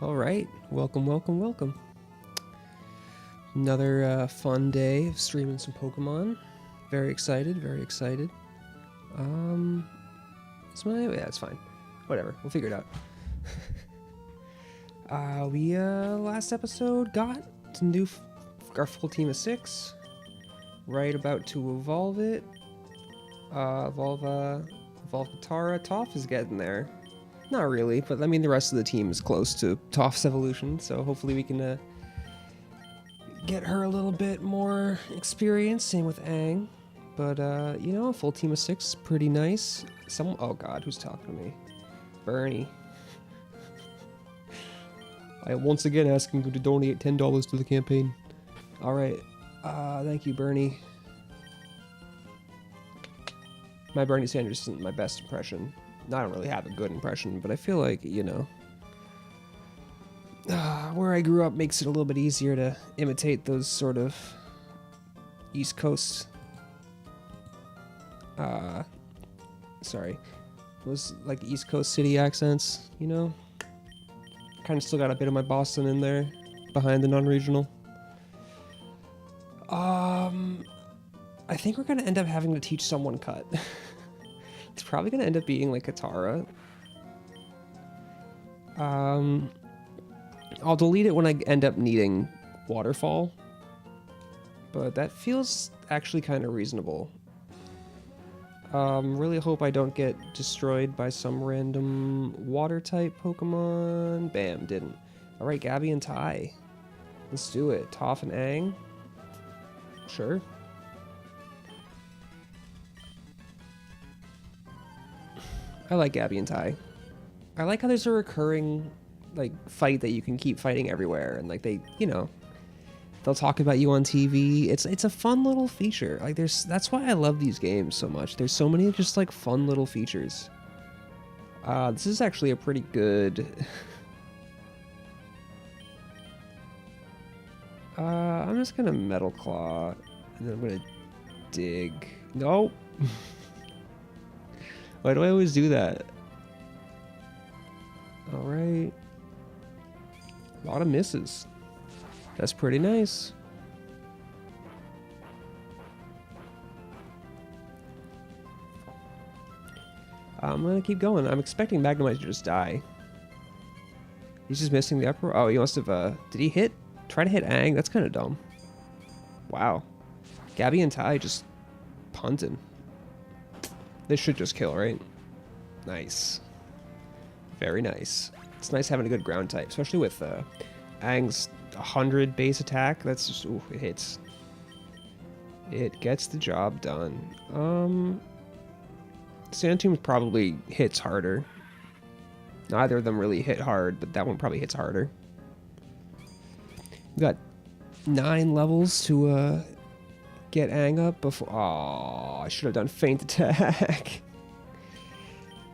All right, welcome, welcome, welcome. Another fun day of streaming some Pokemon. Very excited, very excited. Yeah, it's fine. Whatever, we'll figure it out. We last episode got some new, our full team of 6. Right about to evolve it. Evolve Katara. Toph is getting there. Not really, but I mean the rest of the team is close to Toph's evolution, so hopefully we can get her a little bit more experience. Same with Aang, but you know, a full team of 6 is pretty nice. Oh God, who's talking to me? Bernie. I once again asking you to donate $10 to the campaign. All right, thank you, Bernie. My Bernie Sanders isn't my best impression. I don't really have a good impression, but I feel like, you know, where I grew up makes it a little bit easier to imitate those sort of East Coast, those like East Coast city accents, you know? Kind of still got a bit of my Boston in there, behind the non-regional. I think we're gonna end up having to teach someone cut. It's probably gonna end up being like Katara. I'll delete it when I end up needing Waterfall, but that feels actually kind of reasonable. Really hope I don't get destroyed by some random water type Pokemon. Bam, didn't. Alright, Gabby and Ty. Let's do it. Toph and Aang. Sure. I like Gabby and Ty. I like how there's a recurring like fight that you can keep fighting everywhere, and like they, you know, they'll talk about you on TV. It's a fun little feature. Like that's why I love these games so much. There's so many just like fun little features. This is actually a pretty good. I'm just gonna Metal Claw, and then I'm gonna dig. No. Why do I always do that? Alright. A lot of misses. That's pretty nice. I'm gonna keep going. I'm expecting Magnemite to just die. He's just missing the upper... Oh, he must have... Did he hit? Try to hit Aang? That's kind of dumb. Wow. Gabby and Ty just punting. This should just kill, right? Nice. Very nice. It's nice having a good ground type, especially with Aang's 100 base attack. That's just, ooh, it hits. It gets the job done. Sandtomb probably hits harder. Neither of them really hit hard, but that one probably hits harder. We got 9 levels to get Aang up before... Oh, I should have done feint attack.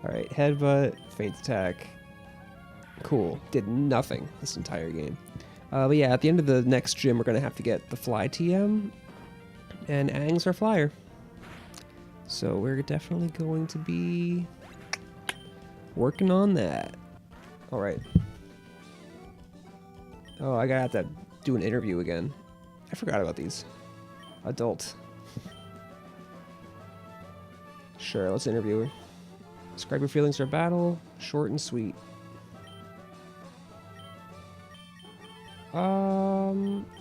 Alright, headbutt, feint attack. Cool. Did nothing this entire game. But yeah, at the end of the next gym, we're going to have to get the Fly TM. And Aang's our flyer. So we're definitely going to be working on that. Alright. Oh, I gotta have to do an interview again. I forgot about these. Adult. Sure, let's interview her. Describe your feelings for battle. Short and sweet.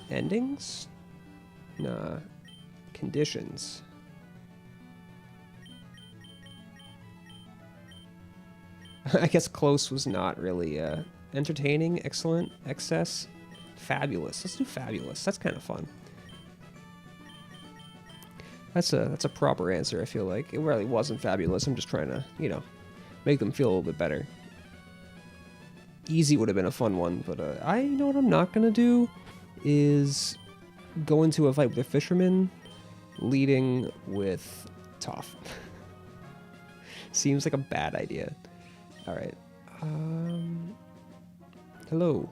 Endings? Nah. Conditions. I guess close was not really entertaining, excellent, excess, fabulous. Let's do fabulous. That's kind of fun. That's a proper answer, I feel like. It really wasn't fabulous. I'm just trying to, you know, make them feel a little bit better. Easy would have been a fun one, but you know what I'm not gonna do is go into a fight with a fisherman leading with Toph. Seems like a bad idea. Alright. Hello.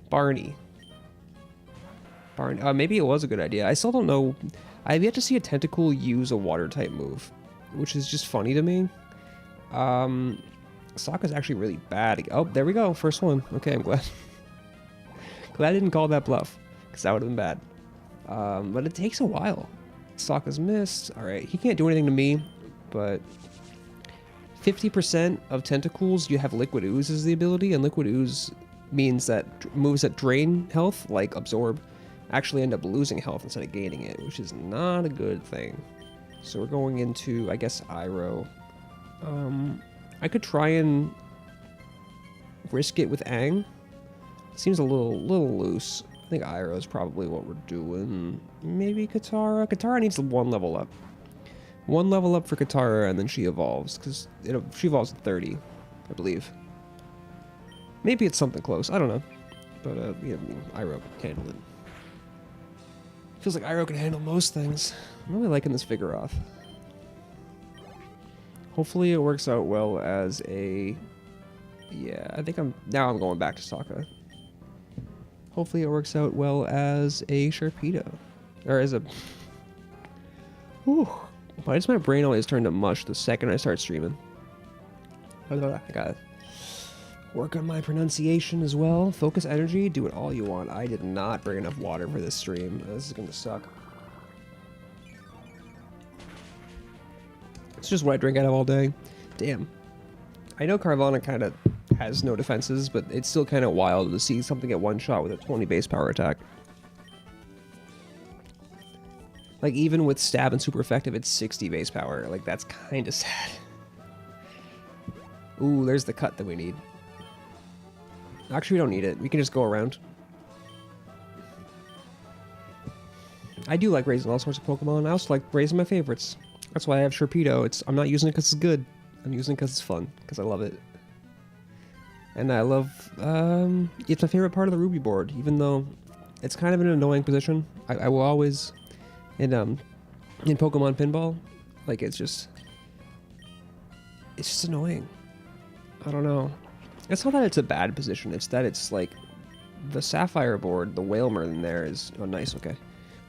Barney. Maybe it was a good idea. I still don't know I have yet to see a Tentacool use a water type move, which is just funny to me. Sokka's actually really bad. Oh, there we go. First one. Okay, I'm glad. Glad I didn't call that bluff, because that would have been bad. But it takes a while. Sokka's missed. Alright, he can't do anything to me, but 50% of Tentacools, you have Liquid Ooze as the ability, and Liquid Ooze means that moves that drain health, like Absorb, actually end up losing health instead of gaining it, which is not a good thing. So we're going into, I guess, Iroh. I could try and risk it with Aang. Seems a little loose. I think Iroh is probably what we're doing. Maybe Katara. Katara needs one level up. One level up for Katara, and then she evolves, because she evolves at 30, I believe. Maybe it's something close. I don't know. But, yeah, Iroh can handle it. Feels like Iroh can handle most things. I'm really liking this Vigoroth. Hopefully it works out well as a... Yeah, I think now I'm going back to Sokka. Hopefully it works out well as a Sharpedo. Or as a... Whew. Why does my brain always turn to mush the second I start streaming? I gotta work on my pronunciation as well. Focus energy, do it all you want. I did not bring enough water for this stream. This is gonna suck. It's just what I drink out of all day. Damn. I know Carvanha kind of has no defenses, but it's still kind of wild to see something get one shot with a 20 base power attack. Like, even with stab and super effective, it's 60 base power. Like, that's kind of sad. Ooh, there's the cut that we need. Actually, we don't need it. We can just go around. I do like raising all sorts of Pokemon. I also like raising my favorites. That's why I have Sharpedo. I'm not using it because it's good. I'm using it because it's fun. Because I love it. And I love... it's my favorite part of the Ruby board. Even though it's kind of an annoying position. I will always... In Pokemon Pinball, like, it's just annoying. I don't know. It's not that it's a bad position. It's that it's like the Sapphire board, the Whalmer in there is... Oh, nice. Okay.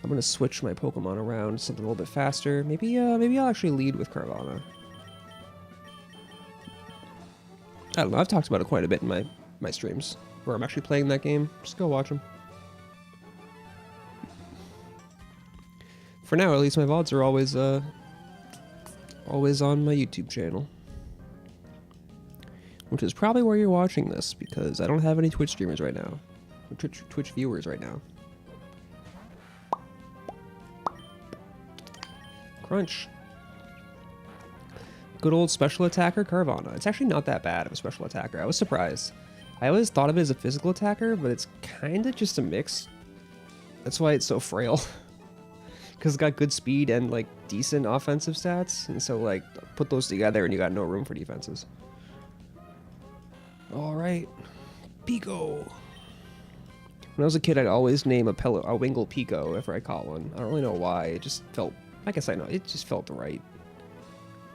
I'm going to switch my Pokemon around, something a little bit faster. Maybe I'll actually lead with Carvanha. I don't know. I've talked about it quite a bit in my streams, where I'm actually playing that game. Just go watch them. For now, at least, my VODs are always on my YouTube channel. Which is probably where you're watching this, because I don't have any Twitch streamers right now. Or Twitch viewers right now. Crunch. Good old special attacker Carvanha. It's actually not that bad of a special attacker. I was surprised. I always thought of it as a physical attacker, but it's kind of just a mix. That's why it's so frail. Because it's got good speed and, like, decent offensive stats. And so, like, put those together and you got no room for defenses. Alright. Pico. When I was a kid, I'd always name a Wingull Pico if I caught one. I don't really know why. It just felt... I guess I know. It just felt right.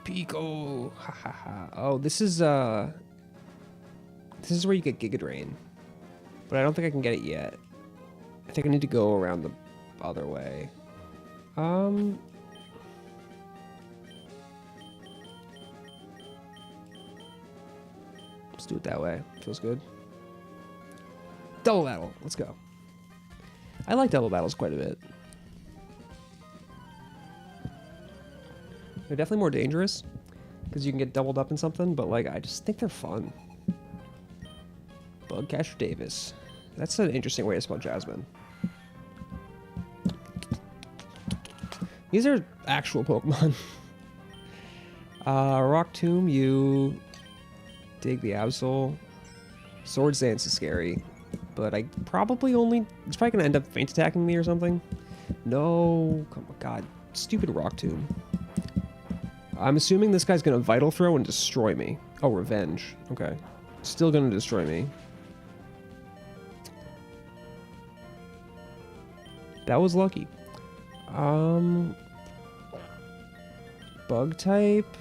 Pico. Ha ha ha. Oh, this is where you get Giga Drain. But I don't think I can get it yet. I think I need to go around the other way. Let's do it that way. Feels good. Double battle. Let's go. I like double battles quite a bit. They're definitely more dangerous because you can get doubled up in something, but, like, I just think they're fun. Bugcatcher Davis. That's an interesting way to spell Jasmine. These are actual Pokemon. Rock Tomb, you dig the Absol. Swords Dance is scary, but I probably only... It's probably going to end up feint attacking me or something. No, come on, God. Stupid Rock Tomb. I'm assuming this guy's going to Vital Throw and destroy me. Oh, Revenge. Okay. Still going to destroy me. That was lucky. Bug type.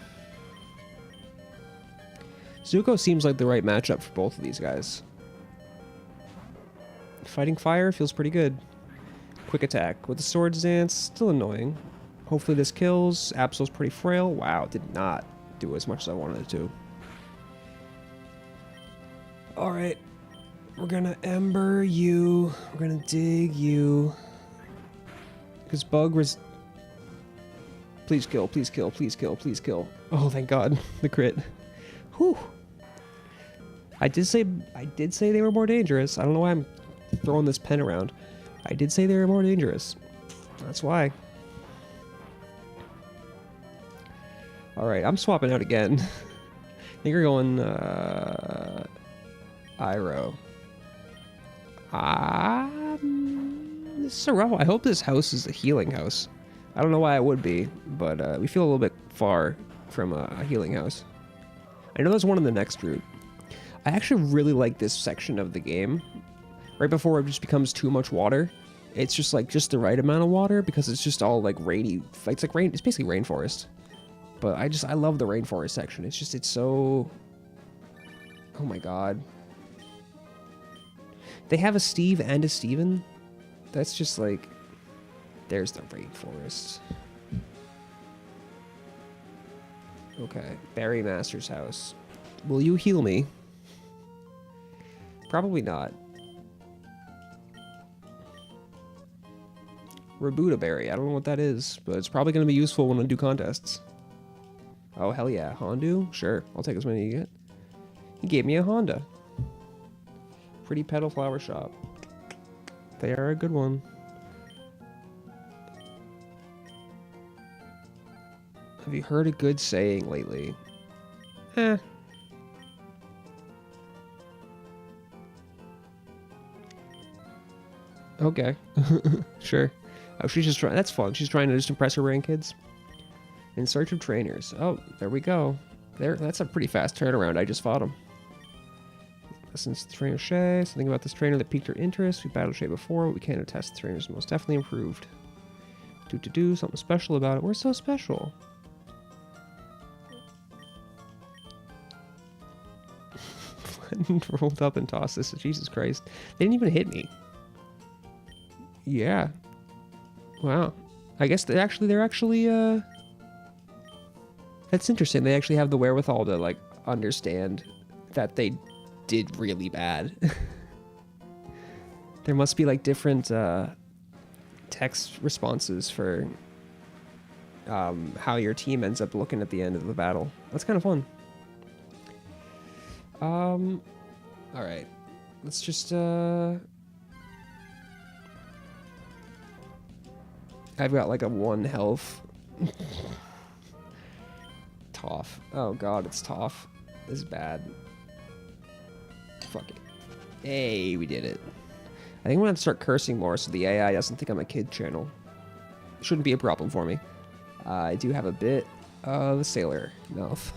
Zuko seems like the right matchup for both of these guys. Fighting Fire feels pretty good. Quick attack with the Swords Dance, still annoying. Hopefully this kills. Absol's pretty frail. Wow, did not do as much as I wanted it to. Alright. We're gonna Ember you. We're gonna dig you. Because Bug was... Please kill, please kill, please kill, please kill. Oh, thank God. The crit. Whew. I did say they were more dangerous. I don't know why I'm throwing this pen around. I did say they were more dangerous. That's why. Alright, I'm swapping out again. I think we're going, Iroh. This is a rough one. I hope this house is a healing house. I don't know why it would be, but we feel a little bit far from a healing house. I know there's one in the next route. I actually really like this section of the game. Right before it just becomes too much water. It's just like just the right amount of water because it's just all like rainy. It's like rain. It's basically rainforest. But I love the rainforest section. It's so... Oh my God. They have a Steve and a Steven? That's just like... There's the rainforest. Okay, Barry Master's house. Will you heal me? Probably not. Rabuta Berry. I don't know what that is, but it's probably going to be useful when I do contests. Oh, hell yeah. Hondu? Sure. I'll take as many you get. He gave me a Honda. Pretty Petal Flower Shop. They are a good one. Have you heard a good saying lately? Eh. Okay. Sure. Oh, she's just trying. That's fun. She's trying to just impress her grandkids. In search of trainers. Oh, there we go. There. That's a pretty fast turnaround. I just fought him. Lessons to Trainer Shay. Something about this trainer that piqued her interest. We battled Shay before, but we can't attest the trainer's most definitely improved. Do something special about it. We're so special. Rolled up and tossed this. Jesus Christ. They didn't even hit me. Yeah. Wow. I guess they're actually, that's interesting. They actually have the wherewithal to, like, understand that they did really bad. There must be, like, different, text responses for, how your team ends up looking at the end of the battle. That's kind of fun. Alright. Let's just, I've got like a 1 health. Toph. Oh god, it's Toph. This is bad. Fuck it. Hey, we did it. I think I'm gonna have to start cursing more so the AI doesn't think I'm a kid channel. Shouldn't be a problem for me. I do have a bit of a sailor mouth.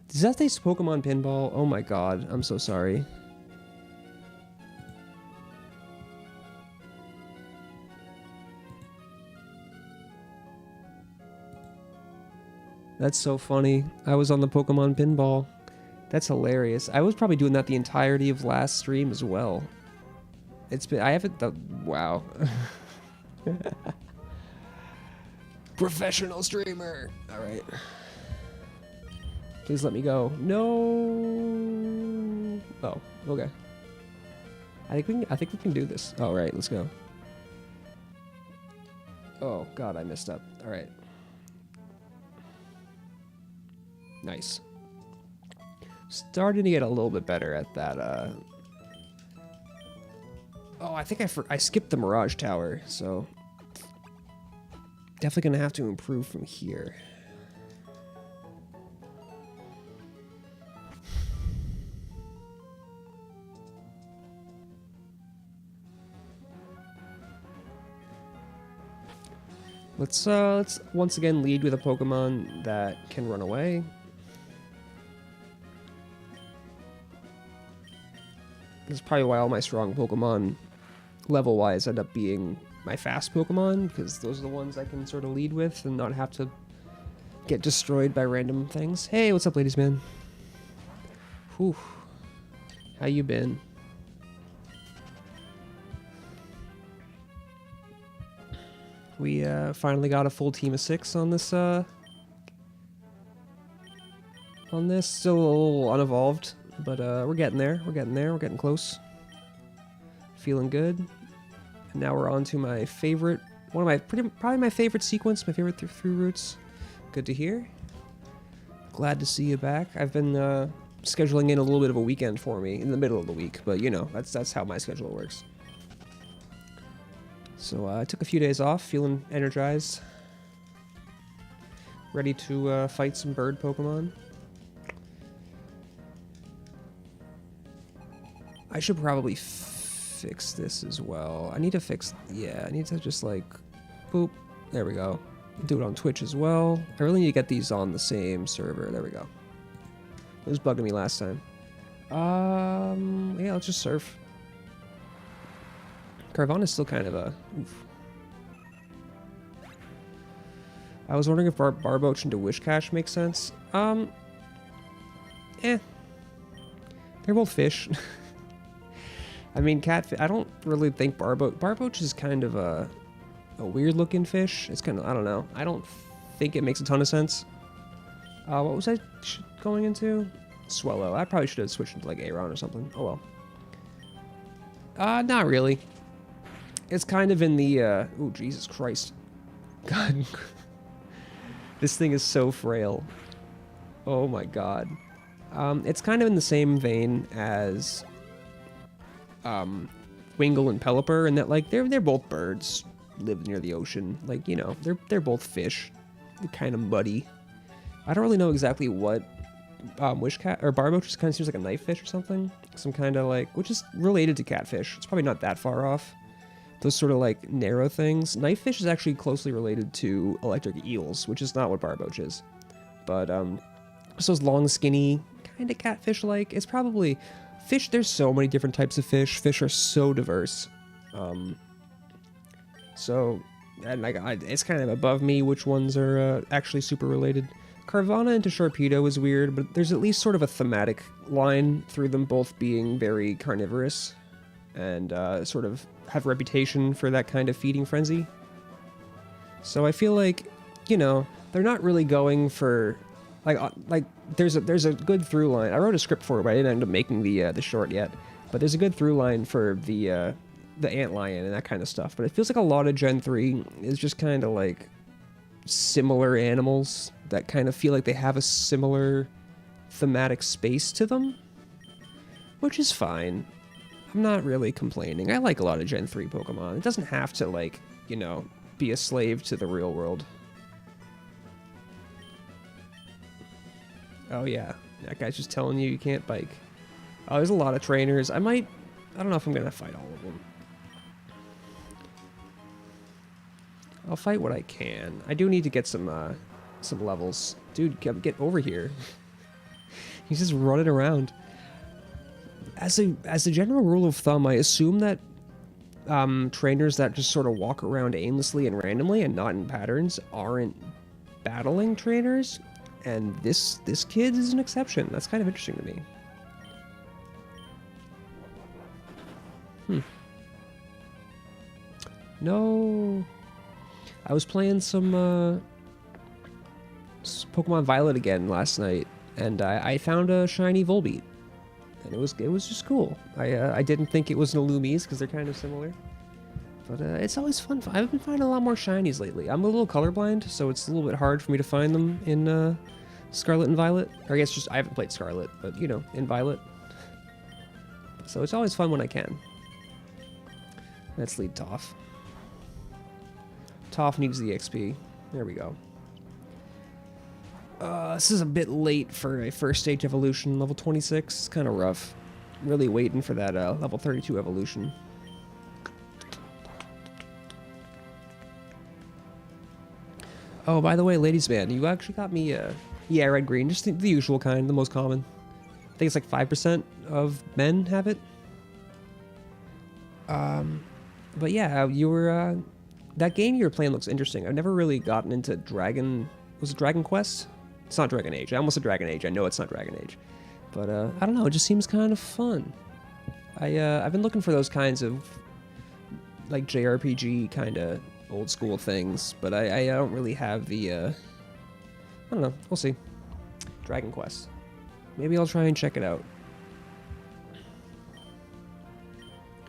Does that say Pokemon Pinball? Oh my god, I'm so sorry. That's so funny. I was on the Pokemon Pinball. That's hilarious. I was probably doing that the entirety of last stream as well. It's been... I haven't done... Wow. Professional streamer! Alright. Please let me go. No. Oh, okay. I think we can do this. All right, let's go. Oh god, I messed up. All right. Nice. Starting to get a little bit better at that. Oh, I think I skipped the Mirage Tower, so definitely gonna have to improve from here. Let's once again lead with a Pokemon that can run away. This is probably why all my strong Pokemon, level-wise, end up being my fast Pokemon, because those are the ones I can sort of lead with and not have to get destroyed by random things. Hey, what's up, ladies, man? Whew. How you been? We finally got a full team of 6 on this. On this, still a little unevolved, but we're getting there. We're getting there. We're getting close. Feeling good. And now we're on to my favorite, probably my favorite sequence, my favorite through routes. Good to hear. Glad to see you back. I've been scheduling in a little bit of a weekend for me in the middle of the week, but you know, that's how my schedule works. So I took a few days off, feeling energized, ready to fight some bird Pokemon. I should probably fix this as well. I need to fix, yeah, I need to just like, boop, there we go. Do it on Twitch as well. I really need to get these on the same server. There we go. It was bugging me last time. Yeah, let's just surf. Carvanha's still kind of a, oof. I was wondering if Barboach into Wishcash makes sense. They're both fish. I mean, catfish. I don't really think Barboach is kind of a weird looking fish. It's kind of, I don't know. I don't think it makes a ton of sense. What was I going into? Swellow. I probably should have switched into like Aeron or something. Oh well. Not really. It's kind of in the, oh Jesus Christ. God. This thing is so frail. Oh my God. It's kind of in the same vein as Wingull and Pelipper, and that like they're both birds, live near the ocean. Like, you know, they're both fish. They're kind of muddy. I don't really know exactly what Wishcat or Barboach just kind of seems like a knife fish or something. Some kind of like, which is related to catfish. It's probably not that far off. Those sort of like narrow things. Knife fish is actually closely related to electric eels, which is not what Barboach is. But so those long, skinny, kind of catfish-like. It's probably fish. There's so many different types of fish. Fish are so diverse. So, and like, it's kind of above me which ones are actually super related. Carvanha into Sharpedo is weird, but there's at least sort of a thematic line through them both being very carnivorous and sort of have a reputation for that kind of feeding frenzy. So I feel like, you know, they're not really going for like there's a good through line. I wrote a script for it, but I didn't end up making the short yet. But there's a good through line for the antlion and that kind of stuff. But it feels like a lot of Gen 3 is just kind of like similar animals that kind of feel like they have a similar thematic space to them, which is fine. I'm not really complaining. I like a lot of Gen 3 Pokemon. It doesn't have to, like, you know, be a slave to the real world. Oh yeah, that guy's just telling you can't bike. Oh, there's a lot of trainers. I don't know if I'm gonna fight all of them. I'll fight what I can. I do need to get some levels. Dude, get over here. He's just running around. As a general rule of thumb, I assume that trainers that just sort of walk around aimlessly and randomly and not in patterns aren't battling trainers, and this kid is an exception. That's kind of interesting to me. No. I was playing some Pokemon Violet again last night, and I found a shiny Volbeat. And it was just cool. I didn't think it was an Illumise because they're kind of similar, but it's always fun. I've been finding a lot more shinies lately. I'm a little colorblind, so it's a little bit hard for me to find them in Scarlet and Violet. Or I guess just I haven't played Scarlet, but you know, in Violet. So it's always fun when I can. Let's lead Toph. Toph needs the XP. There we go. This is a bit late for a first stage evolution, level 26. It's kind of rough. Really waiting for that level 32 evolution. Oh, by the way, ladies man, you actually got me, yeah, red green, just the usual kind, the most common. I think it's like 5% of men have it. But yeah, you were, that game you were playing looks interesting. I've never really gotten into was it Dragon Quest? It's not Dragon Age. I almost said Dragon Age. I know it's not Dragon Age. But, I don't know, it just seems kind of fun. I've been looking for those kinds of, like, JRPG kind of old school things, but I don't really have the, I don't know, we'll see. Dragon Quest. Maybe I'll try and check it out.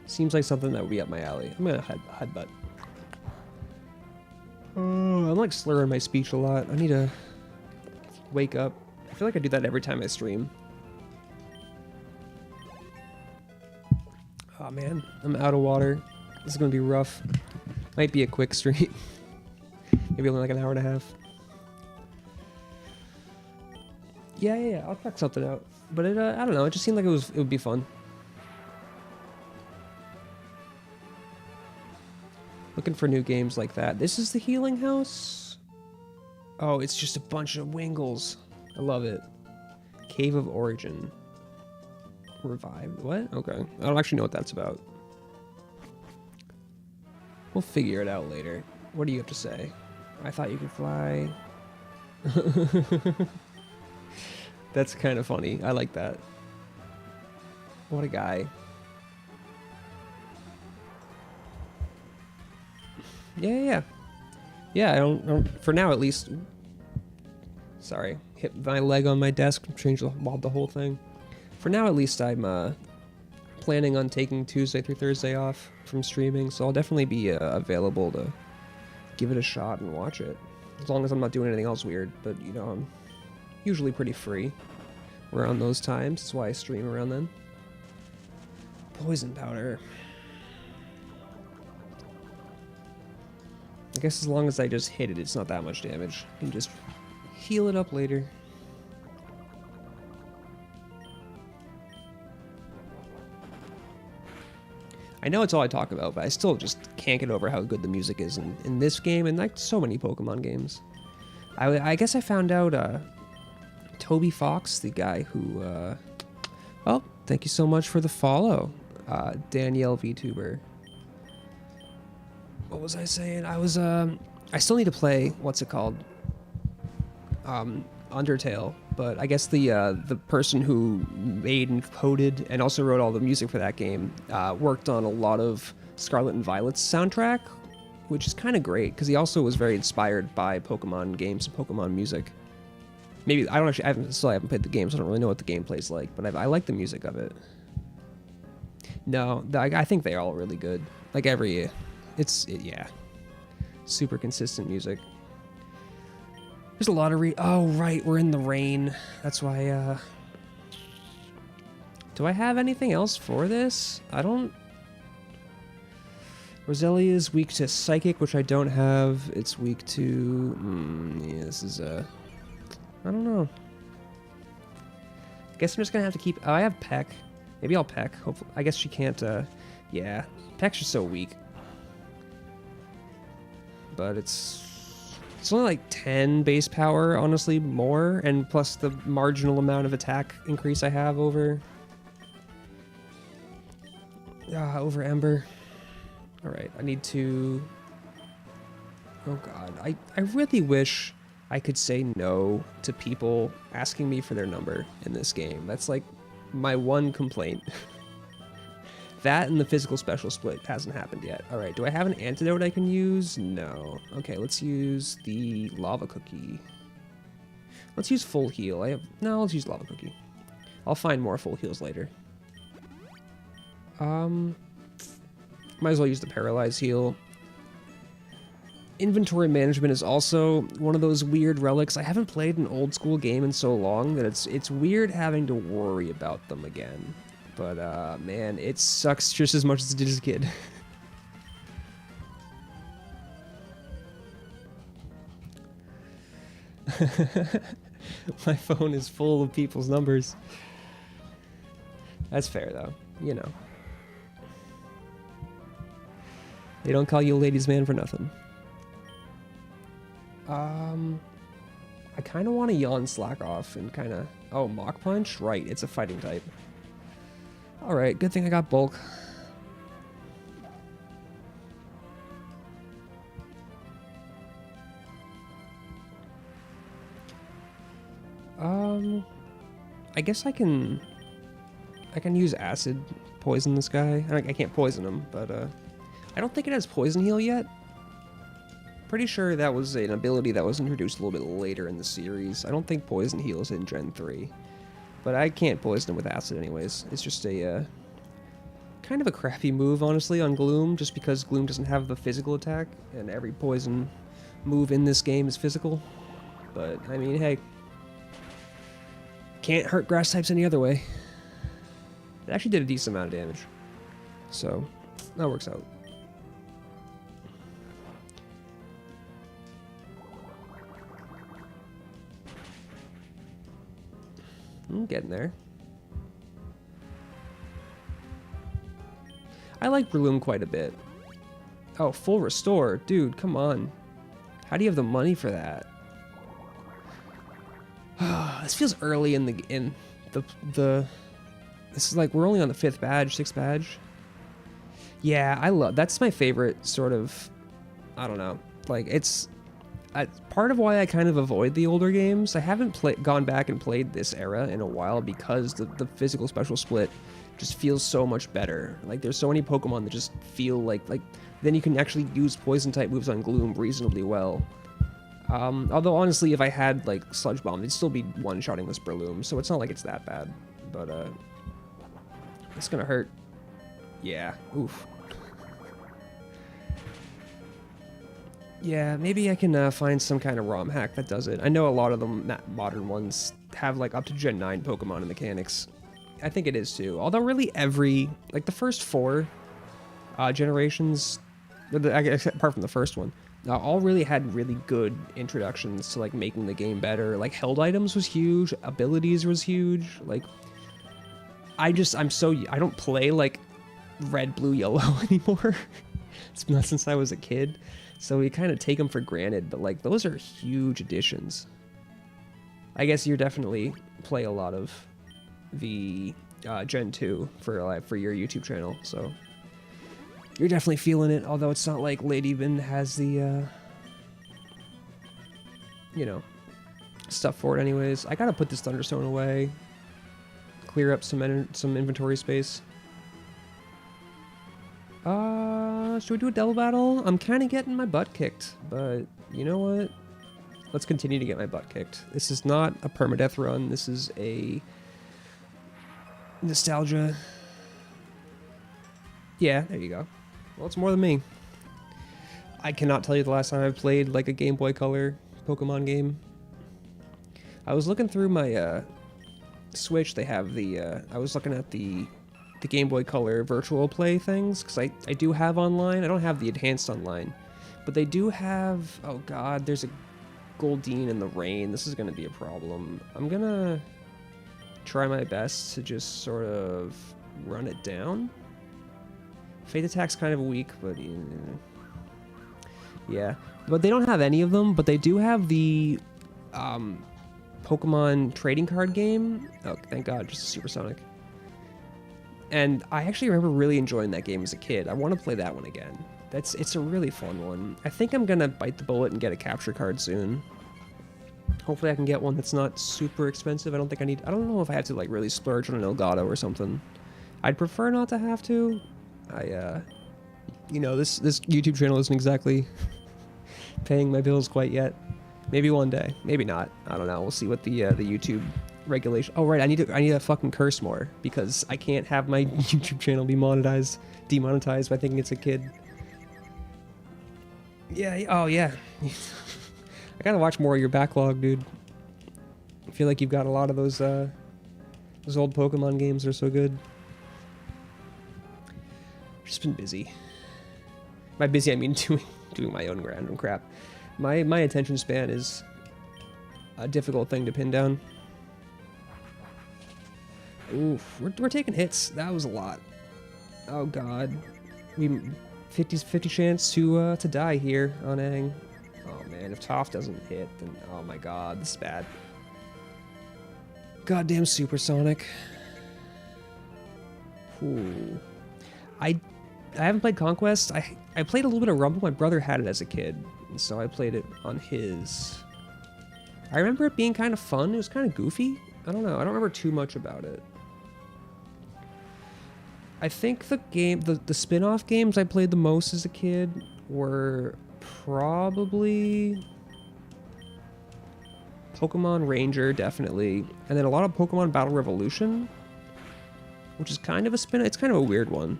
Seems like something that would be up my alley. I'm gonna headbutt. Oh, I'm like slurring my speech a lot. I need to wake up. I feel like I do that every time I stream. Oh man, I'm out of water. This is gonna be rough. Might be a quick stream. Maybe only like an hour and a half. Yeah, I'll check something out. But it, I don't know, it just seemed like it would be fun. Looking for new games like that. This is the healing house? Oh, it's just a bunch of Wingles. I love it. Cave of Origin. Revived. What? Okay. I don't actually know what that's about. We'll figure it out later. What do you have to say? I thought you could fly. That's kind of funny. I like that. What a guy. Yeah. Yeah, I don't for now at least. Sorry, hit my leg on my desk, change the whole thing. For now at least, I'm planning on taking Tuesday through Thursday off from streaming, so I'll definitely be available to give it a shot and watch it. As long as I'm not doing anything else weird, but you know, I'm usually pretty free around those times. That's why I stream around then. Poison powder. I guess as long as I just hit it, it's not that much damage. I can just heal it up later. I know it's all I talk about, but I still just can't get over how good the music is in this game and like so many Pokemon games. I guess I found out Toby Fox, the guy who... well, thank you so much for the follow, Danielle VTuber. What was I saying? I still need to play, what's it called? Undertale, but I guess the person who made and coded and also wrote all the music for that game worked on a lot of Scarlet and Violet's soundtrack, which is kind of great because he also was very inspired by Pokemon games and Pokemon music. Maybe I still haven't played the game, so I don't really know what the gameplay's like, but I like the music of it. No, I think they're all really good. Like yeah, super consistent music. There's a lot of oh right, we're in the rain. That's why. Do I have anything else for this? I don't. Roselia is weak to Psychic, which I don't have. It's weak to. Yeah, this is I don't know. I guess I'm just gonna have to keep. Oh, I have Peck. Maybe I'll Peck. Hopefully, I guess she can't. Yeah, Peck's just so weak. But it's only like 10 base power, honestly, more, and plus the marginal amount of attack increase I have over Ember. All right, I need to. Oh God, I really wish I could say no to people asking me for their number in this game. That's like my one complaint. That and the physical special split hasn't happened yet. All right, do I have an antidote I can use? No. Okay, let's use the lava cookie. Let's use full heal. Let's use lava cookie. I'll find more full heals later. Might as well use the paralyze heal. Inventory management is also one of those weird relics. I haven't played an old school game in so long that it's weird having to worry about them again. But, man, it sucks just as much as it did as a kid. My phone is full of people's numbers. That's fair, though. You know. They don't call you a ladies' man for nothing. I kind of want to yawn slack off and kind of... Oh, Mach Punch? Right, it's a fighting type. Alright, good thing I got bulk. I guess I can use acid poison this guy. I can't poison him, but I don't think it has poison heal yet. Pretty sure that was an ability that was introduced a little bit later in the series. I don't think Poison heals in Gen 3. But I can't poison him with acid anyways. It's just a, kind of a crappy move, honestly, on Gloom, just because Gloom doesn't have the physical attack, and every poison move in this game is physical. But, I mean, hey. Can't hurt grass types any other way. It actually did a decent amount of damage. So, that works out. I'm getting there. I like Breloom quite a bit. Oh, full restore. Dude, come on. How do you have the money for that? This feels early in the this is like we're only on the 5th badge, 6th badge. Yeah, that's my favorite sort of, I don't know. Like it's part of why I kind of avoid the older games. I haven't gone back and played this era in a while because the physical special split just feels so much better. Like there's so many Pokemon that just feel like then you can actually use poison type moves on Gloom reasonably well. Although honestly, if I had like Sludge Bomb, it'd still be one-shotting this Breloom, so it's not like it's that bad. But it's gonna hurt. Yeah, oof. Yeah, maybe I can find some kind of ROM hack that does it. I know a lot of them, modern ones, have like up to Gen 9 Pokemon and mechanics. I think it is too. Although really like the first 4 generations, apart from the first one, all really had really good introductions to like making the game better. Like held items was huge, abilities was huge. Like I don't play like red, blue, yellow anymore. It's been since I was a kid. So we kind of take them for granted, but like those are huge additions. I guess you're definitely play a lot of the Gen 2 for your YouTube channel, so you're definitely feeling it. Although it's not like Ladybin has the stuff for it anyways. I gotta put this Thunderstone away, clear up some inventory space. Should we do a double battle? I'm kind of getting my butt kicked, but you know what? Let's continue to get my butt kicked. This is not a permadeath run. This is a nostalgia. Yeah, there you go. Well, it's more than me. I cannot tell you the last time I played like a Game Boy Color Pokemon game. I was looking through my Switch. They have I was looking at the Game Boy Color virtual play things, because I do have online. I don't have the enhanced online, but they do have, oh god, there's a Goldeen in the rain. This is going to be a problem. I'm going to try my best to just sort of run it down. Fate Attack's kind of weak, but yeah. But they don't have any of them, but they do have the Pokemon trading card game. Oh, thank god, just a Supersonic. And I actually remember really enjoying that game as a kid. I want to play that one again. It's a really fun one. I think I'm gonna bite the bullet and get a capture card soon. Hopefully I can get one that's not super expensive. I don't know if I have to like really splurge on an Elgato or something. I'd prefer not to have to. This YouTube channel isn't exactly paying my bills quite yet. Maybe one day, maybe not. I don't know. We'll see what the YouTube regulation. Oh right, I need to fucking curse more, because I can't have my YouTube channel be demonetized by thinking it's a kid. Yeah. Oh yeah. I gotta watch more of your backlog, dude. I feel like you've got a lot of those old Pokemon games that are so good. I've just been busy. By busy, I mean doing my own random crap. My attention span is a difficult thing to pin down. Oof, we're taking hits. That was a lot. Oh god, 50 chance to die here on Aang. Oh man, if Toph doesn't hit, then oh my god, this is bad. Goddamn Supersonic. Ooh. I haven't played Conquest. I played a little bit of Rumble. My brother had it as a kid, and so I played it on his. I remember it being kind of fun. It was kind of goofy. I don't know. I don't remember too much about it. I think the spin-off games I played the most as a kid were Probably Pokemon Ranger, definitely. And then a lot of Pokemon Battle Revolution, which is kind of a spin. It's kind of a weird one.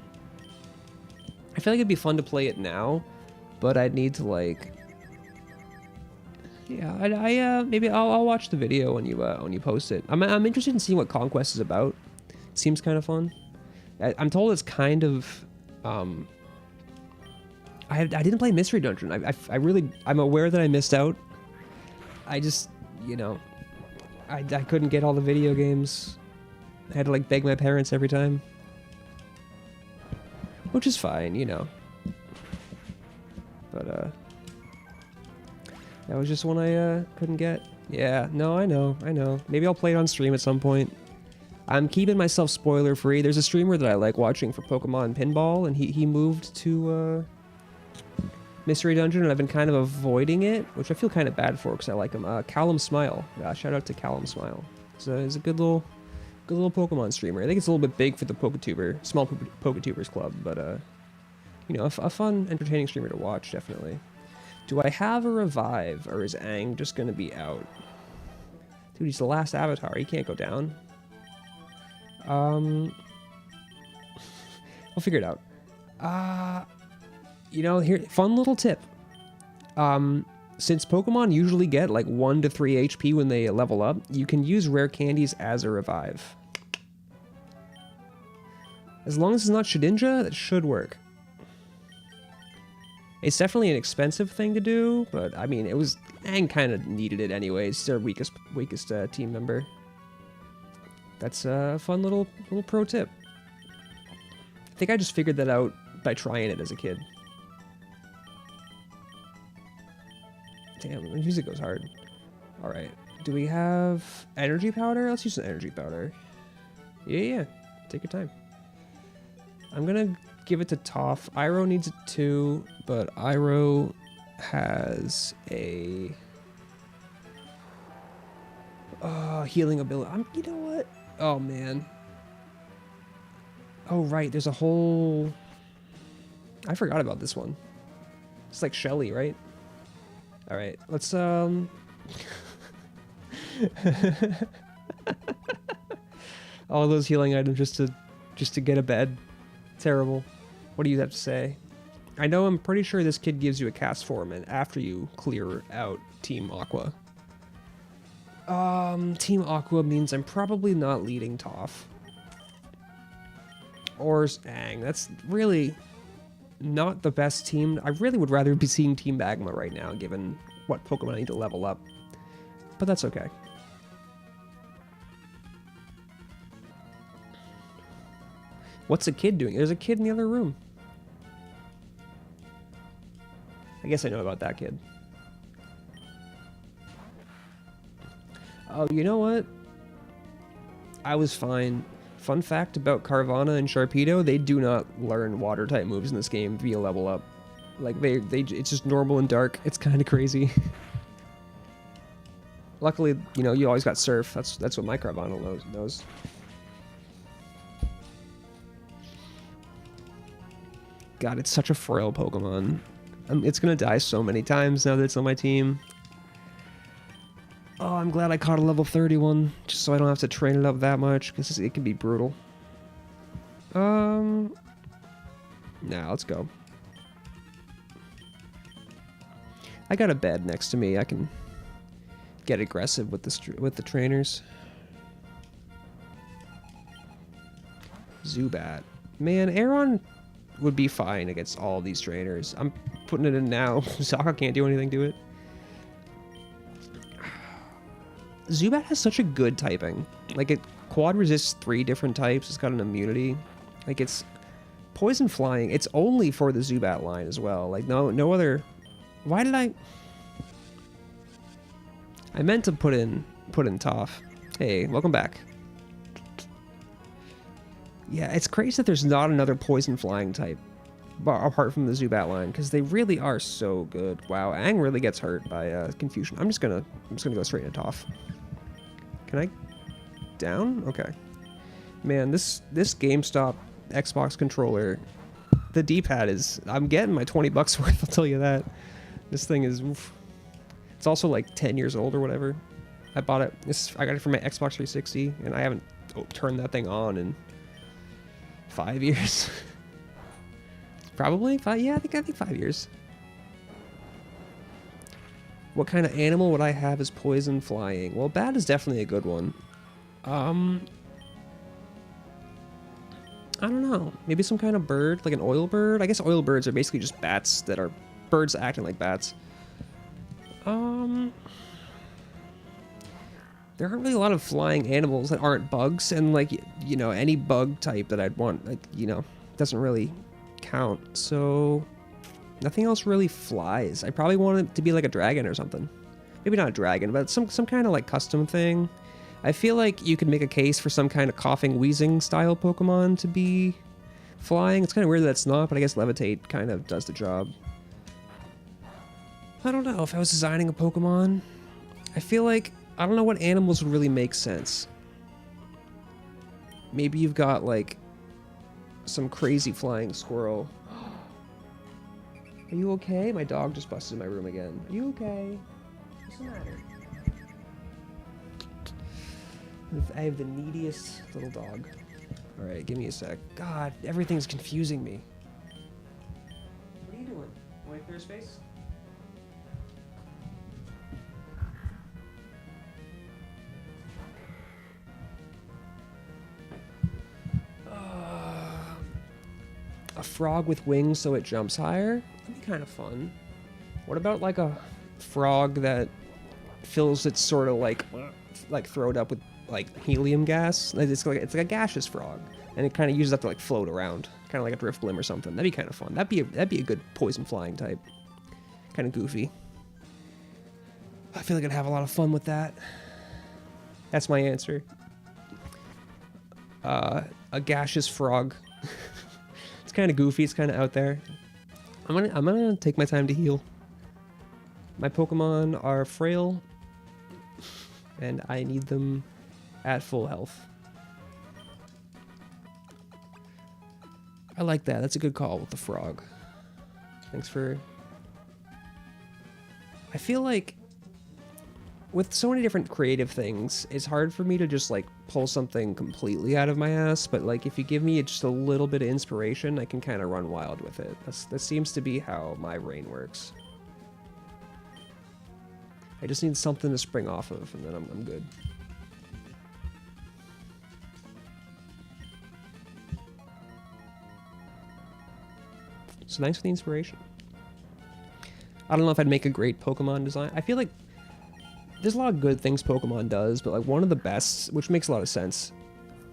I feel like it'd be fun to play it now, but I'd need to like... Yeah, maybe I'll watch the video when you post it. I'm interested in seeing what Conquest is about. It seems kind of fun. I'm told it's kind of... I didn't play Mystery Dungeon. I'm aware that I missed out. I just, you know, I couldn't get all the video games. I had to like beg my parents every time. Which is fine, you know. But, that was just one I, couldn't get. Yeah, no, I know. Maybe I'll play it on stream at some point. I'm keeping myself spoiler free. There's a streamer that I like watching for Pokemon Pinball, and he moved to, Mystery Dungeon, and I've been kind of avoiding it, which I feel kind of bad for because I like him. Callum Smile. Shout out to Callum Smile. He's a good little Pokemon streamer. I think it's a little bit big for the PokeTuber, small PokeTubers club, but you know, a fun, entertaining streamer to watch, definitely. Do I have a revive, or is Aang just gonna be out? Dude, he's the last avatar. He can't go down. We'll figure it out. You know, here, fun little tip. Since Pokemon usually get like 1 to 3 HP when they level up, you can use rare candies as a revive. As long as it's not Shedinja, that should work. It's definitely an expensive thing to do, but I mean, Aang kind of needed it anyways. He's our weakest team member. That's a fun little pro tip. I think I just figured that out by trying it as a kid. Damn, the music goes hard. Alright. Do we have energy powder? Let's use an energy powder. Yeah. Take your time. I'm gonna give it to Toph. Iroh needs it too, but Iroh has a... healing ability. You know what? Oh, man. Oh, right. There's a whole... I forgot about this one. It's like Shelly, right? All right, let's all those healing items just to get a bed. Terrible. What do you have to say? I'm pretty sure this kid gives you a cast form and after you clear out Team Aqua. Team Aqua means I'm probably not leading Toph. Or Aang. That's really not the best team. I really would rather be seeing Team Magma right now, given what Pokemon I need to level up. But that's okay. What's the kid doing? There's a kid in the other room. I guess I know about that kid. Oh, you know what? I was fine. Fun fact about Carvanha and Sharpedo, they do not learn water-type moves in this game via level up. Like, it's just normal and dark. It's kind of crazy. Luckily, you know, you always got Surf. That's what my Carvanha knows. God, it's such a frail Pokemon. It's gonna die so many times now that it's on my team. Oh, I'm glad I caught a level 31, just so I don't have to train it up that much, because it can be brutal. Nah, let's go. I got a bed next to me. I can get aggressive with the trainers. Zubat. Man, Aeron would be fine against all these trainers. I'm putting it in now. Sokka can't do anything to it. Zubat has such a good typing. Like, it quad resists 3 different types. It's got an immunity. Like, it's poison flying. It's only for the Zubat line as well. Like, no other... Why did I meant to put in Toph. Hey, welcome back. Yeah, it's crazy that there's not another poison flying type apart from the Zubat line, because they really are so good. Wow, Aang really gets hurt by Confusion. I'm just gonna go straight into Toph. Can I down? Okay. Man, this GameStop Xbox controller, the D-pad is... I'm getting my $20 worth, I'll tell you that. This thing is, oof. It's also like 10 years old or whatever. I bought it. I got it for my Xbox 360, and I haven't turned that thing on in 5 years. Probably 5. Yeah, I think 5 years. What kind of animal would I have as poison flying? Well, bat is definitely a good one. I don't know. Maybe some kind of bird, like an oil bird. I guess oil birds are basically just bats that are birds acting like bats. There aren't really a lot of flying animals that aren't bugs, and like, you know, any bug type that I'd want, like, you know, doesn't really count. So nothing else really flies. I probably want it to be like a dragon or something. Maybe not a dragon, but some kind of like custom thing. I feel like you could make a case for some kind of coughing, wheezing style Pokemon to be flying. It's kind of weird that it's not, but I guess Levitate kind of does the job. I don't know if I was designing a Pokemon. I feel like, I don't know what animals would really make sense. Maybe you've got like some crazy flying squirrel. Are you okay? My dog just busted in my room again. Are you okay? What's the matter? I have the neediest little dog. Alright, give me a sec. God, everything's confusing me. What are you doing? Want to clear space? A frog with wings so it jumps higher? That'd be kind of fun. What about like a frog that fills its sort of like throat up with like helium gas? It's like a gaseous frog, and it kind of uses that to like float around, kind of like a Driftblim or something. That'd be kind of fun. That'd be a good poison flying type. Kind of goofy. I feel like I'd have a lot of fun with that. That's my answer. A gaseous frog. It's kind of goofy. It's kind of out there. I'm gonna take my time to heal. My Pokemon are frail, and I need them at full health. I like that. That's a good call with the frog. Thanks for... I feel like with so many different creative things, it's hard for me to just like pull something completely out of my ass, but like if you give me just a little bit of inspiration, I can kind of run wild with it. That seems to be how my brain works. I just need something to spring off of, and then I'm good. So thanks for the inspiration. I don't know if I'd make a great Pokemon design. I feel like there's a lot of good things Pokemon does, but like one of the best, which makes a lot of sense.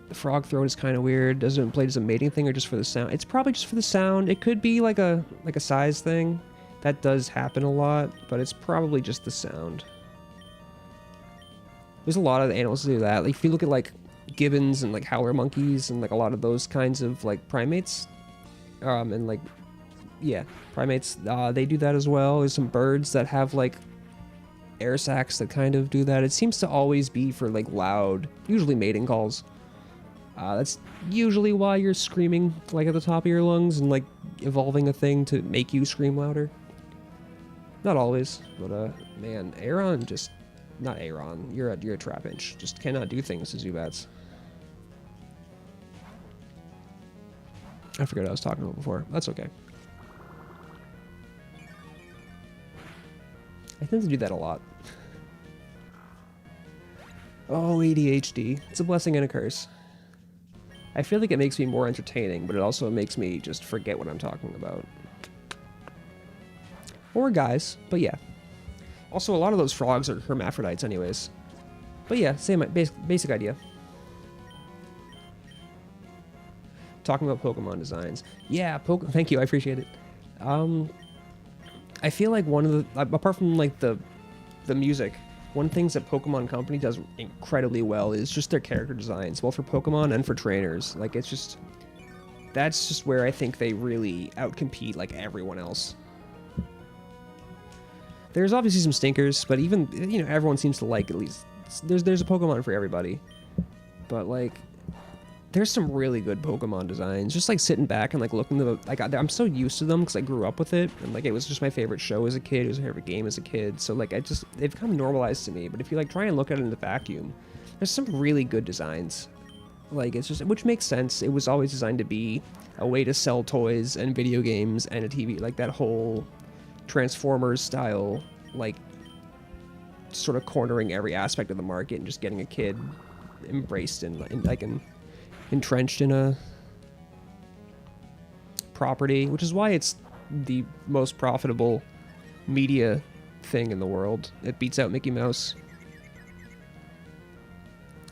The frog throat is kind of weird. Doesn't it play as a mating thing or just for the sound? It's probably just for the sound. It could be like a size thing. That does happen a lot, but it's probably just the sound. There's a lot of animals that do that. Like if you look at like gibbons and like howler monkeys and like a lot of those kinds of like primates, and like, yeah, primates, they do that as well. There's some birds that have like air sacs that kind of do that. It seems to always be for like loud, usually mating calls. That's usually why you're screaming like at the top of your lungs and like evolving a thing to make you scream louder. Not always, but man, Aeron just, not Aeron, you're a Trapinch, just cannot do things to Zubats. I forgot what I was talking about before. That's okay. I tend to do that a lot. Oh, ADHD. It's a blessing and a curse. I feel like it makes me more entertaining, but it also makes me just forget what I'm talking about. Or guys, but yeah. Also, a lot of those frogs are hermaphrodites anyways. But yeah, same basic idea. Talking about Pokemon designs. Yeah, thank you, I appreciate it. I feel like one of the, apart from like the music, one of the things that Pokemon Company does incredibly well is just their character designs, both for Pokemon and for trainers. Like it's just, that's just where I think they really outcompete like everyone else. There's obviously some stinkers, but even, you know, everyone seems to like at least, there's a Pokemon for everybody. But like, there's some really good Pokemon designs. Just like sitting back and like looking at the, like I'm so used to them because I grew up with it and like it was just my favorite show as a kid. It was my favorite game as a kid. So like they've kind of normalized to me. But if you like try and look at it in the vacuum, there's some really good designs. Like it's just, which makes sense. It was always designed to be a way to sell toys and video games and a TV. Like that whole Transformers style, like sort of cornering every aspect of the market and just getting a kid embraced and like entrenched in a property, which is why it's the most profitable media thing in the world. It beats out Mickey Mouse.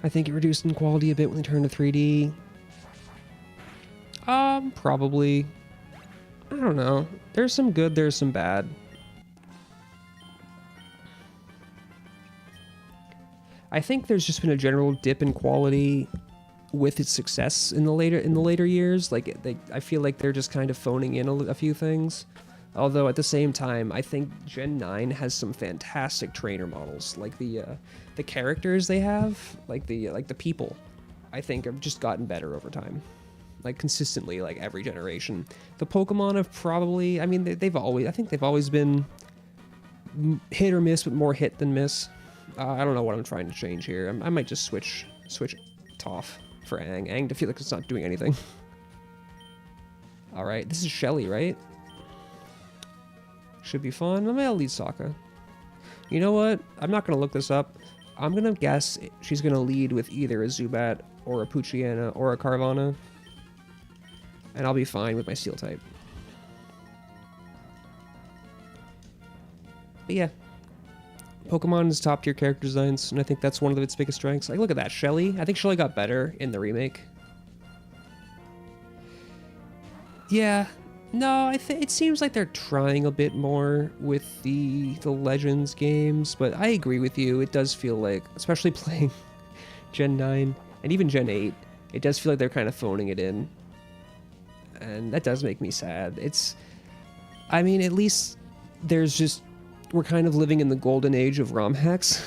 I think it reduced in quality a bit when they turned to 3D. Probably. I don't know. There's some good, there's some bad. I think there's just been a general dip in quality with its success in the later years. Like I feel like they're just kind of phoning in a few things. Although at the same time, I think Gen 9 has some fantastic trainer models. Like the characters they have, like the people, I think have just gotten better over time. Like consistently, like every generation. The Pokemon have probably, I mean, I think they've always been hit or miss, but more hit than miss. I don't know what I'm trying to change here. I might just switch Toph for Aang. Aang to feel like it's not doing anything. All right, this is Shelly, right? Should be fun. I'll lead Sokka. You know what? I'm not gonna look this up. I'm gonna guess she's gonna lead with either a Zubat or a Poochyena or a Carvanha, and I'll be fine with my Steel type. But yeah. Pokemon is top tier character designs, and I think that's one of its biggest strengths. Like, look at that, Shelly. I think Shelly got better in the remake. Yeah, no, it seems like they're trying a bit more with the Legends games, but I agree with you. It does feel like, especially playing Gen 9 and even Gen 8, it does feel like they're kind of phoning it in, and that does make me sad. I mean, at least there's just, we're kind of living in the golden age of ROM hacks.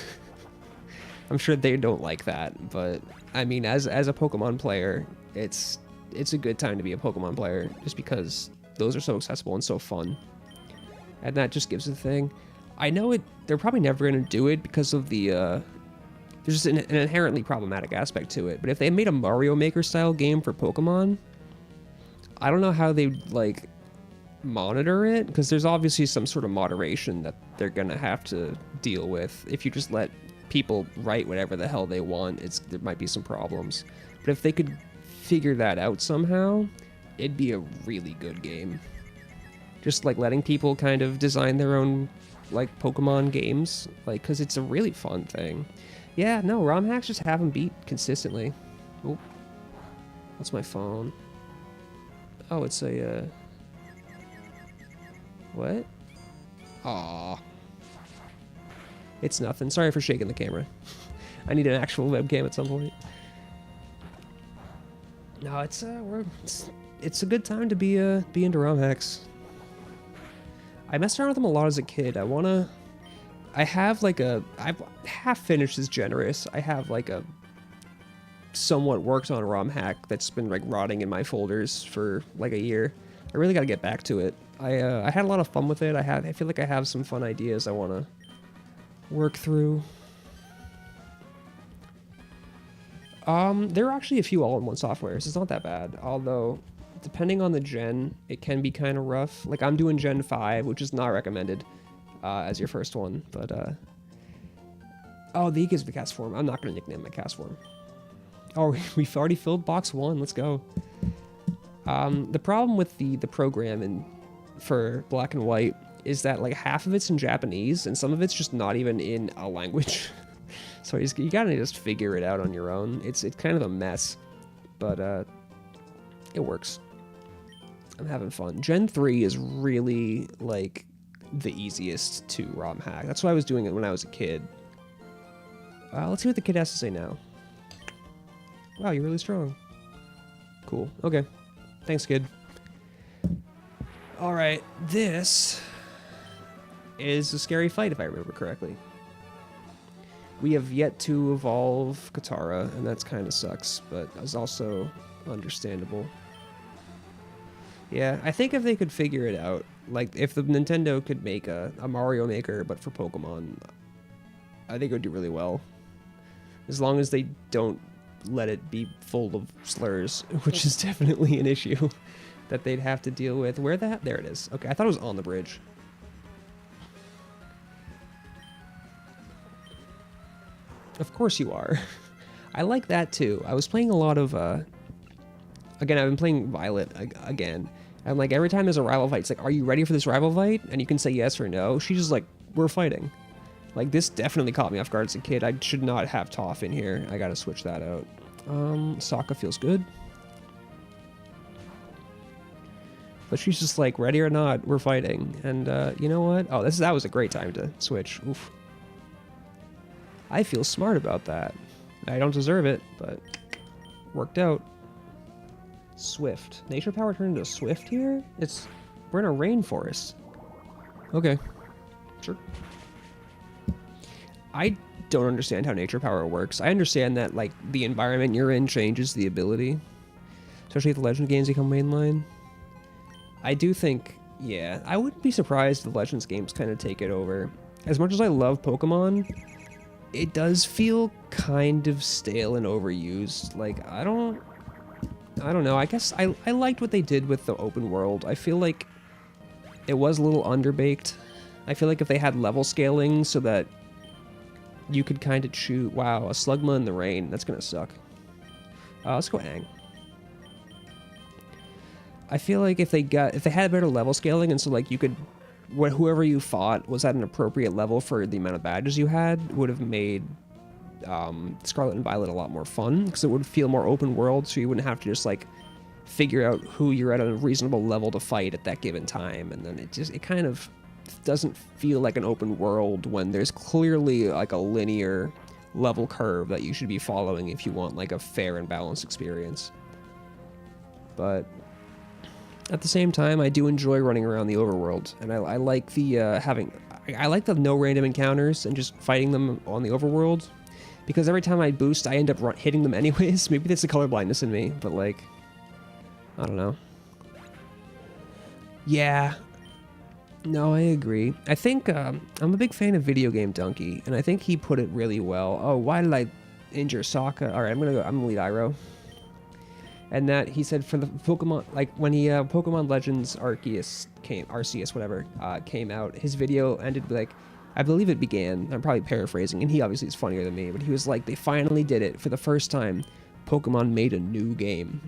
I'm sure they don't like that, but I mean, as a Pokemon player, it's a good time to be a Pokemon player just because those are so accessible and so fun. And that just gives it a thing. I know they're probably never going to do it because of there's just an inherently problematic aspect to it. But if they made a Mario Maker style game for Pokemon, I don't know how they'd like monitor it, because there's obviously some sort of moderation that they're gonna have to deal with. If you just let people write whatever the hell they want, there might be some problems. But if they could figure that out somehow, it'd be a really good game. Just like letting people kind of design their own like Pokemon games, like, because it's a really fun thing. Yeah, no, ROM hacks just have them beat consistently. Oh, what's my phone? Oh, it's a what? Aw. It's nothing. Sorry for shaking the camera. I need an actual webcam at some point. No, it's a good time to be into ROM hacks. I messed around with them a lot as a kid. I've half finished is generous. I have like a somewhat worked on ROM hack that's been like rotting in my folders for like a year. I really got to get back to it. I had a lot of fun with it. I feel like I have some fun ideas I want to work through. There are actually a few all-in-one softwares. It's not that bad, although depending on the gen, it can be kind of rough. Like I'm doing Gen 5, which is not recommended as your first one, but oh, the gives the cast form. I'm not going to nickname my cast form. Oh, we've already filled box 1. Let's go. The problem with the program for Black and White is that like half of it's in Japanese and some of it's just not even in a language. So you gotta just figure it out on your own. It's kind of a mess, but it works. I'm having fun. Gen 3 is really like the easiest to ROM hack. That's why I was doing it when I was a kid. Let's see what the kid has to say now. Wow, you're really strong. Cool. Okay. Thanks, kid. Alright, this is a scary fight if I remember correctly. We have yet to evolve Katara, and that's kind of sucks, but it's also understandable. Yeah, I think if they could figure it out, like if the Nintendo could make a Mario Maker, but for Pokemon, I think it would do really well. As long as they don't let it be full of slurs, which is definitely an issue that they'd have to deal with. Where that? There it is. Okay, I thought it was on the bridge. Of course you are. I like that too. I was playing a lot of, again, I've been playing Violet again. And like every time there's a rival fight, it's like, are you ready for this rival fight? And you can say yes or no. She's just like, we're fighting. Like this definitely caught me off guard as a kid. I should not have Toph in here. I gotta switch that out. Sokka feels good. But she's just like, ready or not, we're fighting. And you know what? Oh, that was a great time to switch. Oof. I feel smart about that. I don't deserve it, but worked out. Swift. Nature power turned into Swift here? We're in a rainforest. Okay. Sure. I don't understand how nature power works. I understand that, like, the environment you're in changes the ability. Especially if the Legend games become mainline. I do think, yeah, I wouldn't be surprised if the Legends games kind of take it over. As much as I love Pokemon, it does feel kind of stale and overused. Like, I don't know. I guess I liked what they did with the open world. I feel like it was a little underbaked. I feel like if they had level scaling so that you could kind of choose... Wow, a Slugma in the rain. That's going to suck. Let's go Aang. I feel like if they had better level scaling and so like you could... whoever you fought was at an appropriate level for the amount of badges you had, would have made Scarlet and Violet a lot more fun, because it would feel more open world, so you wouldn't have to just like figure out who you're at a reasonable level to fight at that given time, and then it kind of doesn't feel like an open world when there's clearly like a linear level curve that you should be following if you want like a fair and balanced experience. But at the same time, I do enjoy running around the overworld, and I like the I like the no random encounters and just fighting them on the overworld, because every time I boost, I end up hitting them anyways. Maybe that's the color blindness in me, but like, I don't know. Yeah. No, I agree. I think I'm a big fan of Video Game Donkey, and I think he put it really well. Oh, why did I injure Sokka? All right, I'm gonna lead Iroh. And that he said for the Pokemon, like when he Pokemon Legends Arceus whatever came out, his video ended like, I believe it began, I'm probably paraphrasing, and he obviously is funnier than me, but he was like, they finally did it. For the first time, Pokemon made a new game.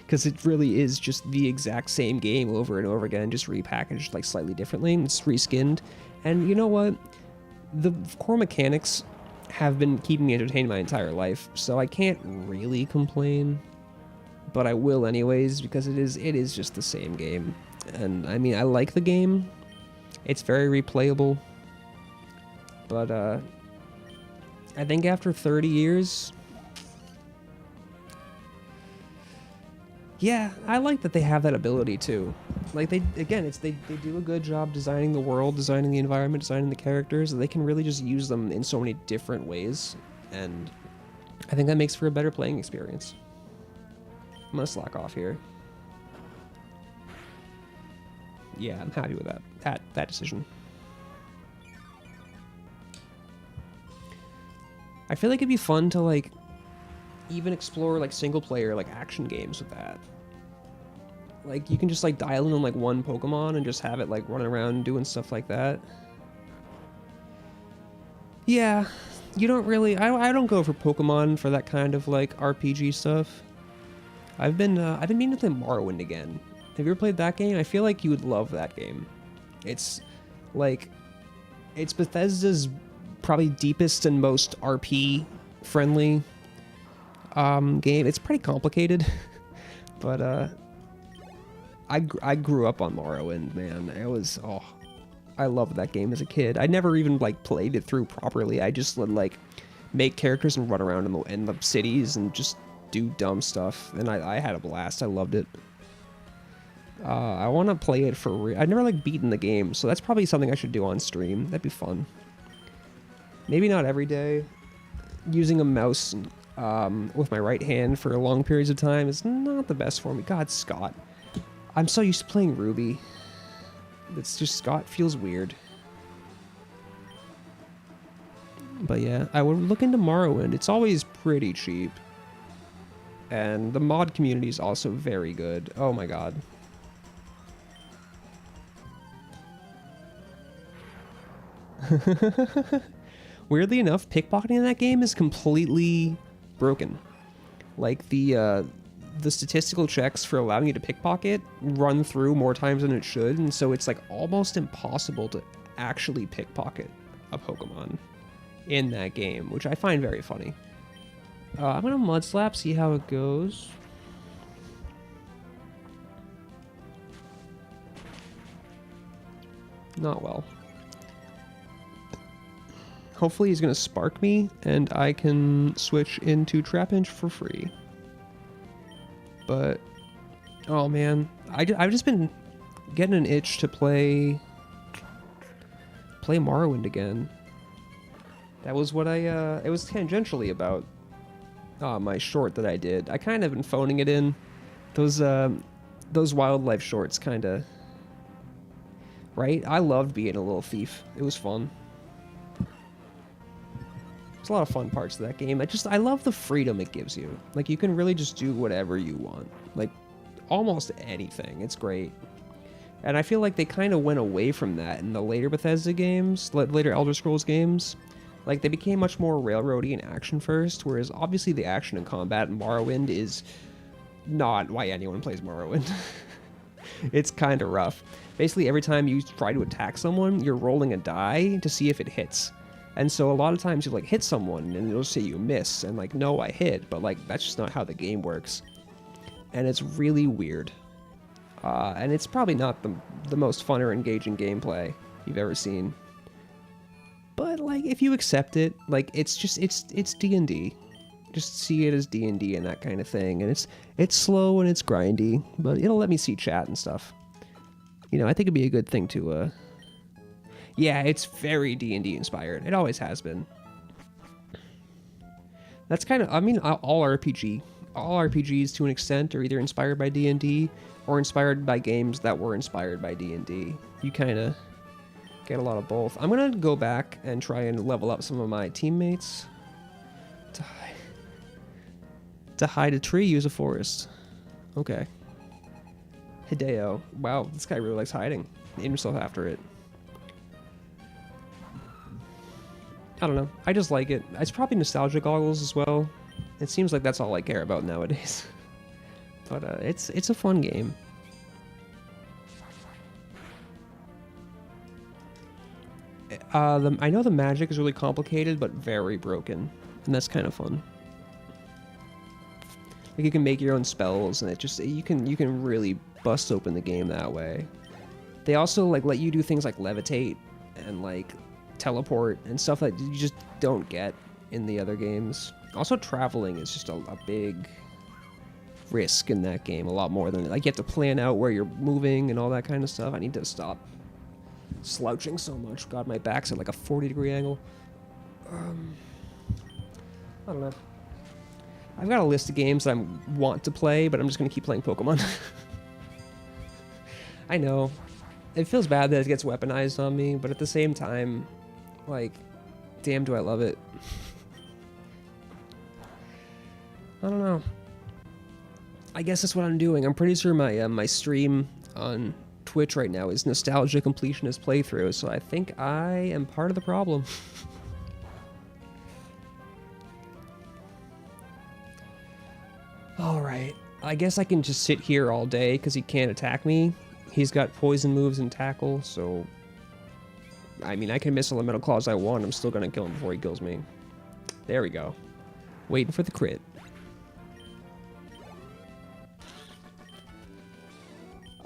Because it really is just the exact same game over and over again, just repackaged like slightly differently. It's reskinned. And you know what? The core mechanics have been keeping me entertained my entire life, so I can't really complain. But I will anyways, because it is just the same game. And I mean, I like the game. It's very replayable. But I think after 30 years, yeah, I like that they have that ability too. Like they do a good job designing the world, designing the environment, designing the characters. They can really just use them in so many different ways, and I think that makes for a better playing experience. I'm gonna slack off here. Yeah, I'm happy with that decision. I feel like it'd be fun to like even explore like single player like action games with that. Like you can just like dial in on like one Pokemon and just have it like running around doing stuff like that. Yeah, you don't really. I don't go for Pokemon for that kind of like RPG stuff. I've been meaning to play Morrowind again. Have you ever played that game? I feel like you would love that game. It's Bethesda's probably deepest and most RP friendly game. It's pretty complicated, but I grew up on Morrowind, man. I loved that game as a kid. I never even like played it through properly. I just would like make characters and run around in the cities and just do dumb stuff, and I had a blast. I loved it. I want to play it for real. I've never like beaten the game, so that's probably something I should do on stream. That'd be fun. Maybe not every day. Using a mouse with my right hand for long periods of time is not the best for me. God, Scott. I'm so used to playing Ruby. It's just, Scott feels weird. But yeah, I would look into Morrowind. It's always pretty cheap. And the mod community is also very good. Oh my god. Weirdly enough, pickpocketing in that game is completely broken. Like, the statistical checks for allowing you to pickpocket run through more times than it should, and so it's like almost impossible to actually pickpocket a Pokemon in that game, which I find very funny. I'm gonna Mudslap, see how it goes. Not well. Hopefully he's gonna Spark me, and I can switch into Trapinch for free. But, oh man, I've just been getting an itch to play Morrowind again. That was what it was tangentially about my short that I did. I kind of been phoning it in. Those wildlife shorts kind of, right? I loved being a little thief. It was fun. There's a lot of fun parts of that game. I love the freedom it gives you. Like, you can really just do whatever you want. Like, almost anything. It's great. And I feel like they kind of went away from that in the later Bethesda games, later Elder Scrolls games. Like, they became much more railroady and action first, whereas obviously the action and combat in Morrowind is not why anyone plays Morrowind. It's kind of rough. Basically, every time you try to attack someone, you're rolling a die to see if it hits. And so a lot of times you like hit someone and it'll say you miss and like, no, I hit, but like that's just not how the game works. And it's really weird. And it's probably not the most fun or engaging gameplay you've ever seen. But like, if you accept it, like it's D&D. Just see it as D&D and that kind of thing. And it's slow and it's grindy, but it'll let me see chat and stuff. You know, I think it'd be a good thing to yeah, it's very D&D inspired. It always has been. That's kind of, I mean, all RPGs to an extent are either inspired by D&D or inspired by games that were inspired by D&D. You kind of get a lot of both. I'm going to go back and try and level up some of my teammates. To hide a tree, use a forest. Okay. Hideo. Wow, this guy really likes hiding. Named himself after it. I don't know. I just like it. It's probably nostalgia goggles as well. It seems like that's all I care about nowadays. But it's a fun game. I know the magic is really complicated, but very broken, and that's kind of fun. Like, you can make your own spells, and you can really bust open the game that way. They also like let you do things like levitate and like teleport and stuff that you just don't get in the other games. Also, traveling is just a big risk in that game, a lot more than, like, you have to plan out where you're moving and all that kind of stuff. I need to stop slouching so much. God, my back's at like a 40-degree angle. I don't know. I've got a list of games that I want to play, but I'm just going to keep playing Pokemon. I know. It feels bad that it gets weaponized on me, but at the same time, like, damn, do I love it. I don't know. I guess that's what I'm doing. I'm pretty sure my stream on Twitch right now is Nostalgia Completionist Playthrough, so I think I am part of the problem. Alright, I guess I can just sit here all day because he can't attack me. He's got poison moves and tackle, so I mean, I can miss elemental claws I want. I'm still gonna kill him before he kills me. There we go. Waiting for the crit.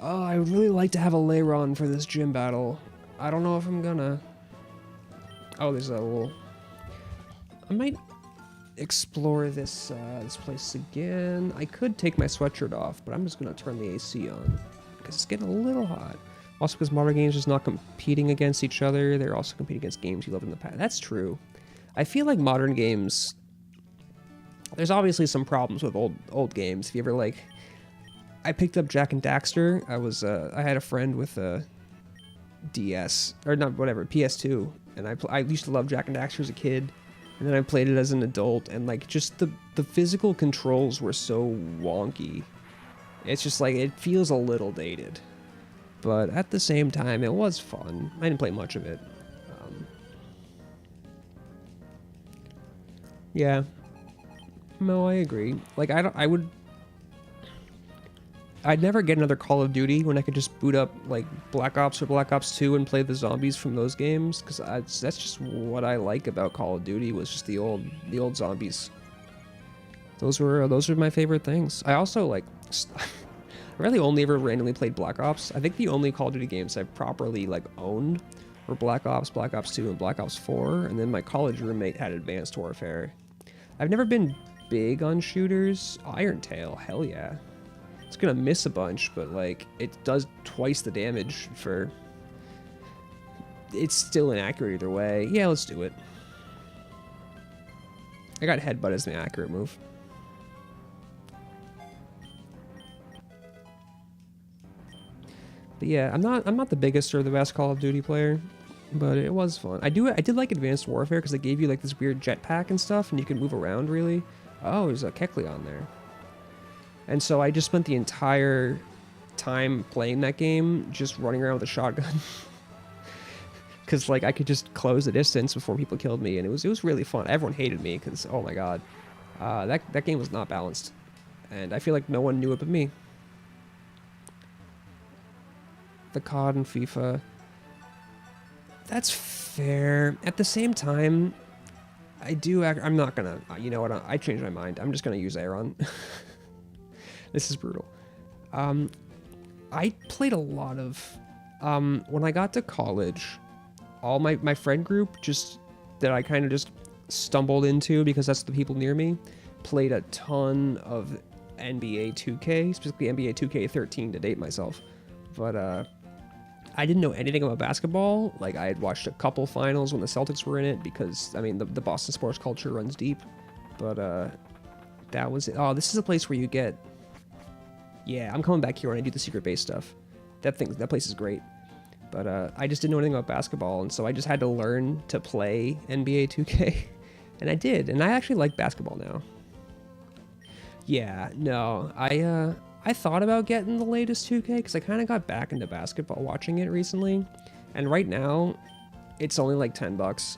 Oh, I would really like to have a Lairon for this gym battle. I don't know if I'm gonna. Oh, there's a little. I might explore this this place again. I could take my sweatshirt off, but I'm just gonna turn the AC on because it's getting a little hot. Also, because modern games is not competing against each other, they're also competing against games you loved in the past. That's true. I feel like modern games, there's obviously some problems with old games. If you ever like, I picked up Jak and Daxter. I had a friend with a DS or not whatever PS2, and I used to love Jak and Daxter as a kid, and then I played it as an adult, and like just the physical controls were so wonky. It's just like it feels a little dated, but at the same time it was fun. I didn't play much of it. Yeah, no, I agree. Like I'd never get another Call of Duty when I could just boot up like Black Ops or Black Ops 2 and play the zombies from those games, because that's just what I like about Call of Duty, was just the old zombies. Those were my favorite things. I also like I really only ever randomly played Black Ops. I think the only Call of Duty games I've properly like owned were Black Ops, Black Ops 2, and Black Ops 4, and then my college roommate had Advanced Warfare. I've never been big on shooters. Iron Tail, hell yeah. It's gonna miss a bunch, but like it does twice the damage for. It's still inaccurate either way. Yeah, let's do it. I got headbutt as the accurate move. But yeah, I'm not the biggest or the best Call of Duty player, but it was fun. I did like Advanced Warfare because they gave you like this weird jetpack and stuff, and you can move around really. Oh, there's a Kecleon there. And so I just spent the entire time playing that game just running around with a shotgun. Because like I could just close the distance before people killed me, and it was really fun. Everyone hated me because, oh my god, that game was not balanced, and I feel like no one knew it but me. The COD and FIFA, that's fair. At the same time, I'm not gonna, you know what, I changed my mind. I'm just gonna use Aeron. This is brutal. I played a lot of, when I got to college, all my friend group just, that I kind of just stumbled into because that's the people near me, played a ton of NBA 2K, specifically NBA 2K13 to date myself. But, I didn't know anything about basketball. Like, I had watched a couple finals when the Celtics were in it because, I mean, the Boston sports culture runs deep. But, that was it. Oh, this is a place where you get... Yeah, I'm coming back here when I do the secret base stuff. That place is great. But, I just didn't know anything about basketball, and so I just had to learn to play NBA 2K. And I did, and I actually like basketball now. Yeah, no, I thought about getting the latest 2K because I kind of got back into basketball watching it recently, and right now it's only like $10.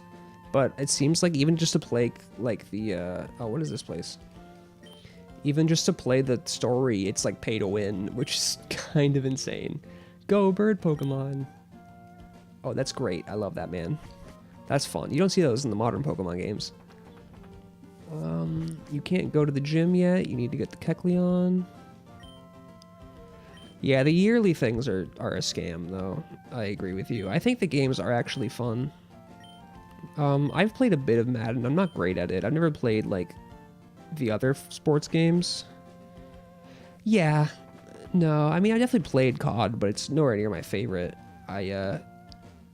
But it seems like even just to play like the oh, what is this place? Even just to play the story, it's like pay to win, which is kind of insane. Go bird Pokemon. Oh, that's great. I love that, man. That's fun. You don't see those in the modern Pokemon games. You can't go to the gym yet. You need to get the Kecleon. Yeah, the yearly things are a scam, though. I agree with you. I think the games are actually fun. I've played a bit of Madden. I'm not great at it. I've never played, like, the other sports games. Yeah. No, I mean, I definitely played COD, but it's nowhere near my favorite.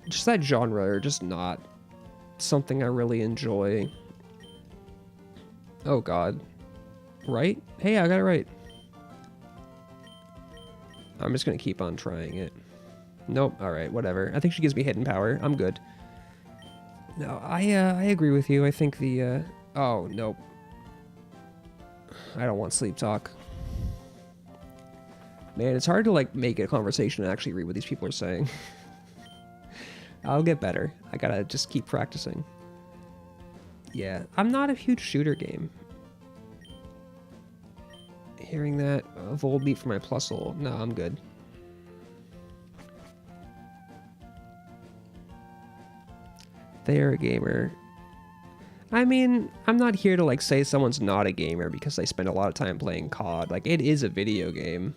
Just that genre are just not something I really enjoy. Oh, God. Right? Hey, I got it right. I'm just gonna keep on trying it. Nope, alright, whatever. I think she gives me hidden power. I'm good. No, I agree with you. I think the, oh, nope. I don't want sleep talk. Man, it's hard to, like, make a conversation and actually read what these people are saying. I'll get better. I gotta just keep practicing. Yeah, I'm not a huge shooter game. Hearing that, Volbeat for my Plusle. No, I'm good. They're a gamer. I mean, I'm not here to like say someone's not a gamer because they spend a lot of time playing COD. Like, it is a video game.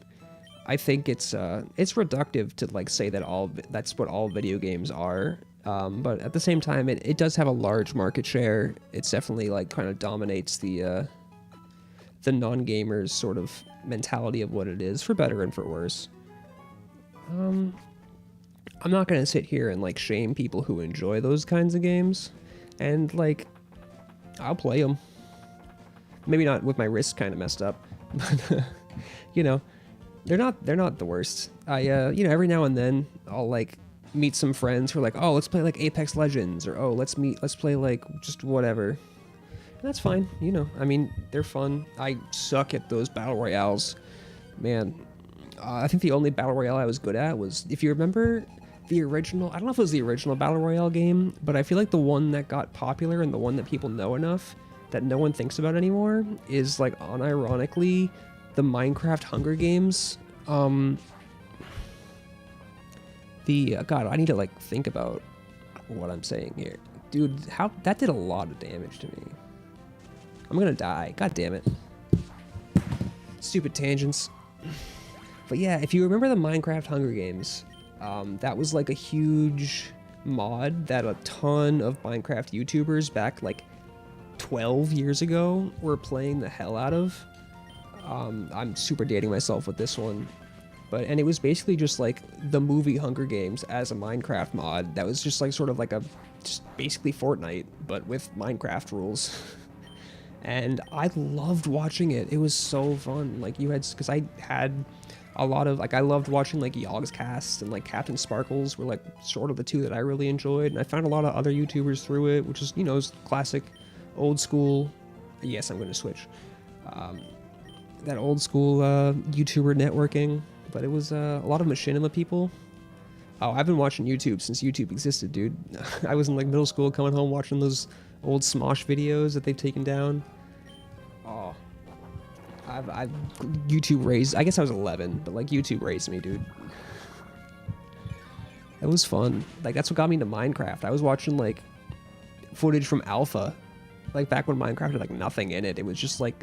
I think it's reductive to like say that that's what all video games are. But at the same time, it does have a large market share. It's definitely like kind of dominates the non-gamers sort of mentality of what it is, for better and for worse. I'm not gonna sit here and like shame people who enjoy those kinds of games, and like I'll play them. Maybe not with my wrist kind of messed up, but you know, they're not the worst. You know, every now and then I'll like meet some friends who are like, oh, let's play like Apex Legends, or oh, let's play like just whatever. And that's fine, you know. I mean, they're fun. I suck at those battle royales, man. I think the only battle royale I was good at was, if you remember the original, I don't know if it was the original battle royale game, but I feel like the one that got popular and the one that people know enough that no one thinks about anymore is like unironically the Minecraft Hunger Games. God, I need to like think about what I'm saying here, dude. How that did a lot of damage to me. I'm gonna die. God damn it. Stupid tangents. But yeah, if you remember the Minecraft Hunger Games, that was like a huge mod that a ton of Minecraft YouTubers back like 12 years ago were playing the hell out of. I'm super dating myself with this one. And it was basically just like the movie Hunger Games as a Minecraft mod that was just like sort of like just basically Fortnite, but with Minecraft rules. And I loved watching it. It was so fun. Like because I had a lot of, like, I loved watching like Yogscast and like Captain Sparkles were like sort of the two that I really enjoyed. And I found a lot of other YouTubers through it, which is, you know, classic old school. Yes, I'm going to switch. That old school YouTuber networking. But it was a lot of machinima people. Oh, I've been watching YouTube since YouTube existed, dude. I was in like middle school coming home watching those old Smosh videos that they've taken down. Oh, I've YouTube raised, I guess I was 11, but like YouTube raised me, dude. It was fun. Like that's what got me into Minecraft. I was watching like footage from Alpha, like back when Minecraft had like nothing in it. It was just like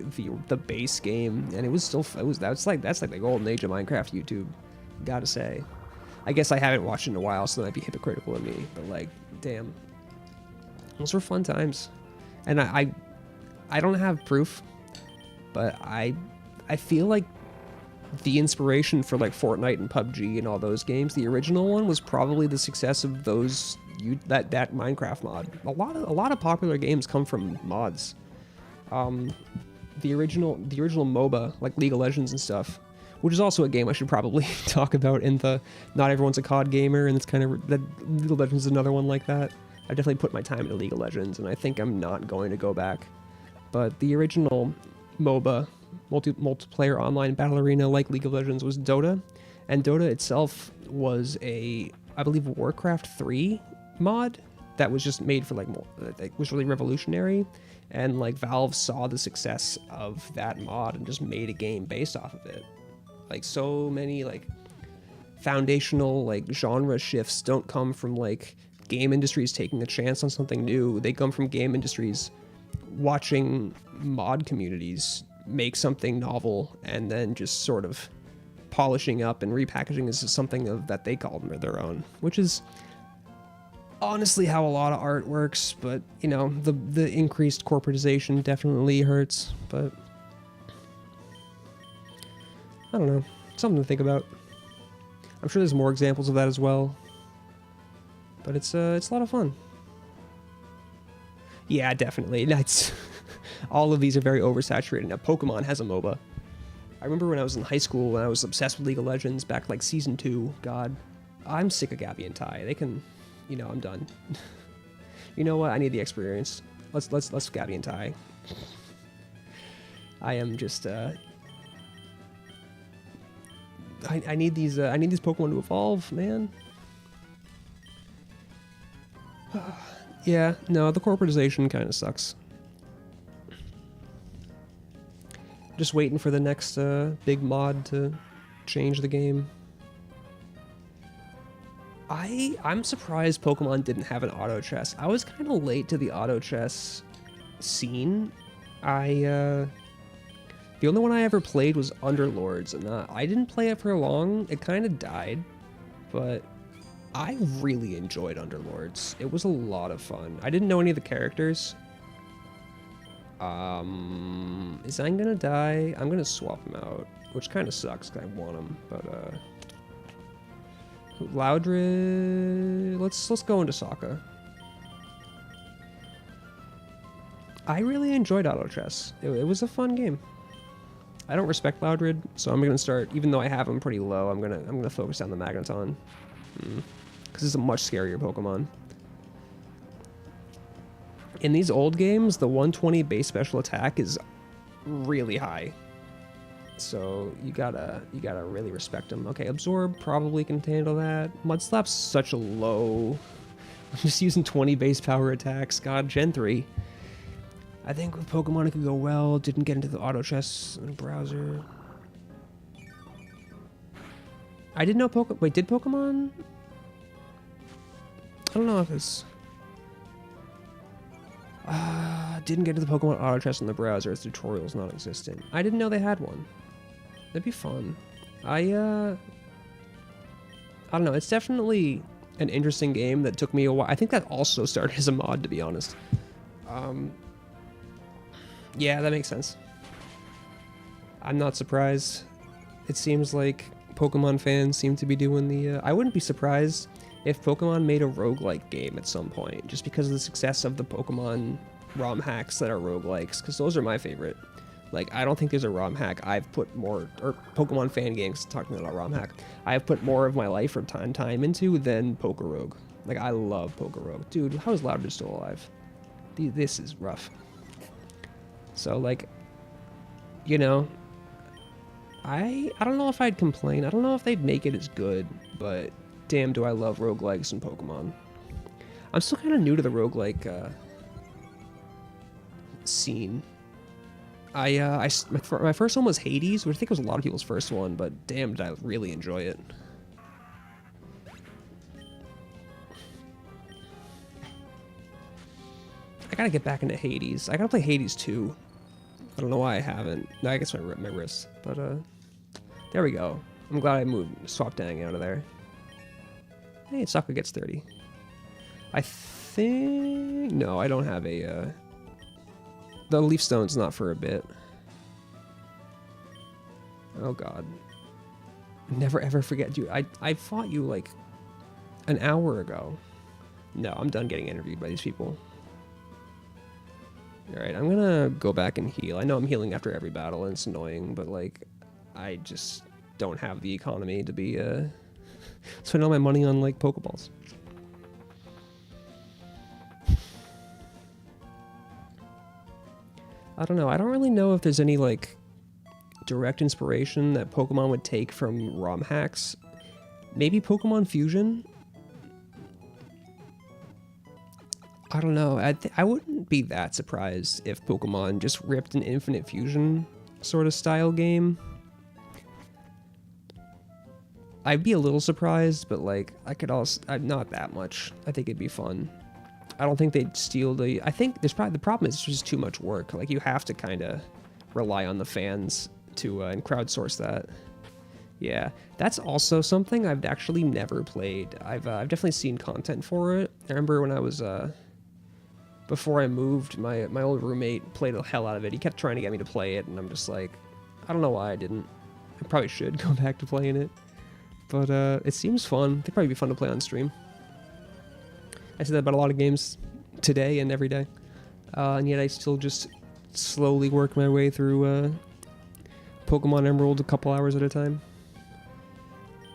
the base game, and it was still that's like the golden age of Minecraft YouTube. Gotta say, I guess I haven't watched it in a while, so that might be hypocritical of me. But like, damn, those were fun times. And I don't have proof, but I feel like the inspiration for like Fortnite and PUBG and all those games, the original one was probably the success of those. That Minecraft mod. A lot of popular games come from mods. The original MOBA, like League of Legends and stuff, which is also a game I should probably talk about in the not everyone's a COD gamer, and it's kind of that League of Legends is another one like that. I definitely put my time into League of Legends, and I think I'm not going to go back. But the original MOBA, multiplayer online battle arena like League of Legends, was Dota, and Dota itself was I believe Warcraft 3 mod that was just made for like it was really revolutionary, and like Valve saw the success of that mod and just made a game based off of it. Like so many like foundational like genre shifts don't come from like game industries taking a chance on something new. They come from game industries watching mod communities make something novel and then just sort of polishing up and repackaging as something that they call their own, which is honestly how a lot of art works. But you know, the increased corporatization definitely hurts. But I don't know, something to think about. I'm sure there's more examples of that as well, but it's a lot of fun. Yeah, definitely. It's all of these are very oversaturated. Now Pokemon has a MOBA. I remember when I was in high school, when I was obsessed with League of Legends back like season 2. God, I'm sick of Gabby and Ty. They can, you know, I'm done. You know what? I need the experience. Let's Gabby and Ty. I am just I need these Pokemon to evolve, man. Yeah, no, the corporatization kind of sucks. Just waiting for the next big mod to change the game. I'm surprised Pokemon didn't have an auto chess. I was kind of late to the auto chess scene. The only one I ever played was Underlords, and I didn't play it for long. It kind of died, but I really enjoyed Underlords. It was a lot of fun. I didn't know any of the characters. Is Zang gonna die? I'm gonna swap him out, which kind of sucks because I want him. But Loudred, let's go into Sokka. I really enjoyed Auto Chess. It was a fun game. I don't respect Loudred, so I'm gonna start. Even though I have him pretty low, I'm gonna focus on the Magneton, because it's a much scarier Pokemon. In these old games, the 120 base special attack is really high, so you gotta really respect him. Okay, Absorb probably can handle that. Mudslap's such a low. I'm just using 20 base power attacks. God, Gen 3. I think with Pokemon it could go well. Didn't get into the auto chess browser. I didn't know Pokemon. Wait, did Pokemon? I don't know if it's. Didn't get into the Pokemon auto chess in the browser. Its tutorial's not existent. I didn't know they had one. That'd be fun. I don't know. It's definitely an interesting game that took me a while. I think that also started as a mod, to be honest. Yeah, that makes sense. I'm not surprised. It seems like Pokemon fans seem to be doing the... I wouldn't be surprised if Pokemon made a roguelike game at some point, just because of the success of the Pokemon ROM hacks that are roguelikes, because those are my favorite. Like, I don't think there's a ROM hack I've put more... Or Pokemon fan games, talking about a ROM hack, I've put more of my life or time into than Pokerogue. Like, I love Pokerogue. Dude, how is Loudred still alive? This is rough. So, like, you know, I don't know if I'd complain. I don't know if they'd make it as good, but damn, do I love roguelikes and Pokemon. I'm still kind of new to the roguelike scene. My first one was Hades, which I think was a lot of people's first one, but damn, did I really enjoy it. I gotta get back into Hades. I gotta play Hades 2. I don't know why I haven't. No, I guess my wrist. But, there we go. I'm glad I swapped Dang out of there. Hey, Sokka gets 30. I think... No, I don't have a, The Leaf Stone's not for a bit. Oh, God. Never, ever forget you. I fought you, like, an hour ago. No, I'm done getting interviewed by these people. Alright, I'm gonna go back and heal. I know I'm healing after every battle, and it's annoying, but, like, I just don't have the economy to be, spend all my money on, like, Pokeballs. I don't know. I don't really know if there's any, like, direct inspiration that Pokemon would take from ROM hacks. Maybe Pokemon Fusion? I don't know. I wouldn't be that surprised if Pokemon just ripped an Infinite Fusion sort of style game. I'd be a little surprised, but like I could also not that much. I think it'd be fun. I don't think they'd steal the. I think there's probably the problem is it's just too much work. Like you have to kind of rely on the fans to and crowdsource that. Yeah, that's also something I've actually never played. I've definitely seen content for it. I remember when I was before I moved, my old roommate played the hell out of it. He kept trying to get me to play it, and I'm just like, I don't know why I didn't. I probably should go back to playing it. But it seems fun. It'd probably be fun to play on stream. I say that about a lot of games today and every day. And yet I still just slowly work my way through Pokemon Emerald a couple hours at a time.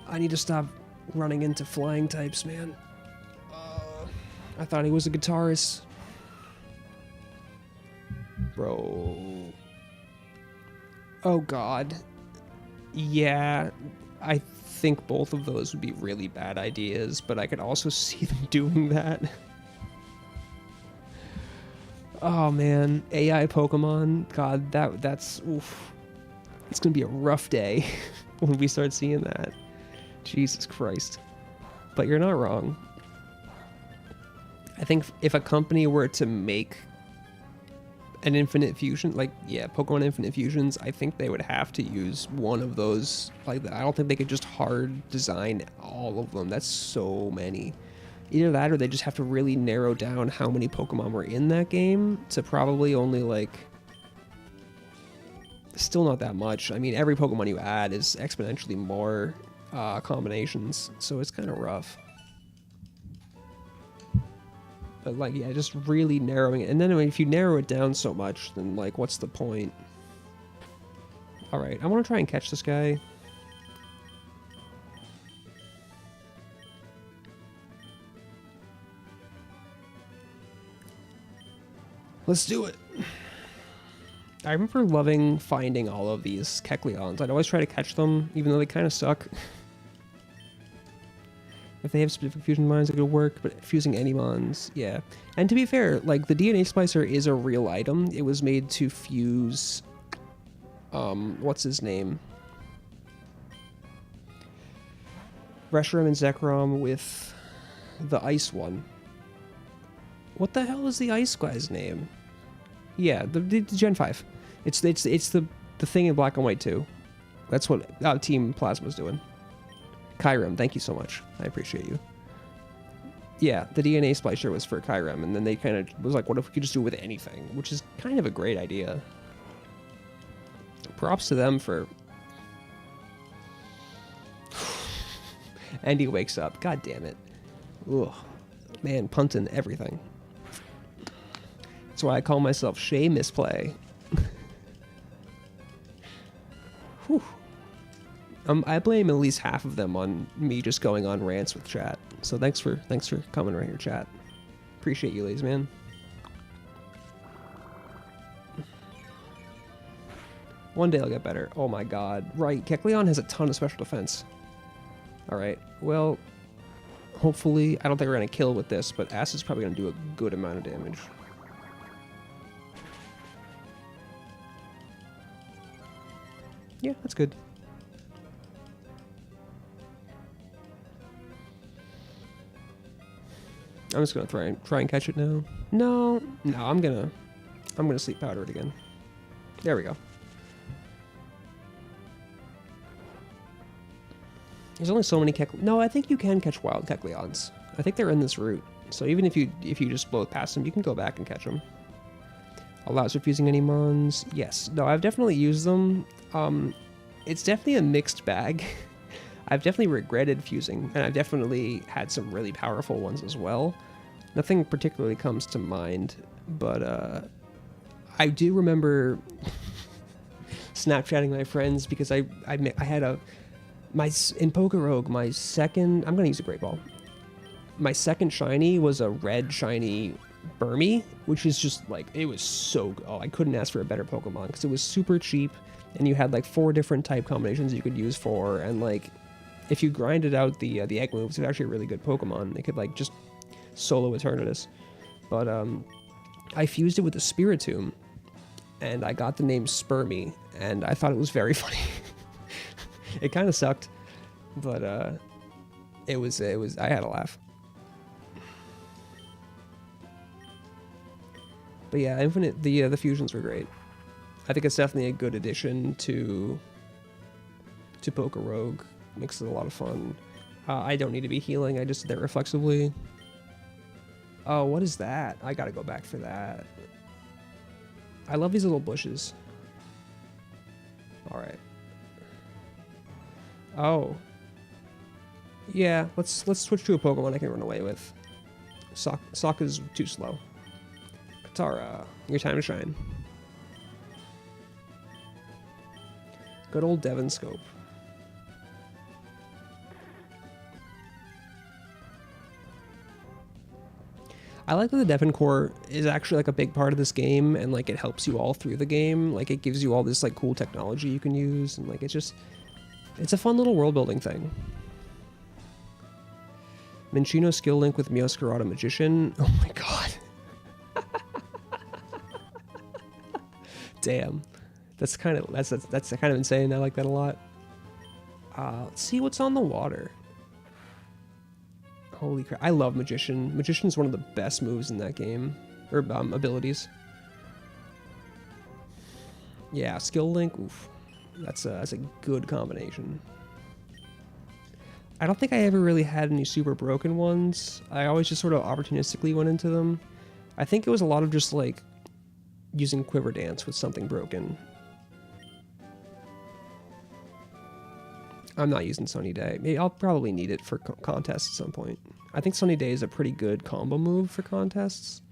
I need to stop running into flying types, man. I thought he was a guitarist. Bro. Oh, God. Yeah, I think both of those would be really bad ideas, but I could also see them doing that. Oh, man. AI Pokemon. God, that's... Oof. It's gonna be a rough day when we start seeing that. Jesus Christ. But you're not wrong. I think if a company were to make an Infinite Fusion, like, yeah, Pokemon Infinite Fusions, I think they would have to use one of those. Like, I don't think they could just hard design all of them. That's so many. Either that or they just have to really narrow down how many Pokemon were in that game to probably only, like, still not that much. I mean, every Pokemon you add is exponentially more combinations, so it's kind of rough. But like, yeah, just really narrowing it. And then if you narrow it down so much, then like, what's the point? All right, I want to try and catch this guy. Let's do it. I remember loving finding all of these Kecleons. I'd always try to catch them, even though they kind of suck. If they have specific fusion mines, it could work, but fusing any mons, yeah. And to be fair, like, the DNA Splicer is a real item. It was made to fuse, what's his name? Reshiram and Zekrom with the ice one. What the hell is the ice guy's name? Yeah, the Gen 5. It's the thing in black and white too. That's what Team Plasma's doing. Kyurem, thank you so much. I appreciate you. Yeah, the DNA Splicer was for Kyurem, and then they kind of was like, what if we could just do it with anything? Which is kind of a great idea. Props to them for... Andy wakes up. God damn it. Ugh. Man, punting everything. That's why I call myself Shay Misplay. Whew. I blame at least half of them on me just going on rants with chat. So thanks for coming right here, chat. Appreciate you, ladies, man. One day I'll get better. Oh my god. Right, Kecleon has a ton of special defense. Alright, well, hopefully, I don't think we're going to kill with this, but Ass is probably going to do a good amount of damage. Yeah, that's good. I'm just gonna try and catch it now. No, I'm gonna sleep powder it again. There we go. There's only so many No, I think you can catch wild Kecleons. I think they're in this route. So even if you just blow past them, you can go back and catch them. Allows refusing any mons. Yes. No, I've definitely used them. It's definitely a mixed bag. I've definitely regretted fusing, and I've definitely had some really powerful ones as well. Nothing particularly comes to mind, but I do remember Snapchatting my friends because I had in Pokerogue, my second... I'm going to use a Great Ball. My second shiny was a red shiny Burmy, which is just like... It was so good. Oh, I couldn't ask for a better Pokemon because it was super cheap, and you had like 4 different type combinations you could use for, and like... If you grinded out the egg moves, it's actually a really good Pokemon. It could like just solo Eternatus. But I fused it with the Spiritomb, and I got the name Spermy, and I thought it was very funny. It kind of sucked, but it was I had a laugh. But yeah, Infinite the fusions were great. I think it's definitely a good addition to Pokerogue. Makes it a lot of fun. I don't need to be healing, I just did that reflexively. Oh, what is that? I gotta go back for that. I love these little bushes. Alright. Oh. Yeah, let's switch to a Pokemon I can run away with. Sokka's too slow. Katara, your time to shine. Good old Devon Scope. I like that the Devon Core is actually like a big part of this game, and like it helps you all through the game. Like it gives you all this like cool technology you can use, and like it's a fun little world building thing. Minccino skill link with Meowscarada Magician. Oh my god. Damn. That's kind of insane. I like that a lot. Let's see what's on the water. Holy crap. I love Magician. Magician's one of the best moves in that game. Or abilities. Yeah, skill link. Oof. That's a good combination. I don't think I ever really had any super broken ones. I always just sort of opportunistically went into them. I think it was a lot of just like using Quiver Dance with something broken. I'm not using Sunny Day. Maybe I'll probably need it for contests at some point. I think Sunny Day is a pretty good combo move for contests.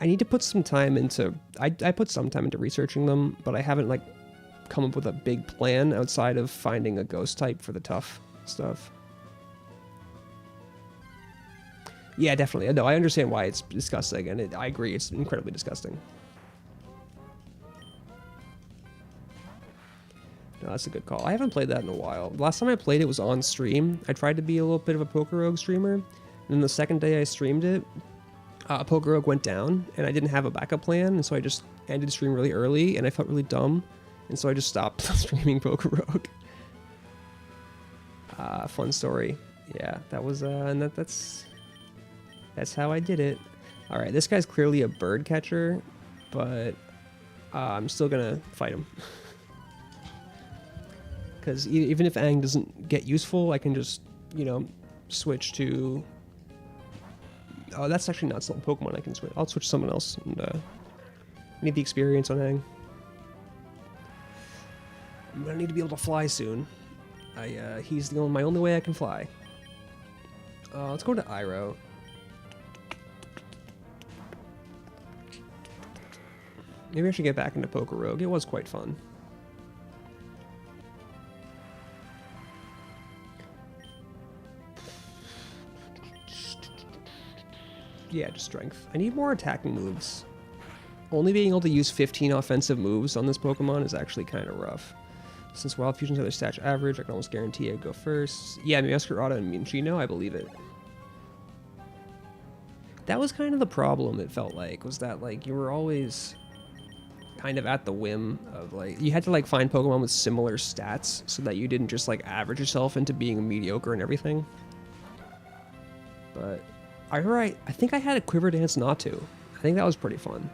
I need to put some time into... I put some time into researching them, but I haven't, like, come up with a big plan outside of finding a ghost type for the tough stuff. Yeah, definitely. No, I understand why it's disgusting, and I agree, it's incredibly disgusting. No, that's a good call. I haven't played that in a while. Last time I played it was on stream. I tried to be a little bit of a Poker Rogue streamer, and then the second day I streamed it, Poker Rogue went down, and I didn't have a backup plan, and so I just ended the stream really early, and I felt really dumb, and so I just stopped streaming Poker Rogue. Fun story. Yeah, that was, and that's how I did it. Alright, this guy's clearly a bird catcher, but I'm still gonna fight him. Because even if Aang doesn't get useful, I can just, you know, switch to... Oh, that's actually not some Pokemon I can switch. I'll switch to someone else. And I need the experience on Aang. I'm gonna need to be able to fly soon. He's my only way I can fly. Let's go to Iroh. Maybe I should get back into Poker Rogue. It was quite fun. Yeah, just strength. I need more attacking moves. Only being able to use 15 offensive moves on this Pokemon is actually kind of rough. Since Wild Fusions are their stat average, I can almost guarantee I'd go first. Yeah, Masquerada and Minchino, I believe it. That was kind of the problem, it felt like, was that, like, you were always kind of at the whim of, like, you had to, like, find Pokemon with similar stats so that you didn't just, like, average yourself into being mediocre and everything. But... I think I had a Quiver Dance Natu. I think that was pretty fun.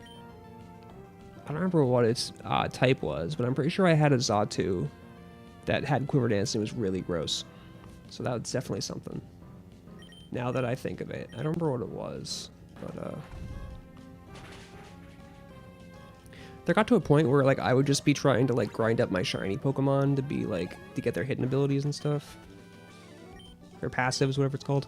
I don't remember what its type was, but I'm pretty sure I had a Xatu that had Quiver Dance and it was really gross. So that was definitely something. Now that I think of it. I don't remember what it was, but there got to a point where, like, I would just be trying to, like, grind up my shiny Pokemon to be, like, to get their hidden abilities and stuff. Their passives, whatever it's called.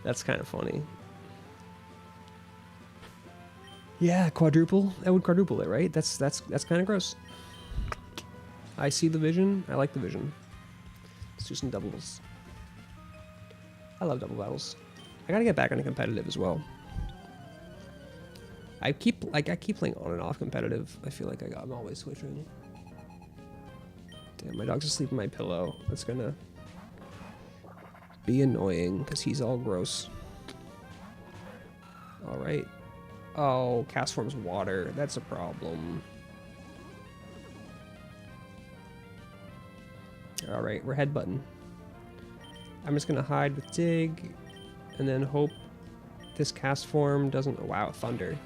That's kind of funny. Yeah, quadruple. I would quadruple it, right? That's kind of gross. I see the vision. I like the vision. Let's do some doubles. I love double battles. I gotta get back into competitive as well. I keep playing on and off competitive. I feel like I'm always switching. Damn, my dog's asleep in my pillow. That's gonna be annoying because he's all gross. Alright. Oh, Castform's water. That's a problem. Alright, we're headbutting. I'm just gonna hide with Dig and then hope this Castform doesn't... Wow, Thunder.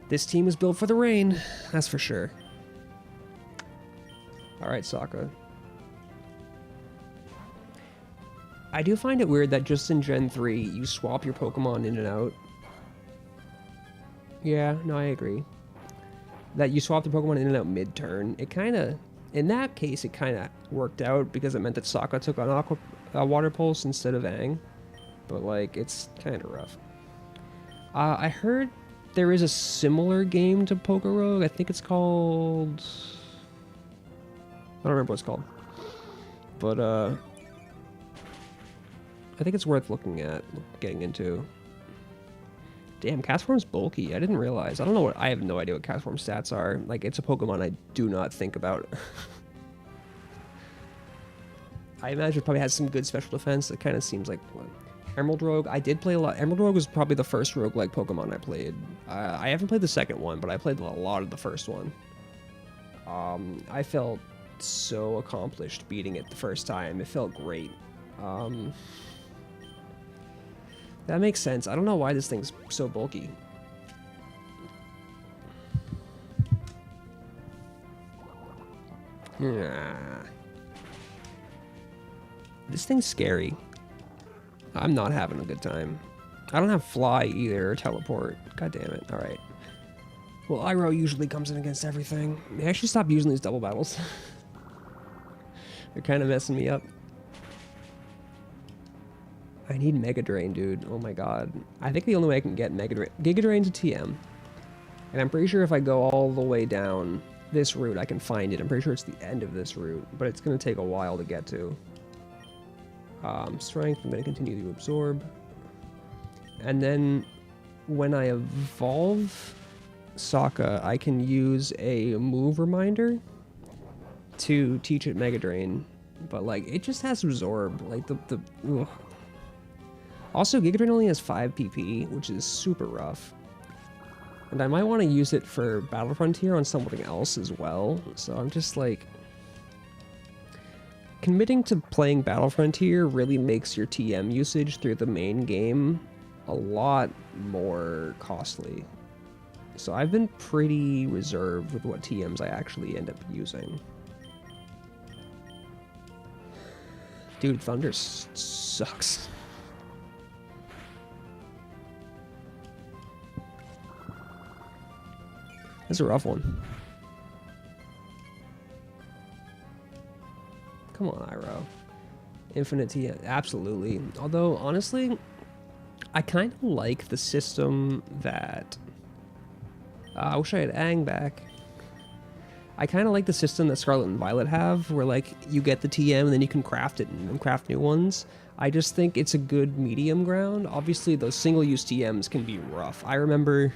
This team is built for the rain, that's for sure. Alright, Sokka. I do find it weird that just in Gen 3, you swap your Pokemon in and out. Yeah, no, I agree. That you swap the Pokemon in and out mid-turn. It kind of... In that case, it kind of worked out because it meant that Sokka took on Water Pulse instead of Aang. But, like, it's kind of rough. I heard there is a similar game to Poker Rogue. I think it's called... I don't remember what it's called. But, I think it's worth looking at, getting into. Damn, Castform's bulky. I didn't realize. I don't know what... I have no idea what Castform stats are. Like, it's a Pokemon I do not think about. I imagine it probably has some good special defense. It kind of seems like... What? Emerald Rogue. I did play a lot. Emerald Rogue was probably the first roguelike Pokemon I played. I haven't played the second one, but I played a lot of the first one. I felt so accomplished beating it the first time. It felt great. That makes sense. I don't know why this thing's so bulky. Yeah. This thing's scary. I'm not having a good time. I don't have fly either, or teleport. God damn it. Alright. Well, Iroh usually comes in against everything. They actually stopped using these double battles. They're kind of messing me up. I need Mega Drain, dude. Oh my god. I think the only way I can get Mega Drain... Giga Drain's a TM. And I'm pretty sure if I go all the way down this route, I can find it. I'm pretty sure it's the end of this route, but it's going to take a while to get to. Strength, I'm going to continue to absorb. And then when I evolve Sokka, I can use a move reminder to teach it Mega Drain. But, like, it just has absorb. Like, ugh. Also, Giga Drain only has 5 PP, which is super rough. And I might want to use it for Battle Frontier on something else as well. So I'm just like... Committing to playing Battle Frontier really makes your TM usage through the main game a lot more costly. So I've been pretty reserved with what TMs I actually end up using. Dude, Thunder sucks. That's a rough one. Come on, Iroh. Infinite TM, absolutely. Although, honestly, I kind of like the system that... I wish I had Aang back. I kind of like the system that Scarlet and Violet have, where, like, you get the TM and then you can craft it and craft new ones. I just think it's a good medium ground. Obviously, those single-use TMs can be rough. I remember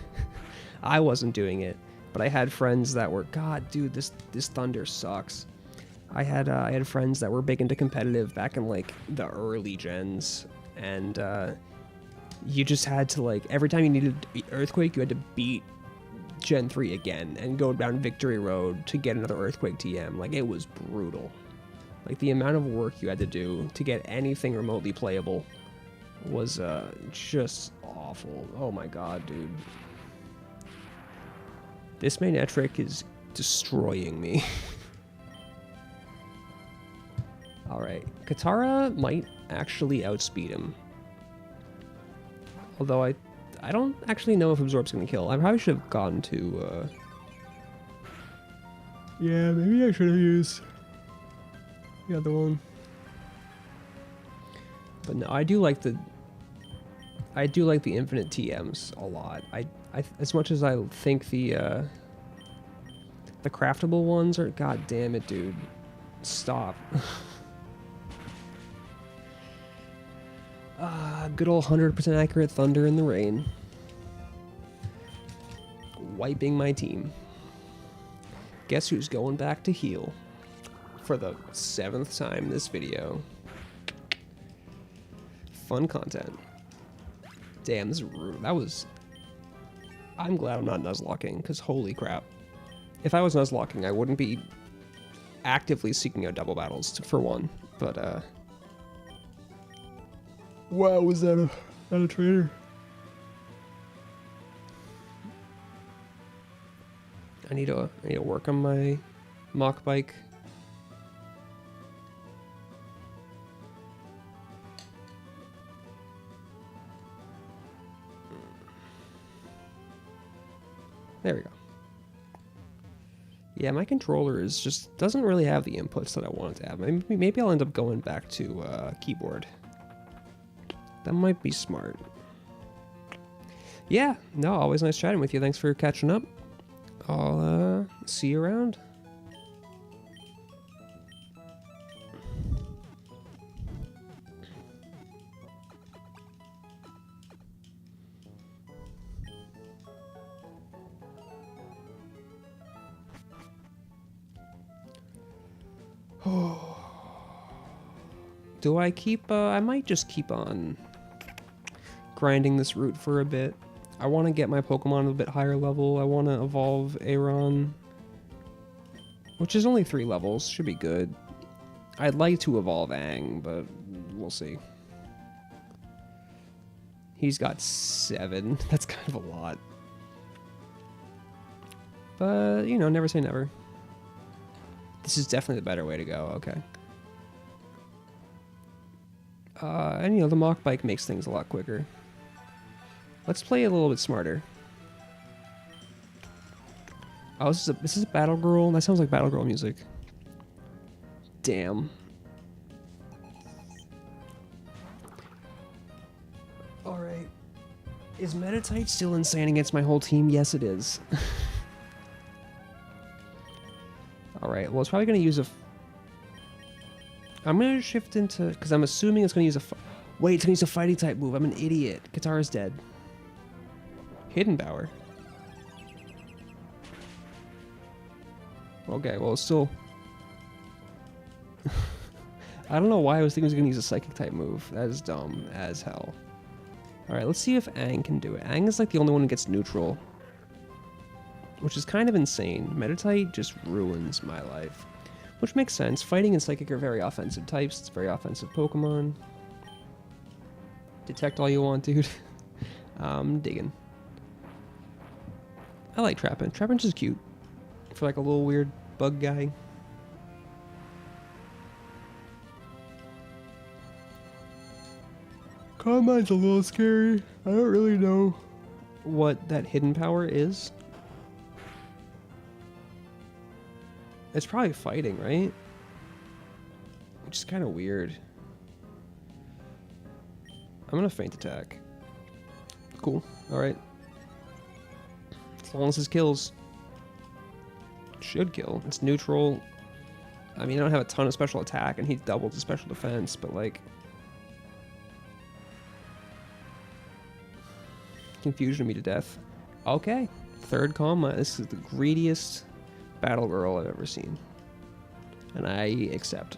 I wasn't doing it, but I had friends that were, God, dude, this Thunder sucks. I had friends that were big into competitive back in, like, the early gens, and you just had to, like, every time you needed Earthquake, you had to beat Gen 3 again and go down Victory Road to get another Earthquake TM. Like, it was brutal. Like, the amount of work you had to do to get anything remotely playable was just awful. Oh my god, dude. This Manectric is destroying me. Alright, Katara might actually outspeed him. Although I don't actually know if Absorb's gonna kill. I probably should have gone to, Yeah, maybe I should have used the other one. But no, I do like the infinite TMs a lot. I as much as I think the craftable ones are... God damn it, dude. Stop. Good old 100% accurate Thunder in the Rain. Wiping my team. Guess who's going back to heal? For the 7th time this video. Fun content. Damn, this is rude. That was... I'm glad I'm not Nuzlocking, because holy crap. If I was Nuzlocking, I wouldn't be actively seeking out double battles, for one. But, wow, was that a traitor? I need to work on my mock bike. There we go. Yeah, my controller doesn't really have the inputs that I want it to have. Maybe I'll end up going back to keyboard. That might be smart. Yeah, no, always nice chatting with you. Thanks for catching up. I'll see you around. Do I keep... I might just keep on grinding this route for a bit. I want to get my Pokemon a bit higher level. I want to evolve Aron, which is only 3 levels. Should be good. I'd like to evolve Aang, but we'll see. He's got 7. That's kind of a lot. But, you know, never say never. This is definitely the better way to go. Okay. And you know, the Mach Bike makes things a lot quicker. Let's play a little bit smarter. Oh, this is a Battle Girl? That sounds like Battle Girl music. Damn. Alright. Is Metatite still insane against my whole team? Yes, it is. Alright, well, it's probably going to use a... I'm going to shift into... Because I'm assuming it's going to use a... Wait, it's going to use a fighting type move. I'm an idiot. Katara's dead. Hidden Power. Okay, well, it's still... I don't know why I was thinking it was going to use a Psychic type move. That is dumb as hell. Alright, let's see if Aang can do it. Aang is like the only one who gets neutral. Which is kind of insane. Metatite just ruins my life. Which makes sense. Fighting and Psychic are very offensive types. It's a very offensive Pokemon. Detect all you want, dude. Digging. I like Trapinch. Trapinch is cute. For like a little weird bug guy. Combine's a little scary. I don't really know what that hidden power is. It's probably fighting, right? Which is kind of weird. I'm gonna feint attack. Cool. Alright. As long as this kills. Should kill. It's neutral. I mean, I don't have a ton of special attack, and he doubled his special defense, but like... Confusion me to death. Okay. Third comma. This is the greediest Battle Girl I've ever seen. And I accept.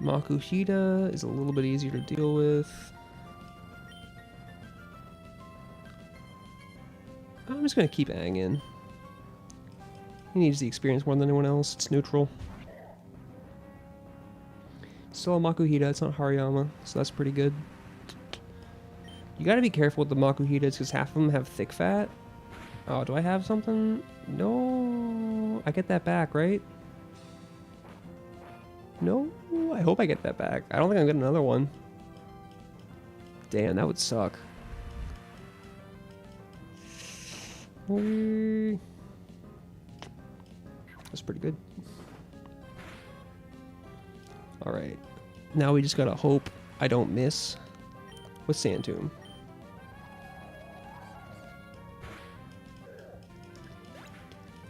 Makuhita is a little bit easier to deal with. I'm just going to keep Aang in. He needs the experience more than anyone else. It's neutral. Still a Makuhita, it's not Hariyama, so that's pretty good. You gotta be careful with the Makuhitas because half of them have thick fat. Oh, do I have something? No, I get that back, right? No, I hope I get that back. I don't think I'm getting another one. Damn, that would suck. That's pretty good. Alright. Now we just gotta hope I don't miss with Sand Tomb.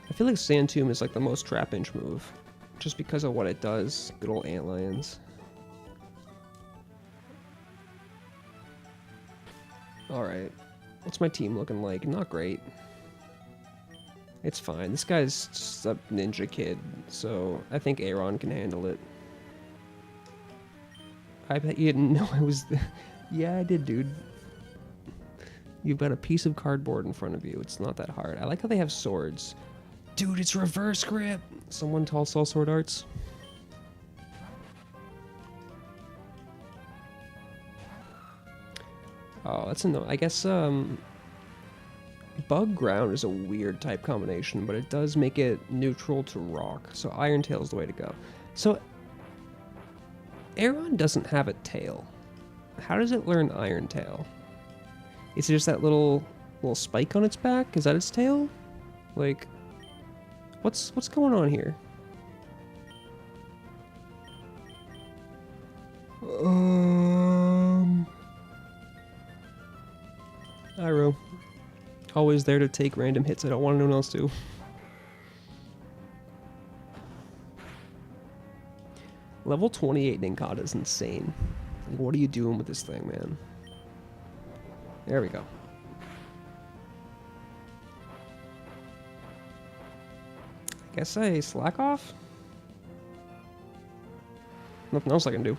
I feel like Sand Tomb is like the most Trapinch move. Just because of what it does. Good old Antlions. Alright. What's my team looking like? Not great. It's fine. This guy's just a ninja kid, so I think Aaron can handle it. I bet you didn't know I was... Yeah, I did, dude. You've got a piece of cardboard in front of you. It's not that hard. I like how they have swords. Dude, it's reverse grip! Someone tall saw sword arts. Oh, that's a no. I guess, Bug Ground is a weird type combination, but it does make it neutral to rock. So Iron Tail is the way to go. So Aaron doesn't have a tail. How does it learn Iron Tail? Is it just that little spike on its back? Is that its tail? Like, what's going on here? Iroh. Always there to take random hits. I don't want anyone else to. Level 28 Ninkata is insane. Like, what are you doing with this thing, man? There we go. I guess I slack off? Nothing else I can do.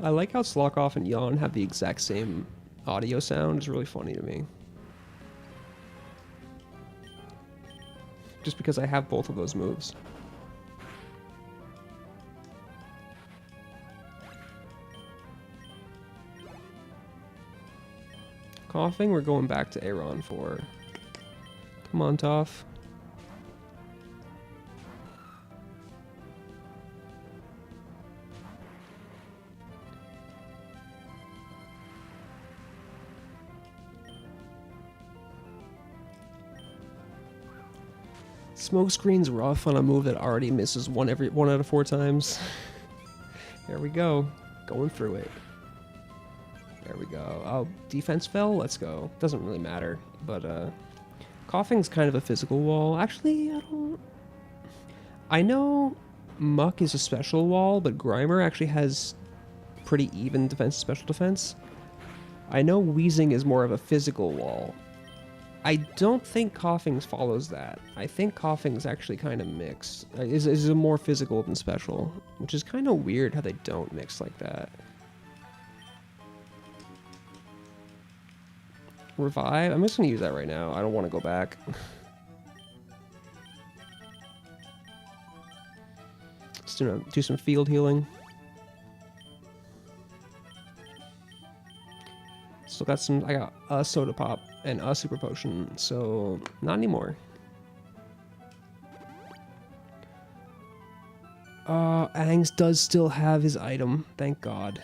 I like how Slack Off and Yawn have the exact same audio sound. It's really funny to me. Just because I have both of those moves. Coughing, we're going back to Aeron for. Come on, Toph. Smoke screen's rough on a move that already misses one out of 4 times. There we go. Going through it. There we go. Oh, defense fell? Let's go. Doesn't really matter. But, coughing's kind of a physical wall. Actually, I know Muck is a special wall, but Grimer actually has pretty even defense, special defense. I know Wheezing is more of a physical wall. I don't think Coughing's follows that. I think Coughing's actually kind of mixed. Is more physical than special, which is kind of weird how they don't mix like that. Revive? I'm just going to use that right now. I don't want to go back. Just do some field healing. Still got some. I got a soda pop and a super potion, so not anymore. Aang's does still have his item, thank God.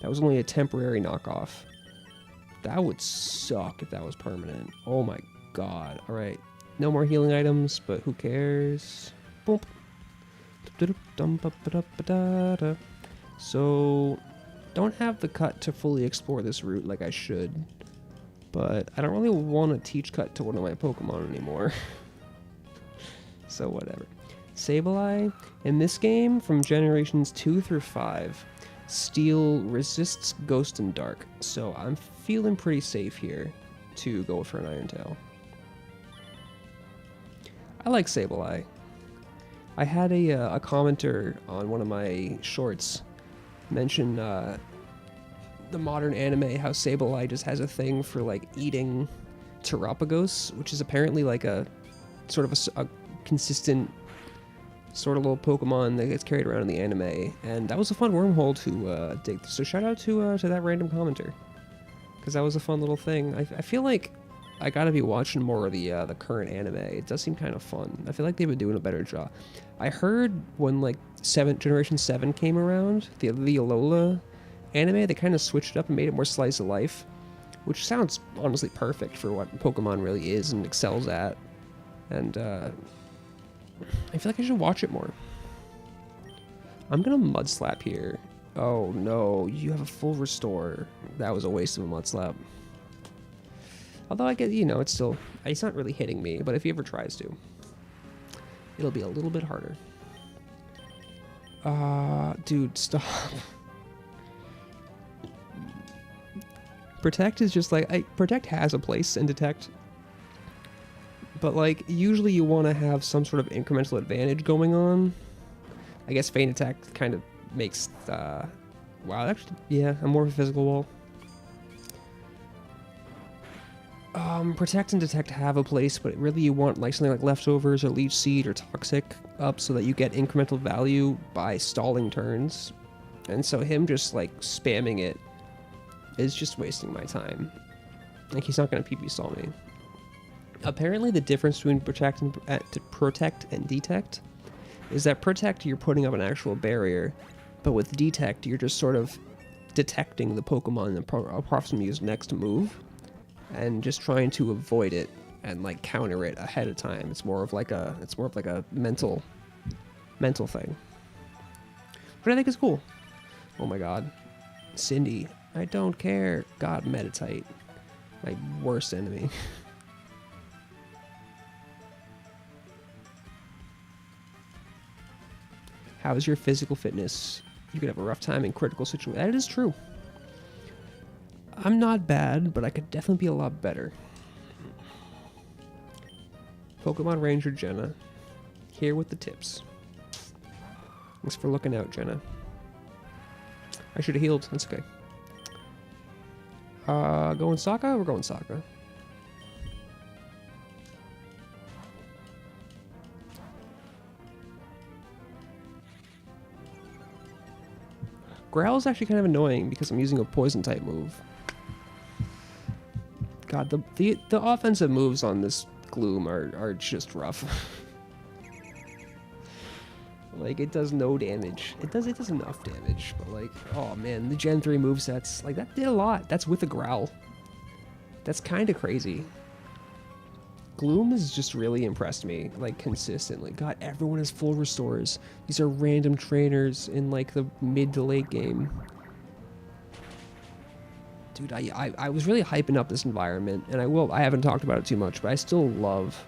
That was only a temporary knockoff. That would suck if that was permanent. Oh my God. Alright. No more healing items, but who cares? Boom. So, don't have the cut to fully explore this route like I should. But I don't really want to teach cut to one of my Pokemon anymore. So whatever. Sableye. In this game, from generations 2 through 5, Steel resists Ghost and Dark. So I'm feeling pretty safe here to go for an Iron Tail. I like Sableye. I had a commenter on one of my shorts mention the modern anime, how Sableye just has a thing for like eating Terapagos, which is apparently like a sort of a consistent sort of little Pokemon that gets carried around in the anime, and that was a fun wormhole to dig. So shout out to that random commenter, because that was a fun little thing. I feel like I gotta be watching more of the current anime. It does seem kind of fun. I feel like they've been doing a better job. I heard when like Generation 7 came around, the Alola anime, they kind of switched it up and made it more slice of life, which sounds honestly perfect for what Pokemon really is and excels at. And I feel like I should watch it more. I'm gonna Mud Slap here. Oh no, you have a full restore. That was a waste of a Mud Slap. Although I get, you know, it's not really hitting me, but if he ever tries to, it'll be a little bit harder. Dude, stop. Protect is just like, Protect has a place in Detect, but like, usually you want to have some sort of incremental advantage going on. I guess Feint Attack kind of makes, wow, actually, yeah, I'm more of a physical wall. Protect and Detect have a place, but really you want like something like Leftovers or Leech Seed or Toxic up so that you get incremental value by stalling turns. And so him just like spamming it is just wasting my time. Like, he's not going to PP stall me. Apparently the difference between Protect and Detect is that Protect, you're putting up an actual barrier, but with Detect, you're just sort of detecting the Pokemon and approximately next move, and just trying to avoid it and like counter it ahead of time. It's more of like a mental thing, but I think it's cool. Oh my God, Cindy, I don't care. God, Meditite, my worst enemy. How's your physical fitness? You could have a rough time in critical situations. That is true. I'm not bad, but I could definitely be a lot better. Pokemon Ranger Jenna, here with the tips. Thanks for looking out, Jenna. I should have healed. That's okay. Going Sokka? We're going Sokka. Growl's actually kind of annoying because I'm using a poison type move. God, the offensive moves on this Gloom are just rough. Like, it does no damage. It does enough damage, but like, oh man, the Gen 3 movesets, like, that did a lot. That's with a growl. That's kind of crazy. Gloom has just really impressed me, like, consistently. God, everyone has full restores. These are random trainers in, like, the mid to late game. Dude, I was really hyping up this environment, and I haven't talked about it too much, but I still love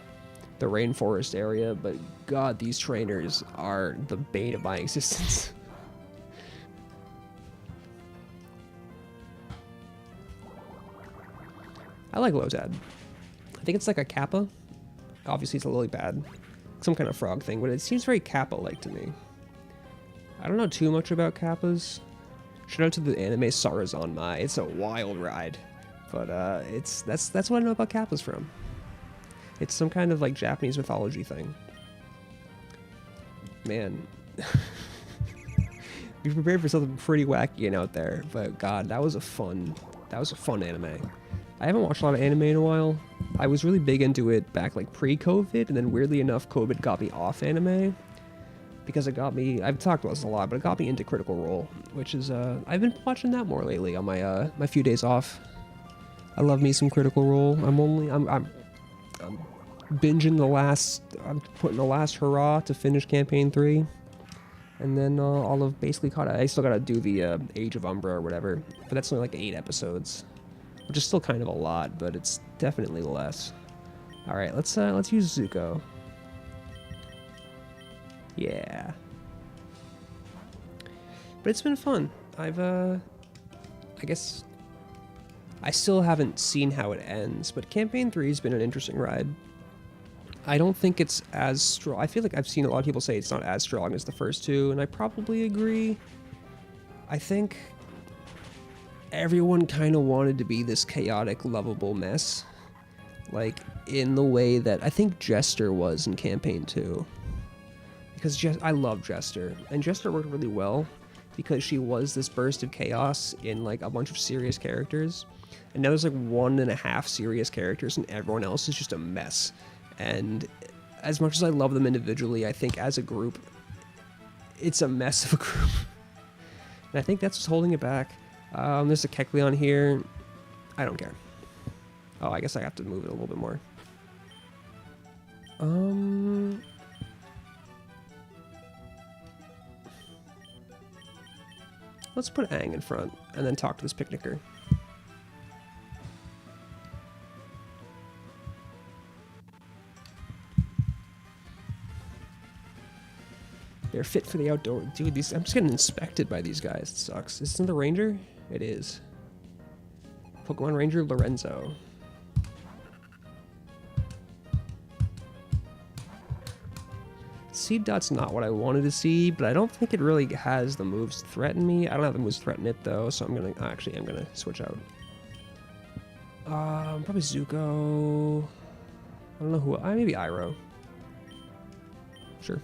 the rainforest area, but God, these trainers are the bane of my existence. I like Lotad. I think it's like a Kappa. Obviously, it's a lily pad. Some kind of frog thing, but it seems very Kappa-like to me. I don't know too much about Kappas. Shout out to the anime Sarazanmai. It's a wild ride. But that's what I know about Kappas from. It's some kind of like Japanese mythology thing. Man. Be prepared for something pretty wacky and out there. But God, that was a fun anime. I haven't watched a lot of anime in a while. I was really big into it back like pre-COVID, and then weirdly enough, COVID got me off anime. Because it got me, I've talked about this a lot, but it got me into Critical Role, which is, I've been watching that more lately on my, my few days off. I love me some Critical Role. I'm binging I'm putting the last hurrah to finish Campaign 3. And then I'll have basically caught it. I still gotta do the Age of Umbra or whatever, but that's only like 8 episodes. Which is still kind of a lot, but it's definitely less. Alright, let's use Zuko. Yeah. But it's been fun. I guess I still haven't seen how it ends, but Campaign 3 has been an interesting ride. I don't think it's as strong. I feel like I've seen a lot of people say it's not as strong as the first two, and I probably agree. I think everyone kind of wanted to be this chaotic, lovable mess. Like, in the way that I think Jester was in Campaign 2. Because I love Jester, and Jester worked really well because she was this burst of chaos in like a bunch of serious characters, and now there's like 1.5 serious characters and everyone else is just a mess. And as much as I love them individually, I think as a group it's a mess of a group. And I think that's what's holding it back. There's a Kecleon here. I don't care. Oh, I guess I have to move it a little bit more. Let's put Aang in front and then talk to this picnicker. They're fit for the outdoor. Dude, I'm just getting inspected by these guys. It sucks. Isn't the Ranger? It is. Pokemon Ranger Lorenzo. Seed Dot's not what I wanted to see, but I don't think it really has the moves to threaten me. I don't have the moves to threaten it though, so I'm gonna switch out. Probably Zuko. I don't know who. Maybe Iroh. Sure.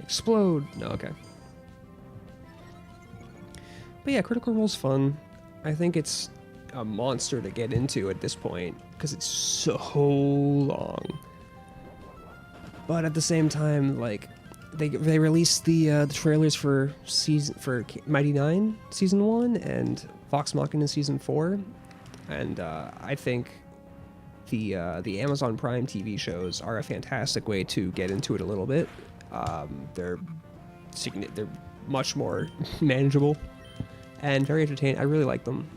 Explode. No, okay. But yeah, Critical Role's fun. I think it's a monster to get into at this point because it's so long. But at the same time, like they released the trailers for Mighty Nein season 1 and Vox Machina season 4, and I think the Amazon Prime TV shows are a fantastic way to get into it a little bit. They're much more manageable and very entertaining. I really like them.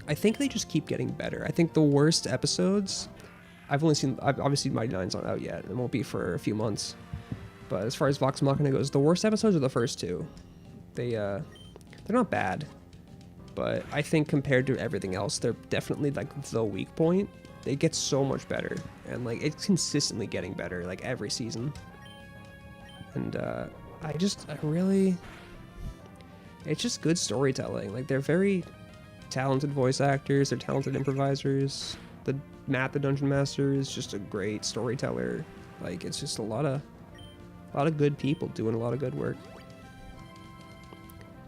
I think they just keep getting better. I think the worst episodes, obviously Mighty Nein's not out yet. It won't be for a few months. But as far as Vox Machina goes, the worst episodes are the first 2. They're not bad, but I think compared to everything else, they're definitely like the weak point. They get so much better, and like it's consistently getting better like every season. And it's just good storytelling. Like they're very talented voice actors, they're talented improvisers. Matt the Dungeon Master is just a great storyteller. Like it's just a lot of good people doing a lot of good work.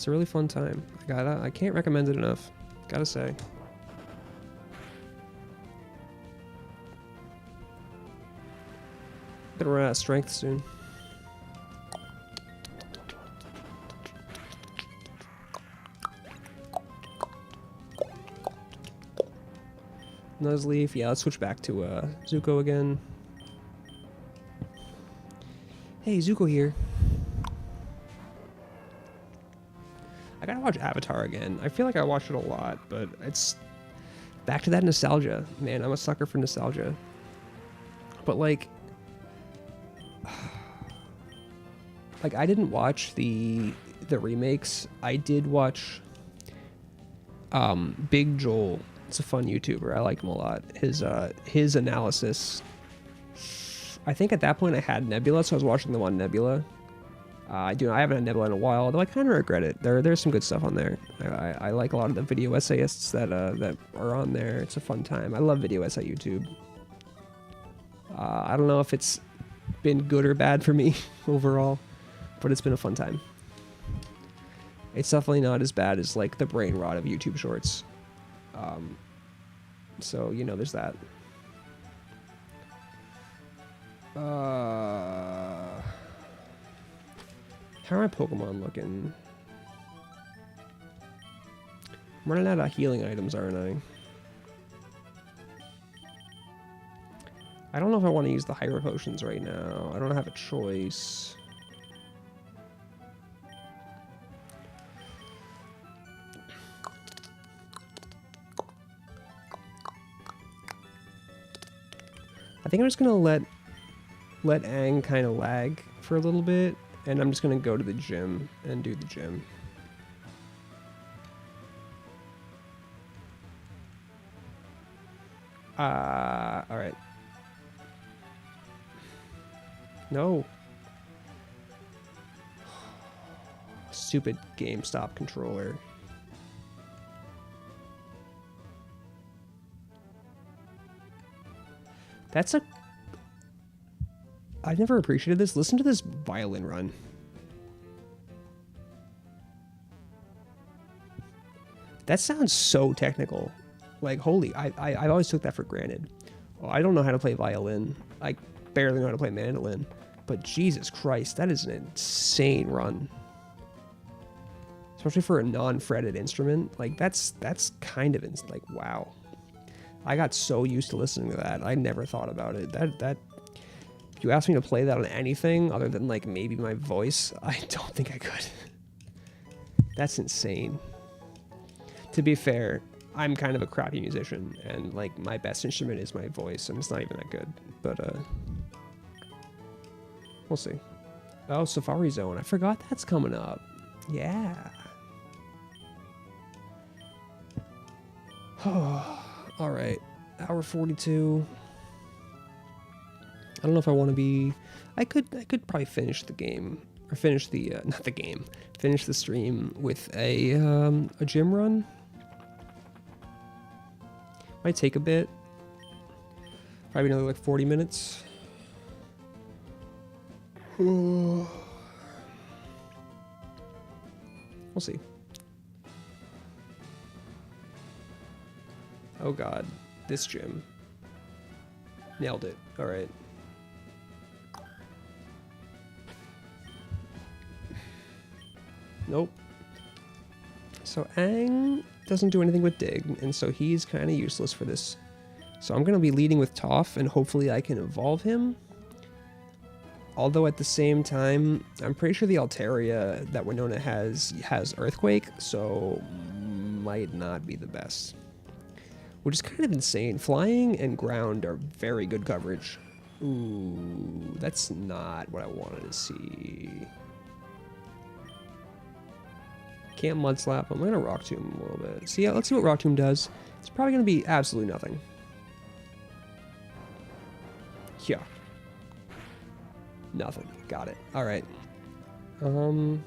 It's a really fun time. I can't recommend it enough. Gotta say. Gonna run out of strength soon. Nuzleaf. Yeah, let's switch back to Zuko again. Hey, Zuko here. I gotta watch Avatar again. I feel like I watched it a lot, but it's back to that nostalgia. Man, I'm a sucker for nostalgia. But like I didn't watch the remakes. I did watch Big Joel. It's a fun YouTuber. I like him a lot. His analysis. I think at that point I had Nebula, so I was watching them on Nebula. I haven't had Nebula in a while, though I kind of regret it. There's some good stuff on there. I like a lot of the video essayists that are on there. It's a fun time. I love video essay YouTube. I don't know if it's been good or bad for me overall, but it's been a fun time. It's definitely not as bad as like the brain rot of YouTube Shorts. So you know, there's that. How are my Pokemon looking? I'm running out of healing items, aren't I? I don't know if I want to use the Hyper Potions right now. I don't have a choice. I think I'm just gonna let Aang kind of lag for a little bit, and I'm just gonna go to the gym and do the gym. All right. No. Stupid GameStop controller. That's a... I've never appreciated this. Listen to this violin run. That sounds so technical. Like, holy, I always took that for granted. Well, I don't know how to play violin. I barely know how to play mandolin. But Jesus Christ, that is an insane run. Especially for a non-fretted instrument. Like, that's kind of, like, wow. I got so used to listening to that. I never thought about it. That if you asked me to play that on anything other than, like, maybe my voice, I don't think I could. That's insane. To be fair, I'm kind of a crappy musician, and, like, my best instrument is my voice, and it's not even that good. But, we'll see. Oh, Safari Zone. I forgot that's coming up. Yeah. All right. Hour 42. I don't know if I want to be... I could probably finish the game. Or finish the... not the game. Finish the stream with a gym run. Might take a bit. Probably another, like, 40 minutes. We'll see. Oh god, this gym. Nailed it. Alright. Nope. So Aang doesn't do anything with Dig, and so he's kind of useless for this. So I'm going to be leading with Toph, and hopefully I can evolve him. Although at the same time, I'm pretty sure the Altaria that Winona has Earthquake, so might not be the best. Which is kind of insane. Flying and ground are very good coverage. Ooh, that's not what I wanted to see. Can't Mud Slap. I'm going to Rock Tomb a little bit. So yeah, let's see what Rock Tomb does. It's probably going to be absolutely nothing. Yeah. Nothing. Got it. All right. I'm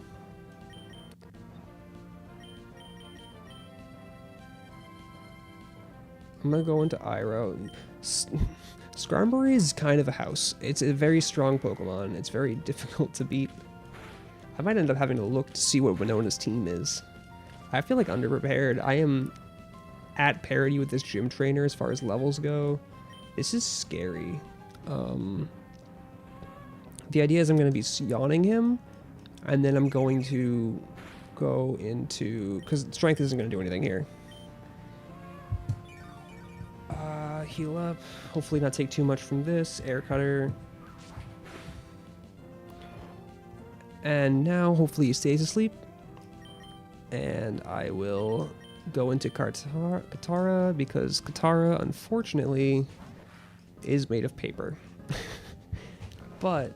gonna go into Iroh. Skarmory is kind of a house. It's a very strong Pokemon. It's very difficult to beat. I might end up having to look to see what Winona's team is. I feel like underprepared. I am at parity with this gym trainer as far as levels go. This is scary. The idea is I'm going to be yawning him, and then I'm going to go into... because strength isn't going to do anything here. Heal up. Hopefully not take too much from this. Air cutter. And now, hopefully he stays asleep. And I will go into Katara, because Katara, unfortunately, is made of paper. But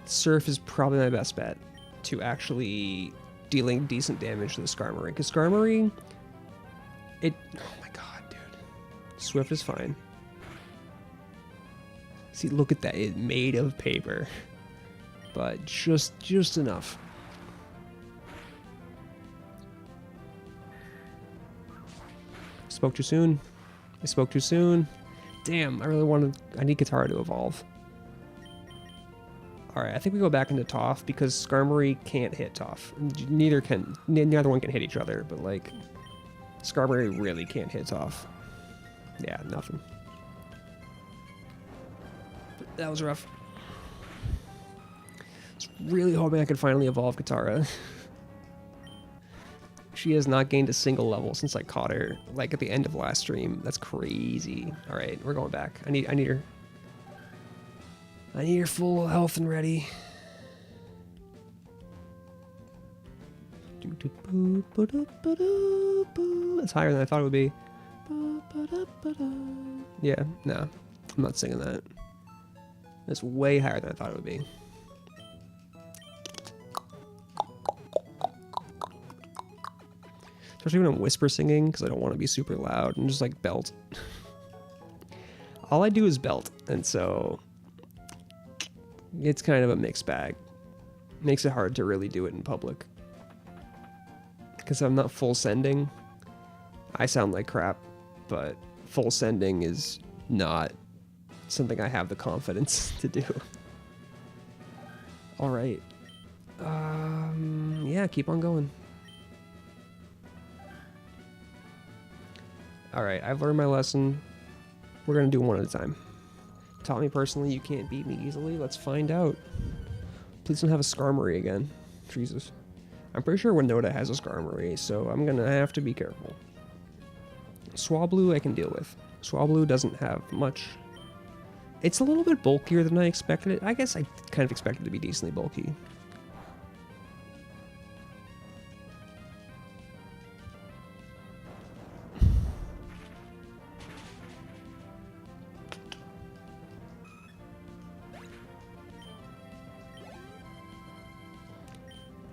Surf is probably my best bet to actually dealing decent damage to the Skarmory. Because Skarmory, oh my god, dude. Swift is fine. See, look at that. It's made of paper. But just enough. Spoke too soon. I spoke too soon. Damn, I need Katara to evolve. Alright, I think we go back into Toph because Skarmory can't hit Toph. Neither one can hit each other, but like, Skarmory really can't hit Toph. Yeah, nothing. That was rough. I was really hoping I could finally evolve Katara. She has not gained a single level since I caught her, like at the end of last stream. That's crazy. All right, we're going back. I need her. I need her full health and ready. That's higher than I thought it would be. Yeah, no, I'm not singing that. That's way higher than I thought it would be. Especially when I'm whisper singing, because I don't want to be super loud and just like belt. All I do is belt, and so it's kind of a mixed bag. Makes it hard to really do it in public. Because I'm not full sending. I sound like crap, but full sending is not something I have the confidence to do. All right. Yeah, keep on going. All right, I've learned my lesson. We're gonna do one at a time. Taught me personally you can't beat me easily. Let's find out. Please don't have a Skarmory again. Jesus. I'm pretty sure Winota has a Skarmory, so I'm gonna have to be careful. Swablu I can deal with. Swablu doesn't have much. It's a little bit bulkier than I expected it. I guess I kind of expected it to be decently bulky.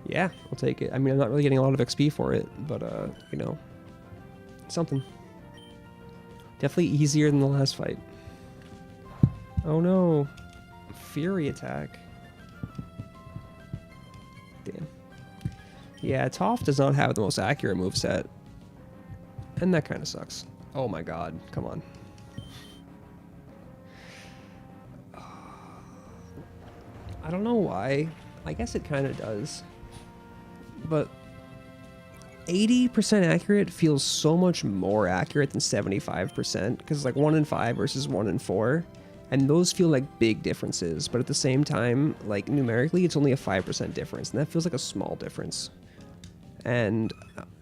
Yeah, I'll take it. I mean, I'm not really getting a lot of XP for it, but, you know, something. Definitely easier than the last fight. Oh no. Fury attack. Damn. Yeah, Toph does not have the most accurate moveset. And that kind of sucks. Oh my god, come on. I don't know why. I guess it kind of does. But 80% accurate feels so much more accurate than 75%, because like 1 in 5 versus 1 in 4, and those feel like big differences, but at the same time, like numerically, it's only a 5% difference, and that feels like a small difference. And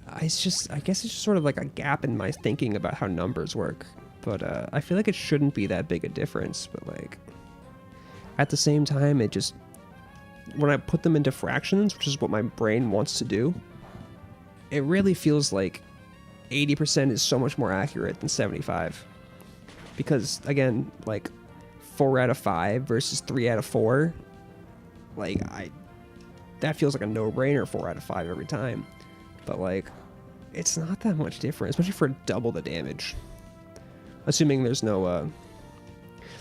I guess it's just sort of like a gap in my thinking about how numbers work, but I feel like it shouldn't be that big a difference, but like, at the same time, it just, when I put them into fractions, which is what my brain wants to do, it really feels like 80% is so much more accurate than 75. Because, again, like, 4 out of 5 versus 3 out of 4, like, that feels like a no-brainer 4 out of 5 every time. But, like, it's not that much different, especially for double the damage. Assuming there's no,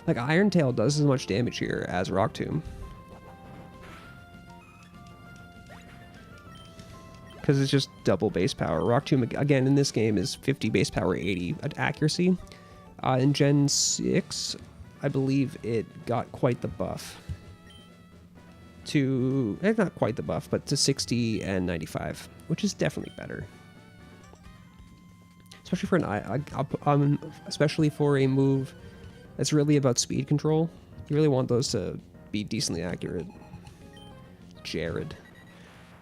like, Iron Tail does as much damage here as Rock Tomb. Because it's just double base power. Rock Tomb, again, in this game is 50 base power, 80 accuracy. In Gen 6, I believe it got quite the buff. to, not quite the buff, but to 60 and 95, which is definitely better. Especially for especially for a move that's really about speed control. You really want those to be decently accurate. Jared.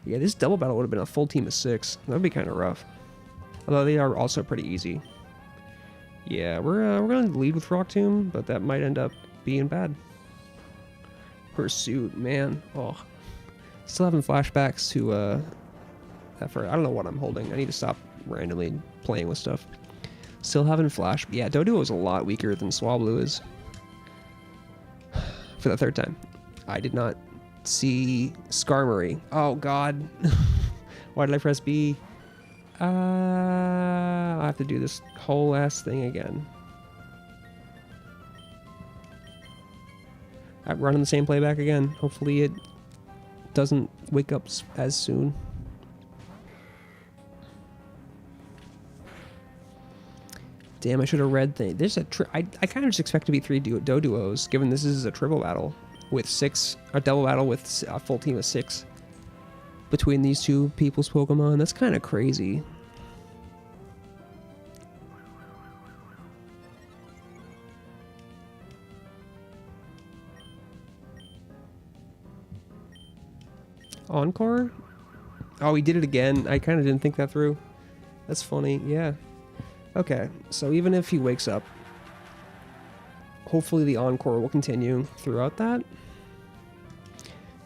Yeah, this double battle would have been a full team of 6. That would be kind of rough. Although they are also pretty easy. Yeah, we're going to lead with Rock Tomb, but that might end up being bad. Pursuit, man. Oh. Still having flashbacks to effort. I don't know what I'm holding. I need to stop randomly playing with stuff. Still having flash. Yeah, Doduo is a lot weaker than Swablu is. For the 3rd time. I did not see Skarmory. Oh god. Why did I press B? I have to do this whole ass thing again. I'm running the same playback again. Hopefully it doesn't wake up as soon. Damn, I should have read things. There's I kind of just expect to be 3 Doduos, given this is a triple battle with 6, a double battle with a full team of 6 between these two people's Pokemon. That's kind of crazy. Encore? Oh, he did it again. I kind of didn't think that through. That's funny. Yeah. Okay, so even if he wakes up, hopefully the Encore will continue throughout that.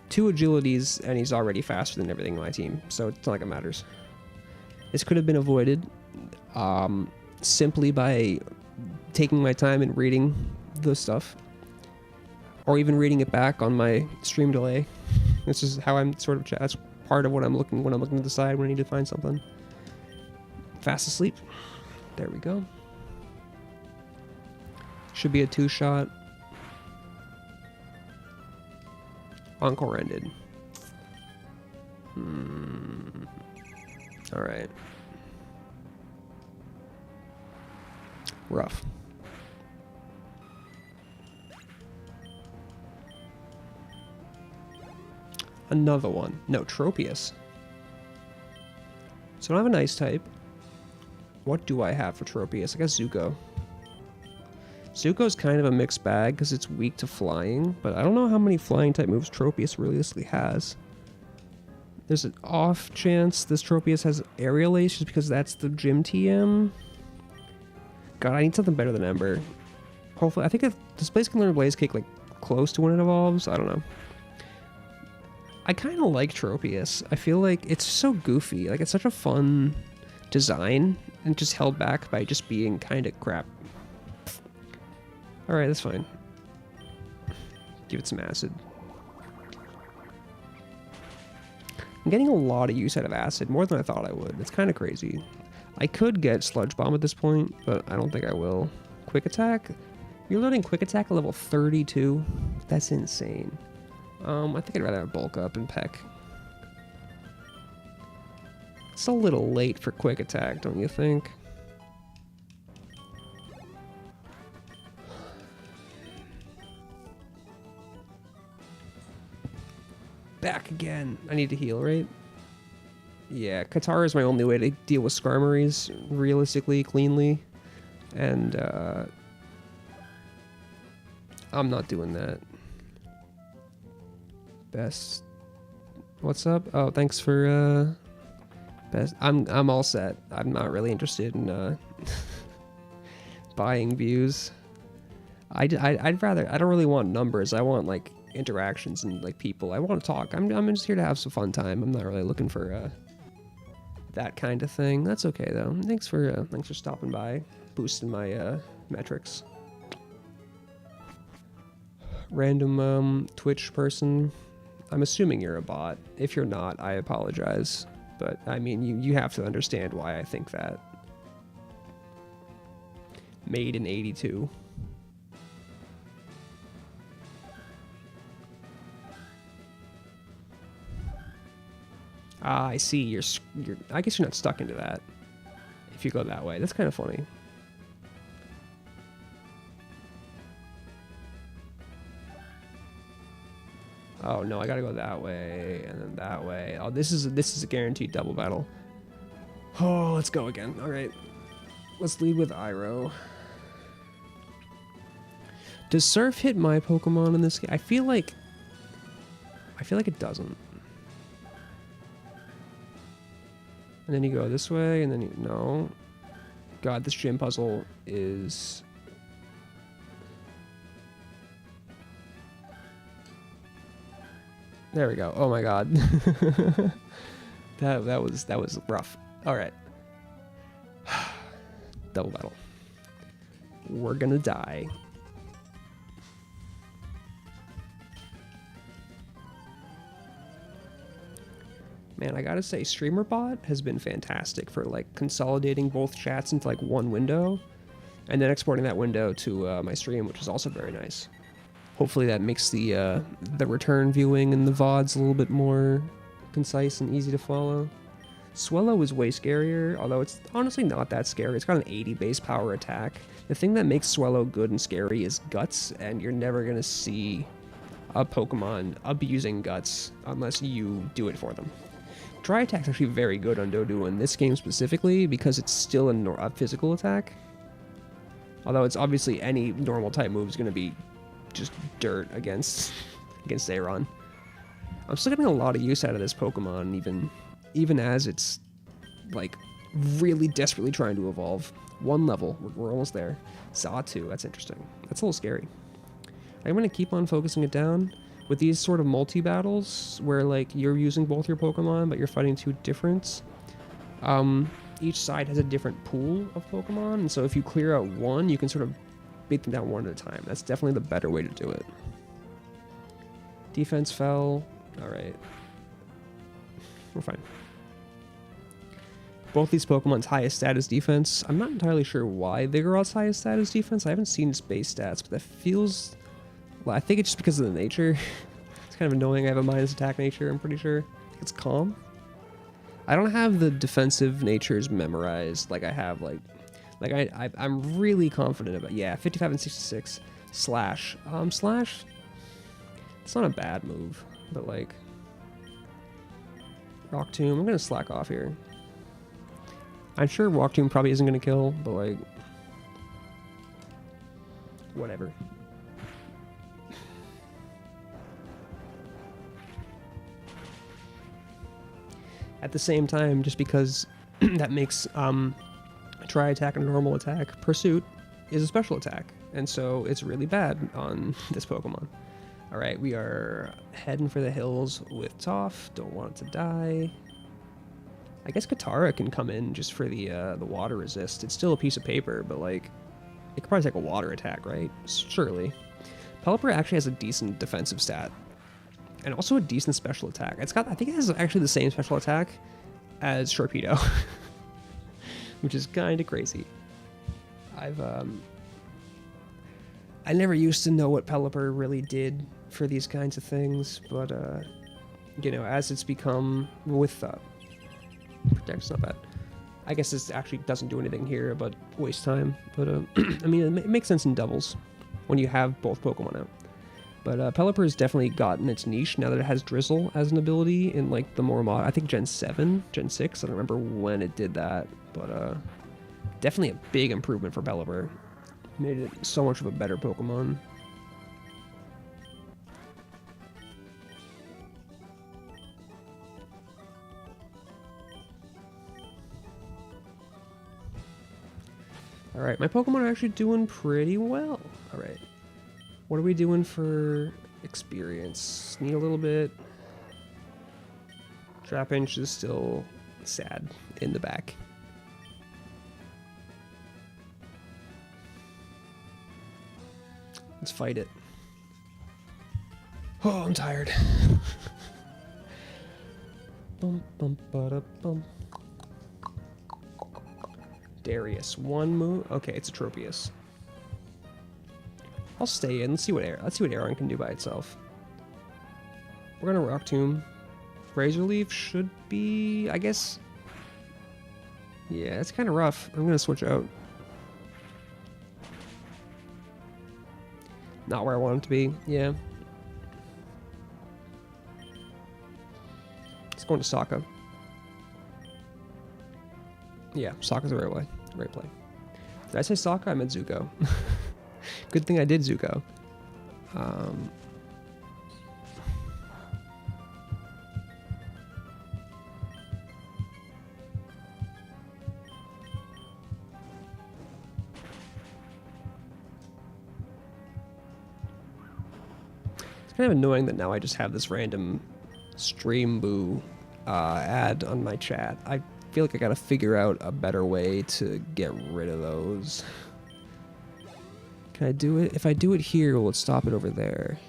2 agilities, and he's already faster than everything in my team, so it's not like it matters. This could have been avoided simply by taking my time and reading the stuff, or even reading it back on my stream delay. This is how I'm sort of, that's part of what I'm looking, when I'm looking to decide when I need to find something. Fast asleep. There we go. Should be a 2-shot. Encore ended. Alright. Rough. Another one. No, Tropius. So I don't have an ice type. What do I have for Tropius? I got Zuko. Zuko's kind of a mixed bag because it's weak to flying, but I don't know how many flying type moves Tropius realistically has. There's an off chance this Tropius has Aerial Ace just because that's the gym TM. God, I need something better than Ember. Hopefully, I think if this place can learn Blaze Kick like close to when it evolves. I don't know. I kind of like Tropius. I feel like it's so goofy. Like, it's such a fun design and just held back by just being kind of crap. Alright, that's fine. Give it some acid. I'm getting a lot of use out of acid, more than I thought I would. It's kind of crazy. I could get Sludge Bomb at this point, but I don't think I will. Quick Attack? You're loading Quick Attack at level 32? That's insane. I think I'd rather have Bulk Up and Peck. It's a little late for Quick Attack, don't you think? Back again. I need to heal, right? Yeah, Katara is my only way to deal with Skarmories realistically, cleanly. And, I'm not doing that. Best. What's up? Oh, thanks for, Best. I'm all set. I'm not really interested in, buying views. I'd rather, I don't really want numbers. I want, like, interactions and, like, people. I want to talk. I'm just here to have some fun time. I'm not really looking for, that kind of thing. That's okay, though. Thanks for stopping by, boosting my, metrics. Random, Twitch person. I'm assuming you're a bot. If you're not, I apologize. But, I mean, you have to understand why I think that. Made in 82. Ah, I see. You're. I guess you're not stuck into that. If you go that way, that's kind of funny. Oh no, I gotta go that way and then that way. Oh, this is a guaranteed double battle. Oh, let's go again. All right, let's lead with Iroh. Does Surf hit my Pokemon in this game? I feel like it doesn't. And then you go this way, and then you no. God, this gym puzzle is. There we go. Oh my God. that was rough. All right. Double battle. We're gonna die. Man, I gotta say, StreamerBot has been fantastic for like consolidating both chats into like one window, and then exporting that window to my stream, which is also very nice. Hopefully that makes the return viewing and the VODs a little bit more concise and easy to follow. Swellow is way scarier, although it's honestly not that scary. It's got an 80 base power attack. The thing that makes Swellow good and scary is Guts, and you're never gonna see a Pokemon abusing Guts unless you do it for them. Dry Attack's actually very good on Doduo in this game specifically because it's still a physical attack. Although it's obviously any normal type move is gonna be just dirt against Aeron. I'm still getting a lot of use out of this Pokemon, even as it's like really desperately trying to evolve. One level, we're almost there. Xatu, that's interesting. That's a little scary. I'm gonna keep on focusing it down with these sort of multi-battles where like you're using both your Pokemon but you're fighting two different. Each side has a different pool of Pokemon, and so if you clear out one, you can sort of beat them down one at a time. That's definitely the better way to do it. Defense fell. All right. We're fine. Both these Pokemon's highest status defense. I'm not entirely sure why Vigoroth's highest status defense. I haven't seen its base stats, but that feels... Well, I think it's just because of the nature. It's kind of annoying. I have a minus attack nature, I'm pretty sure. I think it's Calm. I don't have the defensive natures memorized like I have, I'm really confident about, yeah, 55 and 66. Slash. Slash, it's not a bad move, but like, Rock Tomb, I'm gonna slack off here. I'm sure Rock Tomb probably isn't gonna kill, but like, whatever. At the same time, just because that makes a Dry Attack and a normal attack, Pursuit is a special attack, and so it's really bad on this Pokemon. Alright, we are heading for the hills with Toph. Don't want it to die. I guess Katara can come in just for the water resist. It's still a piece of paper, but like, it could probably take a water attack, right? Surely. Pelipper actually has a decent defensive stat, and also a decent special attack. It's got, I think it has actually the same special attack as Sharpedo, which is kind of crazy. I never used to know what Pelipper really did for these kinds of things, but you know, as it's become with Protect's not bad. I guess this actually doesn't do anything here, but waste time. But I mean, it makes sense in doubles when you have both Pokemon out. But Pelipper has definitely gotten its niche now that it has Drizzle as an ability in like the more mod. I think Gen 7, Gen 6. I don't remember when it did that, but definitely a big improvement for Pelipper. Made it so much of a better Pokemon. Alright, my Pokemon are actually doing pretty well. Alright. What are we doing for experience? Need a little bit. Trapinch is still sad in the back. Let's fight it. Oh, I'm tired. Bum, bum, ba-da, bum. Darius, one move. Okay, it's a Tropius. I'll stay in. Let's see what Aeron can do by itself. We're gonna Rock Tomb. Razor Leaf should be, I guess. Yeah, it's kind of rough. I'm gonna switch out. Not where I want him to be. Yeah. It's going to Sokka. Yeah, Sokka's the right way. Right play. Did I say Sokka? I meant Zuko. Good thing I did Zuko. It's kind of annoying that now I just have this random stream boo ad on my chat. I feel like I gotta figure out a better way to get rid of those. Can I do it? If I do it here, will it stop it over there?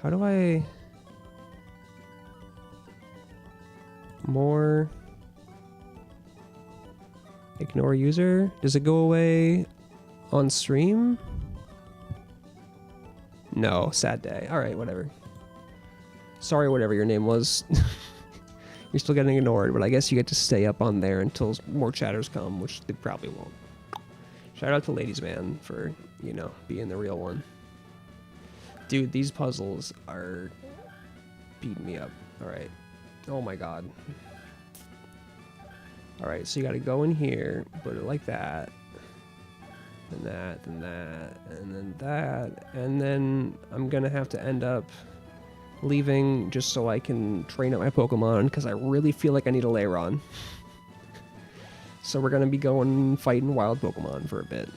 How do I... More... Ignore user? Does it go away on stream? No, sad day. Alright, whatever. Sorry, whatever your name was. You're still getting ignored, but I guess you get to stay up on there until more chatters come, which they probably won't. Shout out to Ladies Man for, you know, being the real one. Dude, these puzzles are beating me up. Alright. Oh my god. Alright, so you gotta go in here, put it like that. And that, and that, and then that. And then I'm gonna have to end up leaving just so I can train up my Pokemon, because I really feel like I need a Lairon. So we're gonna be going fighting wild Pokemon for a bit.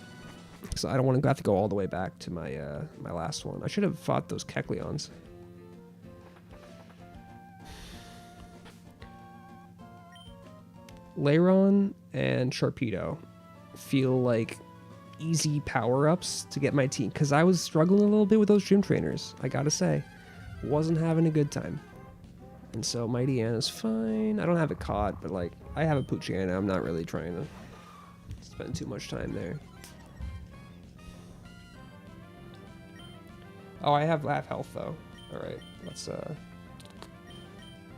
So I don't want to have to go all the way back to my my last one. I should have fought those Kecleons. Lairon and Sharpedo feel like easy power-ups to get my team, because I was struggling a little bit with those gym trainers, I gotta say. Wasn't having a good time. And so Mighty Anna's fine. I don't have it caught, but like, I have a Poochyena. I'm not really trying to spend too much time there. Oh, I have half health though. Alright, let's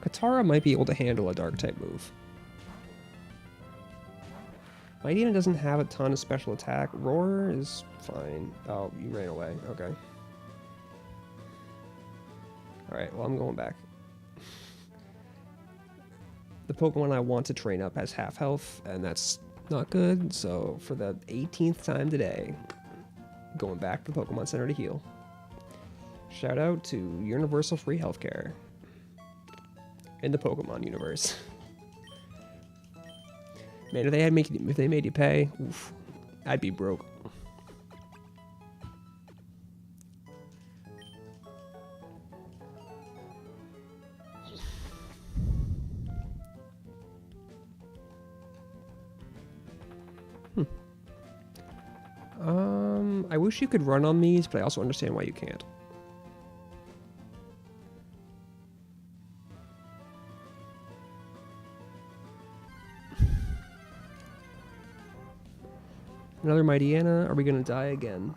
Katara might be able to handle a dark type move. Mighty Anna doesn't have a ton of special attack. Roar is fine. Oh, you ran away. Okay. Alright, well, I'm going back. The Pokemon I want to train up has half health, and that's not good. So, for the 18th time today, going back to the Pokemon Center to heal. Shout out to Universal Free Healthcare in the Pokemon universe. Man, if they made you pay, oof, I'd be broke. I wish you could run on these, but I also understand why you can't. Another Mighty Anna. Are we gonna die again?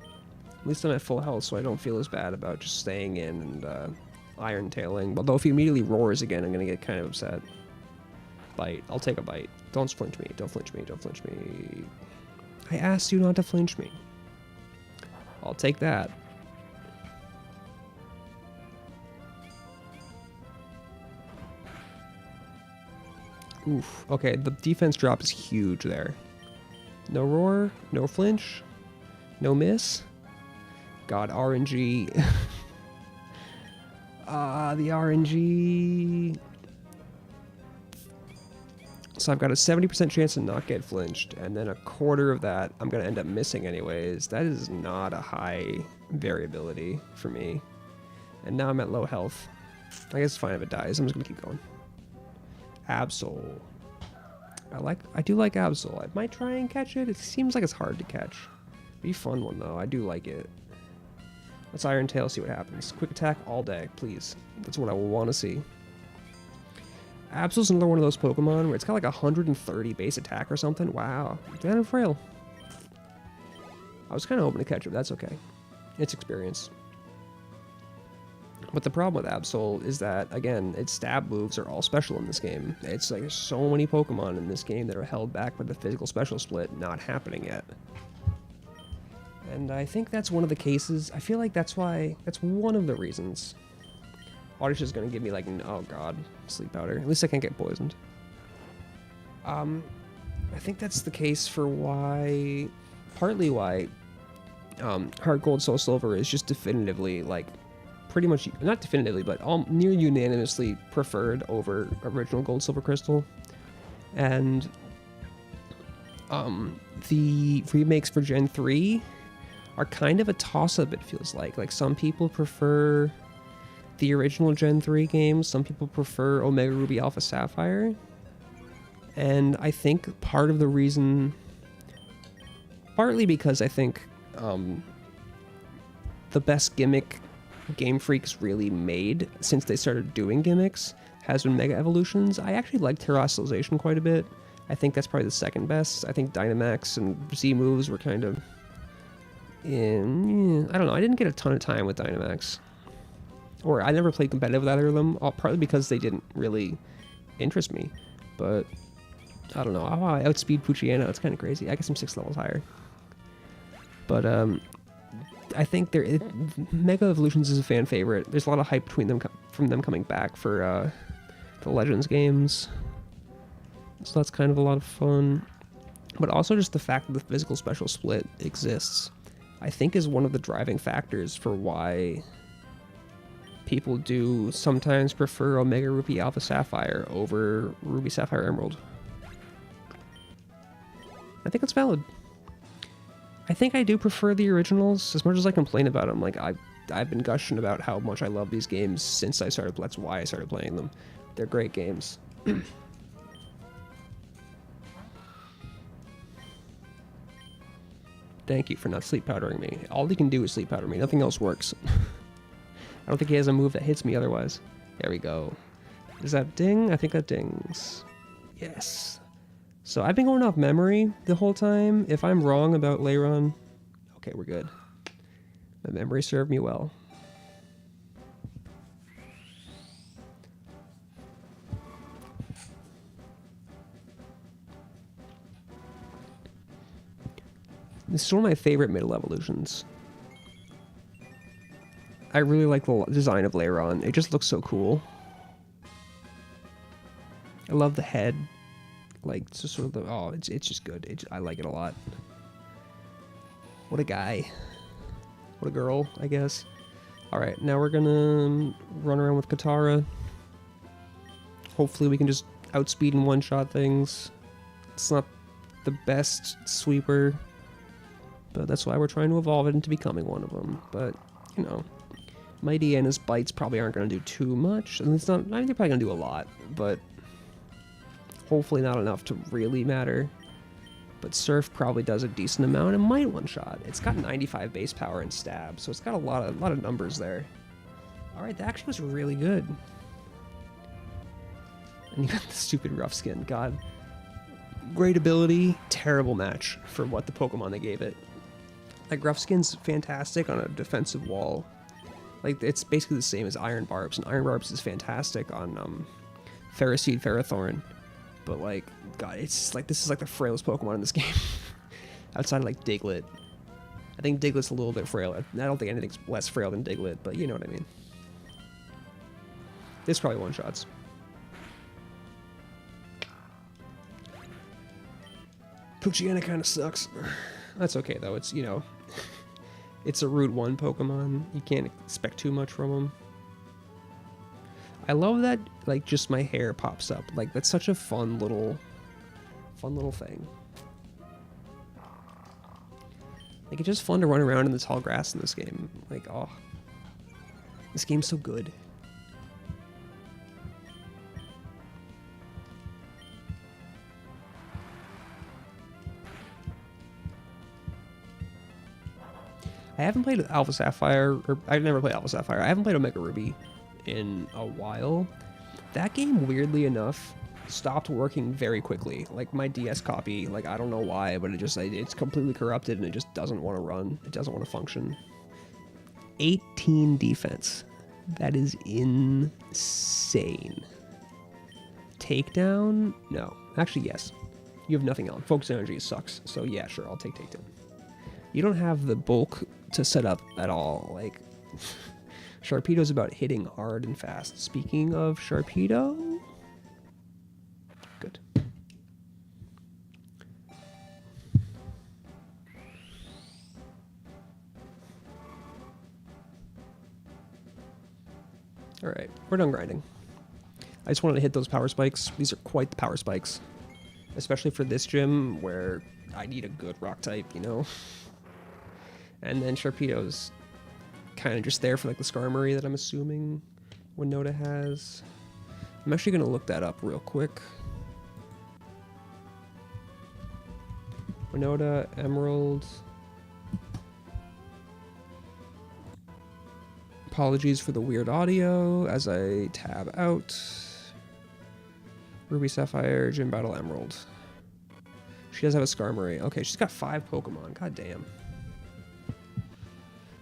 At least I'm at full health, so I don't feel as bad about just staying in and Iron Tailing. Although if he immediately roars again, I'm gonna get kind of upset. Bite. I'll take a bite. Don't flinch me. Don't flinch me. Don't flinch me. I asked you not to flinch me. I'll take that. Oof. Okay, the defense drop is huge there. No roar, no flinch, no miss. God, RNG. The RNG. So I've got a 70% chance to not get flinched, and then a quarter of that I'm going to end up missing anyways. That is not a high variability for me. And now I'm at low health. I guess it's fine if it dies. I'm just going to keep going. Absol. I do like Absol. I might try and catch it. It seems like it's hard to catch. Be a fun one though. I do like it. Let's Iron Tail, see what happens. Quick attack all day, please. That's what I want to see. Absol's another one of those Pokemon where it's got like 130 base attack or something. Wow. Kind of frail. I was kind of hoping to catch it, but that's okay. It's experience. But the problem with Absol is that, again, its stab moves are all special in this game. It's like there's so many Pokemon in this game that are held back by the physical special split not happening yet. And I think that's one of the cases. I feel like that's one of the reasons. Oddish is gonna give me like, oh god, sleep powder. At least I can't get poisoned. I think that's the case for why, partly why, Heart Gold Soul Silver is just definitively, like, pretty much, not definitively, but near unanimously preferred over original Gold Silver Crystal. And, the remakes for Gen 3 are kind of a toss-up, it feels like. Like, some people prefer the original Gen 3 games, some people prefer Omega Ruby Alpha Sapphire. And I think part of the reason, partly because I think the best gimmick Game Freak's really made since they started doing gimmicks has been Mega Evolutions. I actually like Terrestrialization quite a bit. I think that's probably the second best. I think Dynamax and Z moves were kind of in, I don't know, I didn't get a ton of time with Dynamax. Or I never played competitive with either of them, partly because they didn't really interest me. But I don't know. Oh, I outspeed Poochyena. It's kind of crazy. I guess I'm 6 levels higher. But I think Mega Evolutions is a fan favorite. There's a lot of hype between them from them coming back for the Legends games. So that's kind of a lot of fun. But also just the fact that the physical special split exists, I think is one of the driving factors for why people do sometimes prefer Omega Ruby Alpha Sapphire over Ruby Sapphire Emerald. I think it's valid. I think I do prefer the originals as much as I complain about them. Like, I've been gushing about how much I love these games since I started. That's why I started playing them. They're great games. Thank you for not sleep powdering me. All he can do is sleep powder me. Nothing else works. I don't think he has a move that hits me otherwise. There we go. Does that ding? I think that dings. Yes. So I've been going off memory the whole time. If I'm wrong about Lairon, okay, we're good. My memory served me well. This is one of my favorite middle evolutions. I really like the design of Lairon. It just looks so cool. I love the head. Like, it's just sort of the, oh, it's just good. I like it a lot. What a guy. What a girl, I guess. Alright, now we're gonna run around with Katara. Hopefully we can just outspeed and one-shot things. It's not the best sweeper, but that's why we're trying to evolve it into becoming one of them. But, you know, Mighty and his bites probably aren't going to do too much. And it's not, I mean, they're probably going to do a lot, but hopefully not enough to really matter. But Surf probably does a decent amount and might one-shot. It's got 95 base power and stab, so it's got a lot of numbers there. Alright, that actually was really good. And you got the stupid rough skin. God. Great ability, terrible match for what the Pokemon they gave it. Like, rough skin's fantastic on a defensive wall. Like, it's basically the same as Iron Barbs, and Iron Barbs is fantastic on Ferroseed, Ferrothorn. But, like, God, it's just like, this is like the frailest Pokemon in this game. Outside of, like, Diglett. I think Diglett's a little bit frail. I don't think anything's less frail than Diglett, but you know what I mean. This probably one-shots. Poochyena kind of sucks. That's okay, though. It's, you know, it's a Route 1 Pokemon. You can't expect too much from them. I love that, like, just my hair pops up. Like, that's such a fun little thing. Like, it's just fun to run around in the tall grass in this game. Like, oh. This game's so good. I haven't played Alpha Sapphire, or I've never played Alpha Sapphire. I haven't played Omega Ruby in a while. That game, weirdly enough, stopped working very quickly. Like, my DS copy, like, I don't know why, but it's completely corrupted and it just doesn't want to run. It doesn't want to function. 18 defense. That is insane. Takedown? No. Actually, yes. You have nothing on. Focus energy sucks. So yeah, sure, I'll take takedown. You don't have the bulk to set up at all. Like, Sharpedo's about hitting hard and fast. Speaking of Sharpedo, good. All right, we're done grinding. I just wanted to hit those power spikes. These are quite the power spikes, especially for this gym where I need a good rock type, you know? And then Sharpedo's kind of just there for like the Skarmory that I'm assuming Winota has. I'm actually going to look that up real quick. Winota, Emerald. Apologies for the weird audio as I tab out. Ruby, Sapphire, Gym Battle, Emerald. She does have a Skarmory. Okay, she's got 5 Pokemon. God damn.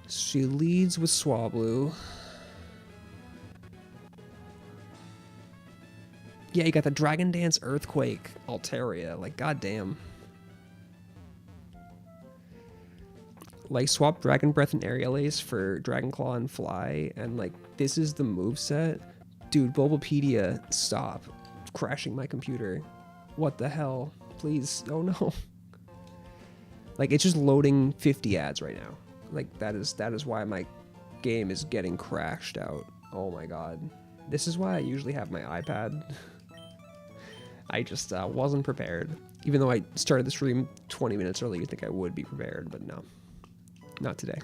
She leads with Swablu. Yeah, you got the Dragon Dance, Earthquake, Altaria. Like, goddamn. Like, swap Dragon Breath and Aerial Ace for Dragon Claw and Fly, and like, this is the moveset. Dude, Bulbapedia, stop crashing my computer. What the hell? Please, oh no. Like, it's just loading 50 ads right now. Like, that is why my game is getting crashed out. Oh my god. This is why I usually have my iPad. I just wasn't prepared. Even though I started the stream 20 minutes early, you'd think I would be prepared, but no. Not today.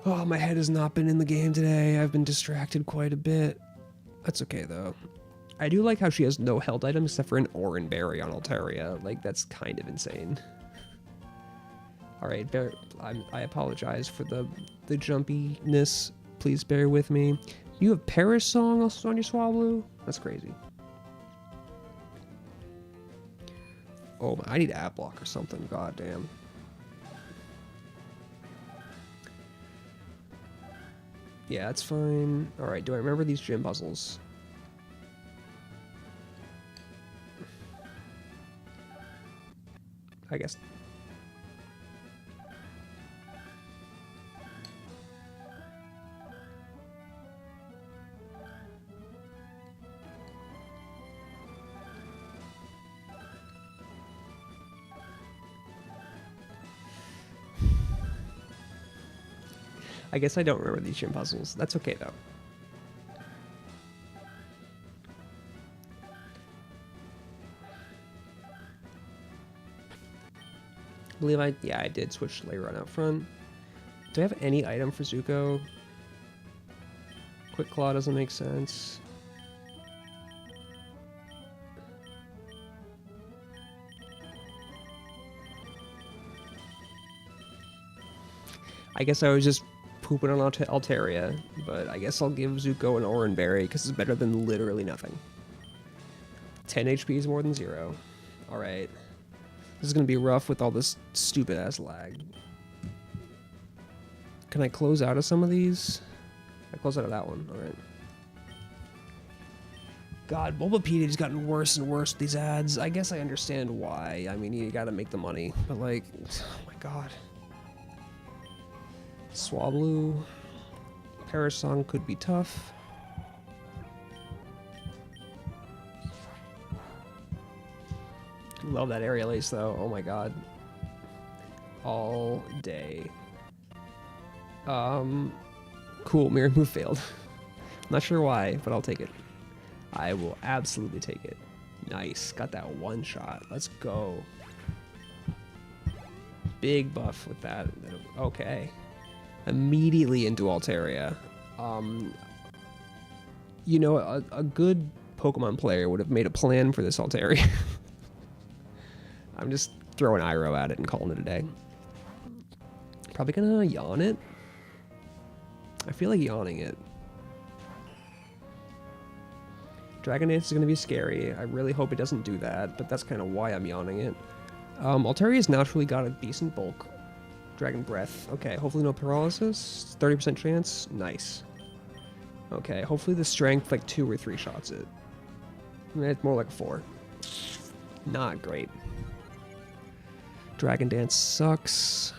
Oh, my head has not been in the game today. I've been distracted quite a bit. That's okay, though. I do like how she has no held items except for an Oran Berry on Altaria. Like, that's kind of insane. Alright, I apologize for the jumpiness. Please bear with me. You have Paris Song also on your Swablu? That's crazy. Oh, I need App Block or something. God damn. Yeah, that's fine. Alright, do I remember these gym puzzles? I guess. I guess I don't remember these gym puzzles. That's okay, though. I believe I did switch Lairon out front. Do I have any item for Zuko? Quick Claw doesn't make sense. I guess I was just pooping on Altaria, but I guess I'll give Zuko an Oran Berry because it's better than literally nothing. 10 HP is more than 0. Alright. This is going to be rough with all this stupid-ass lag. Can I close out of some of these? I close out of that one. Alright. God, Bulbapedia's gotten worse and worse with these ads. I guess I understand why. I mean, you gotta make the money. But, like, oh my god. Swablu. Paris Song could be tough. Love that Aerial Ace, though. Oh my god. All day. Cool. Mirror move failed. Not sure why, but I'll take it. I will absolutely take it. Nice. Got that one shot. Let's go. Big buff with that. Okay. Immediately into Altaria. You know, a good Pokemon player would have made a plan for this Altaria. I'm just throwing Iroh at it and calling it a day. Probably gonna yawn it. I feel like yawning it. Dragon Dance is gonna be scary. I really hope it doesn't do that, but that's kind of why I'm yawning it. Altaria's naturally got a decent bulk. Dragon Breath. Okay, hopefully no paralysis. 30% chance. Nice. Okay, hopefully the strength like 2 or 3 shots it. I mean, it's more like a 4. Not great. Dragon Dance sucks.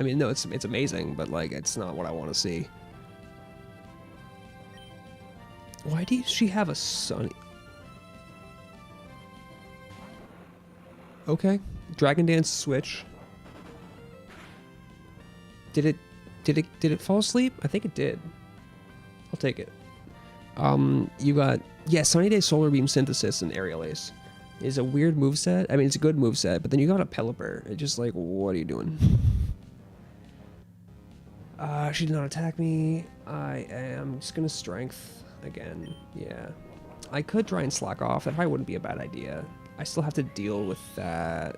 I mean, no, it's amazing, but like, it's not what I want to see. Why does she have a Sunny? Okay, Dragon Dance switch. Did it fall asleep? I think it did. I'll take it. You got, yeah, Sunny Day Solar Beam Synthesis and Aerial Ace. Is a weird moveset. I mean, it's a good moveset, but then you got a Pelipper. It's just like, what are you doing? She did not attack me. I am just gonna Strength again. Yeah. I could try and slack off. That probably wouldn't be a bad idea. I still have to deal with that.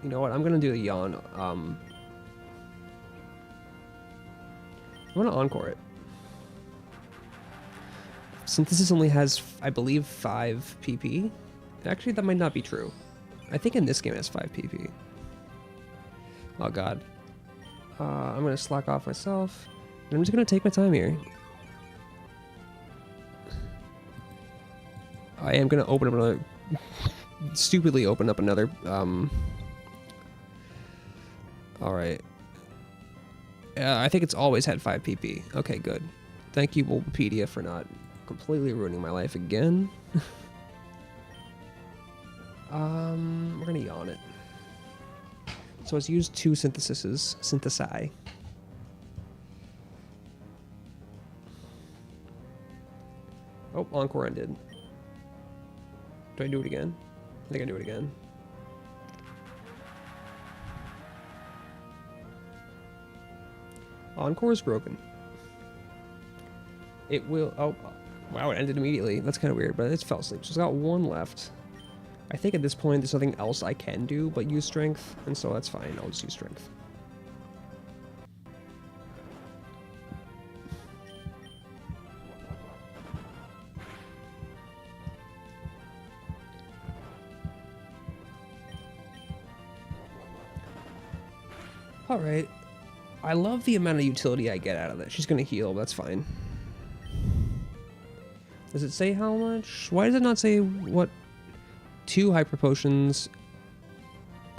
You know what? I'm gonna do the Yawn. I'm gonna Encore it. Synthesis only has, I believe, 5 PP. Actually, that might not be true. I think in this game it has 5 PP. Oh god. I'm gonna slack off myself. And I'm just gonna take my time here. I am gonna open up another... stupidly open up another... Alright. I think it's always had 5 PP. Okay, good. Thank you, Bulbapedia, for not completely ruining my life again. We're gonna Yawn it. So it's used 2 synthesize. Oh, Encore ended. Do I do it again? I think I do it again. Encore is broken. It will... Oh, wow, it ended immediately. That's kind of weird, but it fell asleep. So it's got 1 left. I think at this point there's nothing else I can do but use Strength, and so that's fine. I'll just use Strength. Alright. I love the amount of utility I get out of it. She's gonna heal, that's fine. Does it say how much? Why does it not say what? 2 Hyper Potions.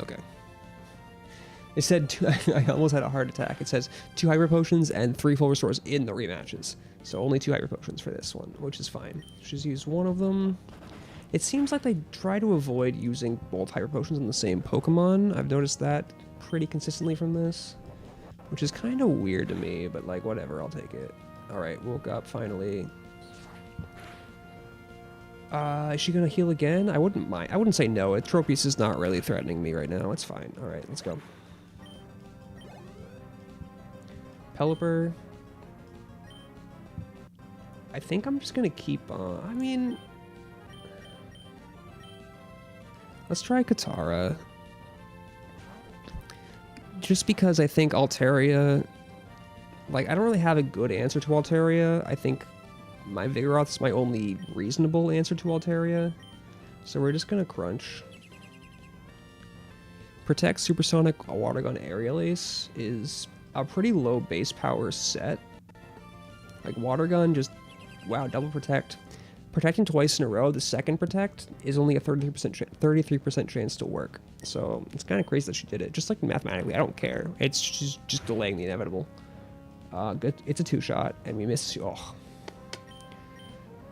Okay. It said two, I almost had a heart attack. It says 2 Hyper Potions and 3 full restores in the rematches. So only 2 Hyper Potions for this one, which is fine. She's used 1 of them. It seems like they try to avoid using both Hyper Potions in the same Pokemon. I've noticed that pretty consistently from this, which is kind of weird to me, but like whatever, I'll take it. Alright, woke up finally. Is she gonna heal again? I wouldn't mind. I wouldn't say no. Tropius is not really threatening me right now. It's fine. Alright, let's go. Pelipper. I think I'm just gonna keep on. I mean... Let's try Katara. Just because I think Altaria... Like, I don't really have a good answer to Altaria. I think my Vigoroth is my only reasonable answer to Altaria. So we're just gonna Crunch. Protect, Supersonic, Water Gun, Aerial Ace is a pretty low base power set. Like, Water Gun just... Wow, double Protect. Protecting twice in a row, the second Protect is only a 33% chance to work. So it's kind of crazy that she did it. Just like mathematically, I don't care. It's just delaying the inevitable. Good. It's a 2-shot, and we miss... Oh.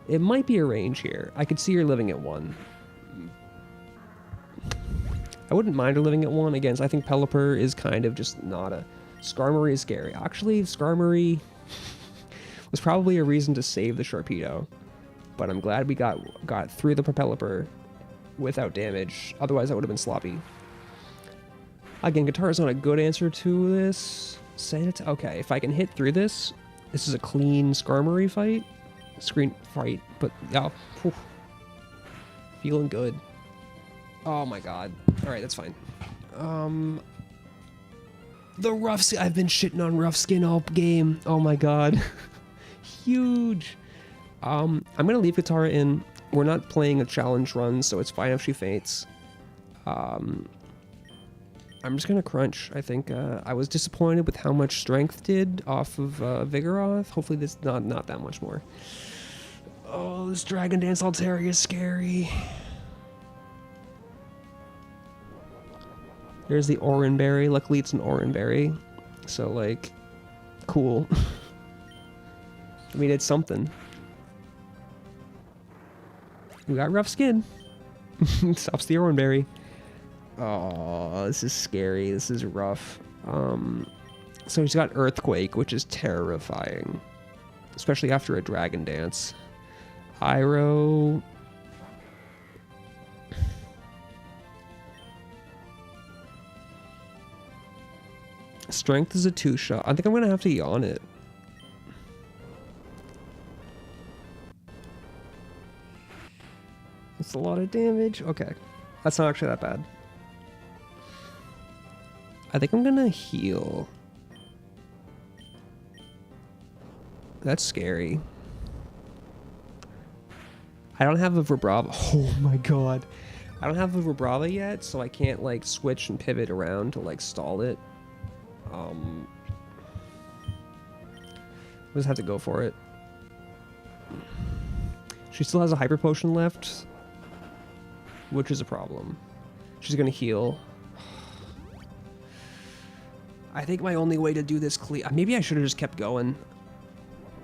It might be a range here. I could see her living at 1. I wouldn't mind her living at 1. Again, I think Pelipper is kind of just not a... Skarmory is scary. Actually, Skarmory was probably a reason to save the Sharpedo. But I'm glad we got through the Pelipper without damage. Otherwise, that would have been sloppy. Again, Katara's not a good answer to this. Okay, if I can hit through this, this is a clean Skarmory fight. Screen fight, but yeah, whew. Feeling good. Oh my god. Alright, that's fine. The rough skin. I've been shitting on rough skin all game. Oh my god. Huge. I'm gonna leave Katara in. We're not playing a challenge run, so it's fine if she faints. I'm just gonna Crunch. I think I was disappointed with how much Strength did off of Vigoroth. Hopefully this not that much more. Oh, this Dragon Dance Altaria is scary. There's the Oranberry. Luckily, it's an Oranberry. So, like, cool. I mean, it's something. We got rough skin. Stops the Oranberry. Oh, this is scary. This is rough. So he's got Earthquake, which is terrifying. Especially after a Dragon Dance. Iroh. Strength is a 2-shot. I think I'm going to have to yawn it. That's a lot of damage. Okay. That's not actually that bad. I think I'm going to heal. That's scary. I don't have a Vibrava. Oh my god. I don't have a Vibrava yet, so I can't like switch and pivot around to like stall it. We'll just have to go for it. She still has a Hyper Potion left, which is a problem. She's gonna heal. I think my only way to do this maybe I should have just kept going.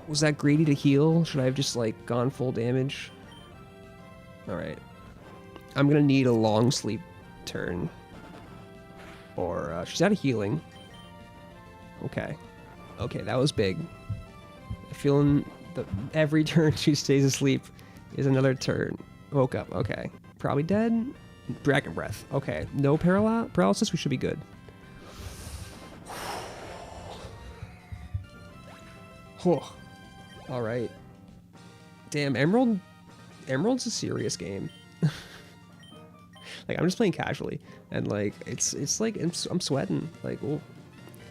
Was that greedy to heal? Should I have just like gone full damage? Alright. I'm gonna need a long sleep turn. Or, she's out of healing. Okay. Okay, that was big. Feeling that every turn she stays asleep is another turn. Woke up, okay. Probably dead. Dragon Breath. Okay, no paralysis, we should be good. Oh. Alright. Damn, Emerald's a serious game. Like, I'm just playing casually, and like, it's like, I'm sweating. Like, oh.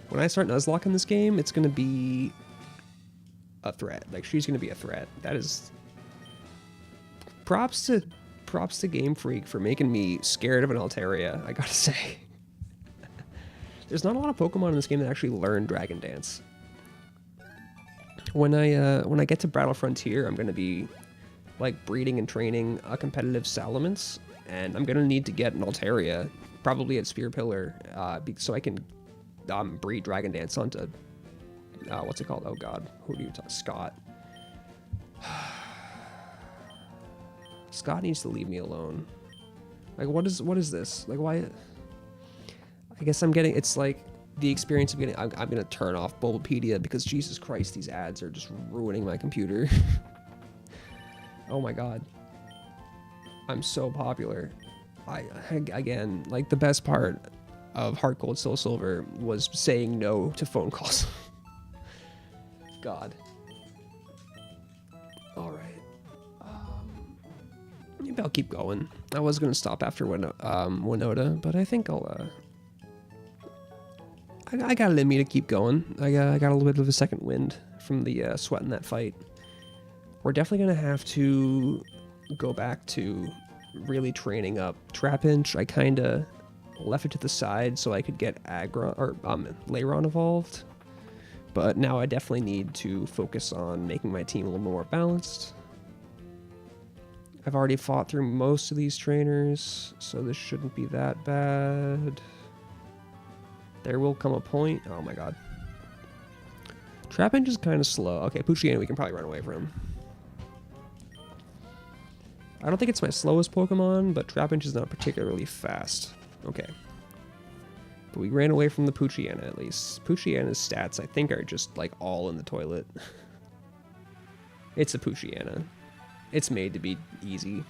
When I start Nuzlocke in this game, it's gonna be a threat. Like, she's gonna be a threat. That is... Props to Game Freak for making me scared of an Altaria, I gotta say. There's not a lot of Pokemon in this game that actually learn Dragon Dance. When I get to Battle Frontier, I'm gonna be like breeding and training a competitive Salamence, and I'm gonna need to get an Altaria, probably at Sphere Pillar, so I can breed Dragon Dance onto what's it called? Oh god, who do you talk? Scott. Scott needs to leave me alone. Like, what is this? Like, why? I guess I'm getting, it's like the experience of getting, I'm gonna turn off Bulbapedia because Jesus Christ, these ads are just ruining my computer. Oh my god. I'm so popular. Again, like, the best part of Heart Gold Soul Silver was saying no to phone calls. God. Alright. Maybe I'll keep going. I was going to stop after Winota, but I think I'll... I got it in me to keep going. I got a little bit of a second wind from the sweat in that fight. We're definitely going to have to go back to really training up Trapinch. I kind of left it to the side so I could get Lairon evolved. But now I definitely need to focus on making my team a little more balanced. I've already fought through most of these trainers, so this shouldn't be that bad. There will come a point... Oh my god. Trapinch is kind of slow. Okay, Poochyena we can probably run away from. I don't think it's my slowest Pokemon, but Trapinch is not particularly fast. Okay. But we ran away from the Poochyena at least. Poochyena's stats, I think, are just like all in the toilet. It's a Poochyena. It's made to be easy.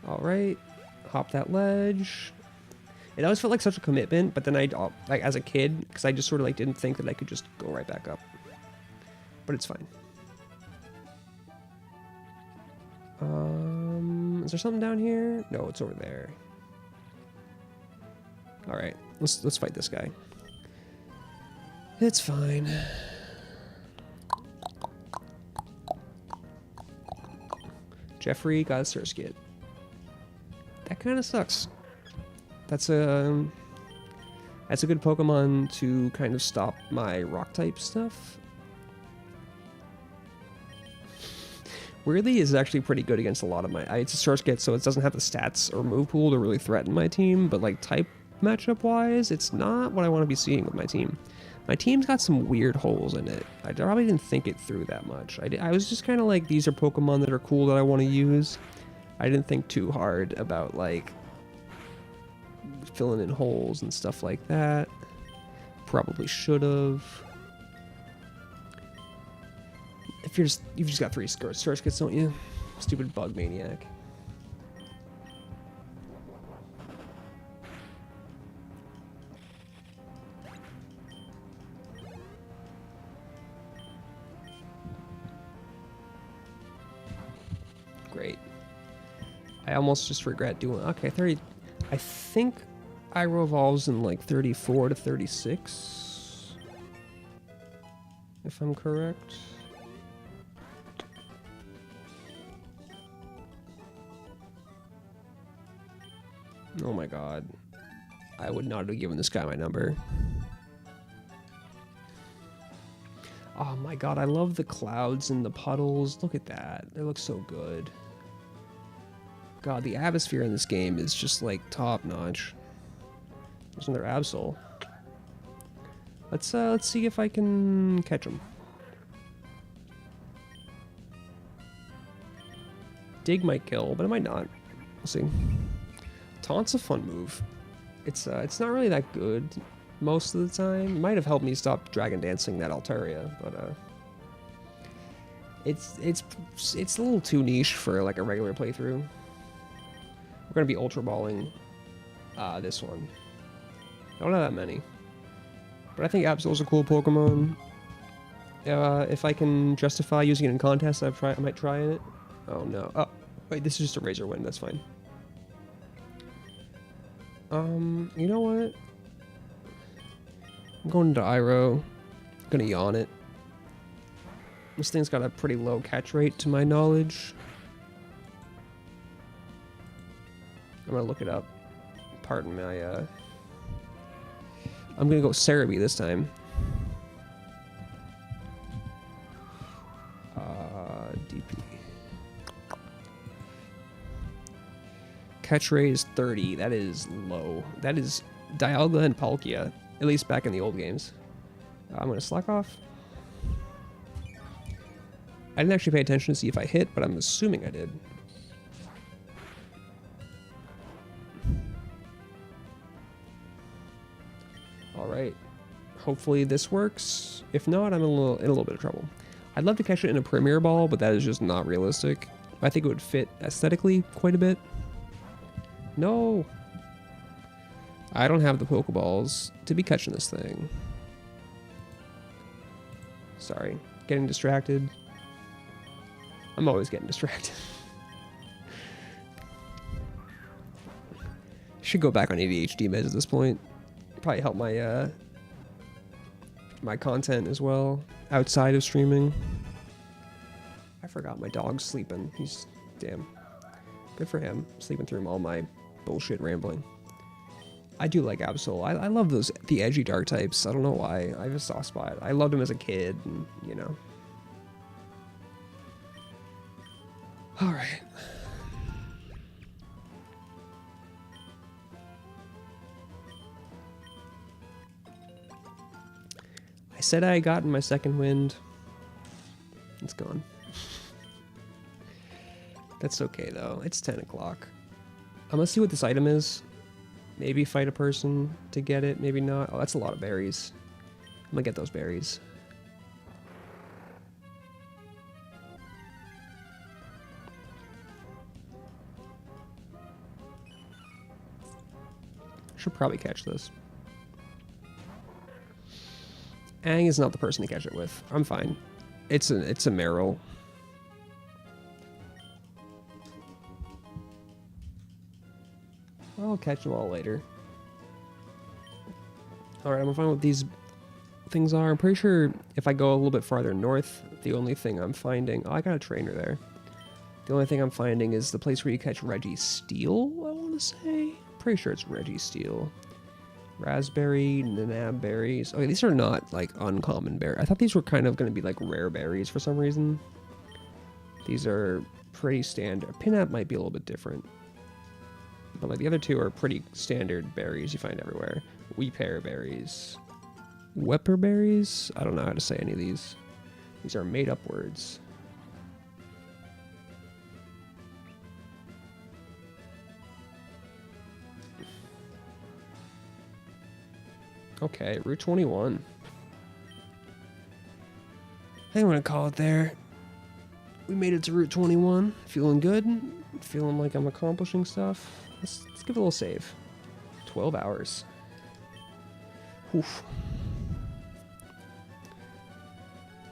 Alright. Hop that ledge. It always felt like such a commitment, but then like, as a kid, because I just sort of like didn't think that I could just go right back up. But it's fine. Is there something down here? No, it's over there. All right, let's fight this guy. It's fine. Jeffrey got a Surskit. That kind of sucks. That's That's a good Pokemon to kind of stop my rock type stuff. Weirdly, is actually pretty good against a lot of my... It's a Surskit, so it doesn't have the stats or move pool to really threaten my team, but like type matchup-wise, it's not what I want to be seeing with my team. My team's got some weird holes in it. I probably didn't think it through that much. I was just kind of like, these are Pokemon that are cool that I want to use. I didn't think too hard about like filling in holes and stuff like that. Probably should have. If you've just got 3 Surskits, don't you? Stupid bug maniac. Great. I almost just regret doing... Okay, 30... I think Iroh evolves in like 34 to 36. If I'm correct. Oh my god. I would not have given this guy my number. Oh my god, I love the clouds and the puddles. Look at that. They look so good. God, the atmosphere in this game is just like top notch. There's another Absol. Let's see if I can catch him. Dig might kill, but it might not. We'll see. Taunt's a fun move. It's not really that good most of the time. It might have helped me stop Dragon Dancing that Altaria, but it's a little too niche for like a regular playthrough. We're gonna be Ultra Balling this one. Don't have that many, but I think Absol's a cool Pokemon. If I can justify using it in contests, I might try it. Oh no! Oh wait, this is just a Razor Wind. That's fine. You know what? I'm going to Iroh. I'm gonna yawn it. This thing's got a pretty low catch rate to my knowledge. I'm gonna look it up. Pardon my, I'm gonna go Cerebi this time. DP. Catch rate is 30. That is low. That is Dialga and Palkia, at least back in the old games. I'm gonna slack off. I didn't actually pay attention to see if I hit, but I'm assuming I did. Alright. Hopefully this works. If not, I'm in a little bit of trouble. I'd love to catch it in a Premier Ball, but that is just not realistic. I think it would fit aesthetically quite a bit. No! I don't have the Pokeballs to be catching this thing. Sorry. Getting distracted. I'm always getting distracted. Should go back on ADHD meds at this point. Probably help my my content as well outside of streaming. I forgot my dog's sleeping. He's damn good for him, sleeping through all my bullshit rambling. I do like Absol. I love the edgy dark types. I don't know why. I have a soft spot. I loved him as a kid, and you know. All right. I said I had gotten my second wind. It's gone. That's okay though. It's 10 o'clock. I'm gonna see what this item is. Maybe fight a person to get it, maybe not. Oh, that's a lot of berries. I'm gonna get those berries. Should probably catch this. Aang is not the person to catch it with. I'm fine. It's a Meryl. I'll catch them all later. Alright, I'm gonna find what these things are. I'm pretty sure if I go a little bit farther north, the only thing I'm finding... Oh, I got a trainer there. The only thing I'm finding is the place where you catch Registeel, I want to say. Pretty sure it's Registeel. Raspberry, nanab berries. Okay, these are not like uncommon berries. I thought these were kind of going to be like rare berries for some reason. These are pretty standard. Pinap might be a little bit different. But like the other two are pretty standard berries you find everywhere. Weepear berries. Wepper berries? I don't know how to say any of these. These are made up words. Okay, Route 21. I'm gonna call it there. We made it to Route 21. Feeling good. Feeling like I'm accomplishing stuff. Let's give it a little save. 12 hours. Oof.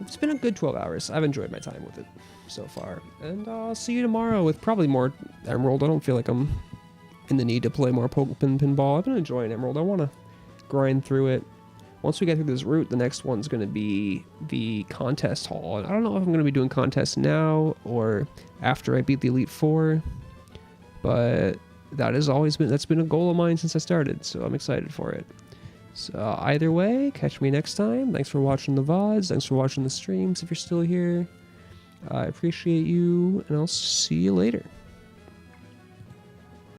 It's been a good 12 hours. I've enjoyed my time with it so far. And I'll see you tomorrow with probably more Emerald. I don't feel like I'm in the need to play more Pinball. I've been enjoying Emerald. I want to grind through it. Once we get through this route, the next one's going to be the contest hall. And I don't know if I'm going to be doing contests now or after I beat the Elite Four, but that's been a goal of mine since I started, so I'm excited for it. So either way, catch me next time. Thanks for watching the VODs. Thanks for watching the streams if you're still here. I appreciate you, and I'll see you later.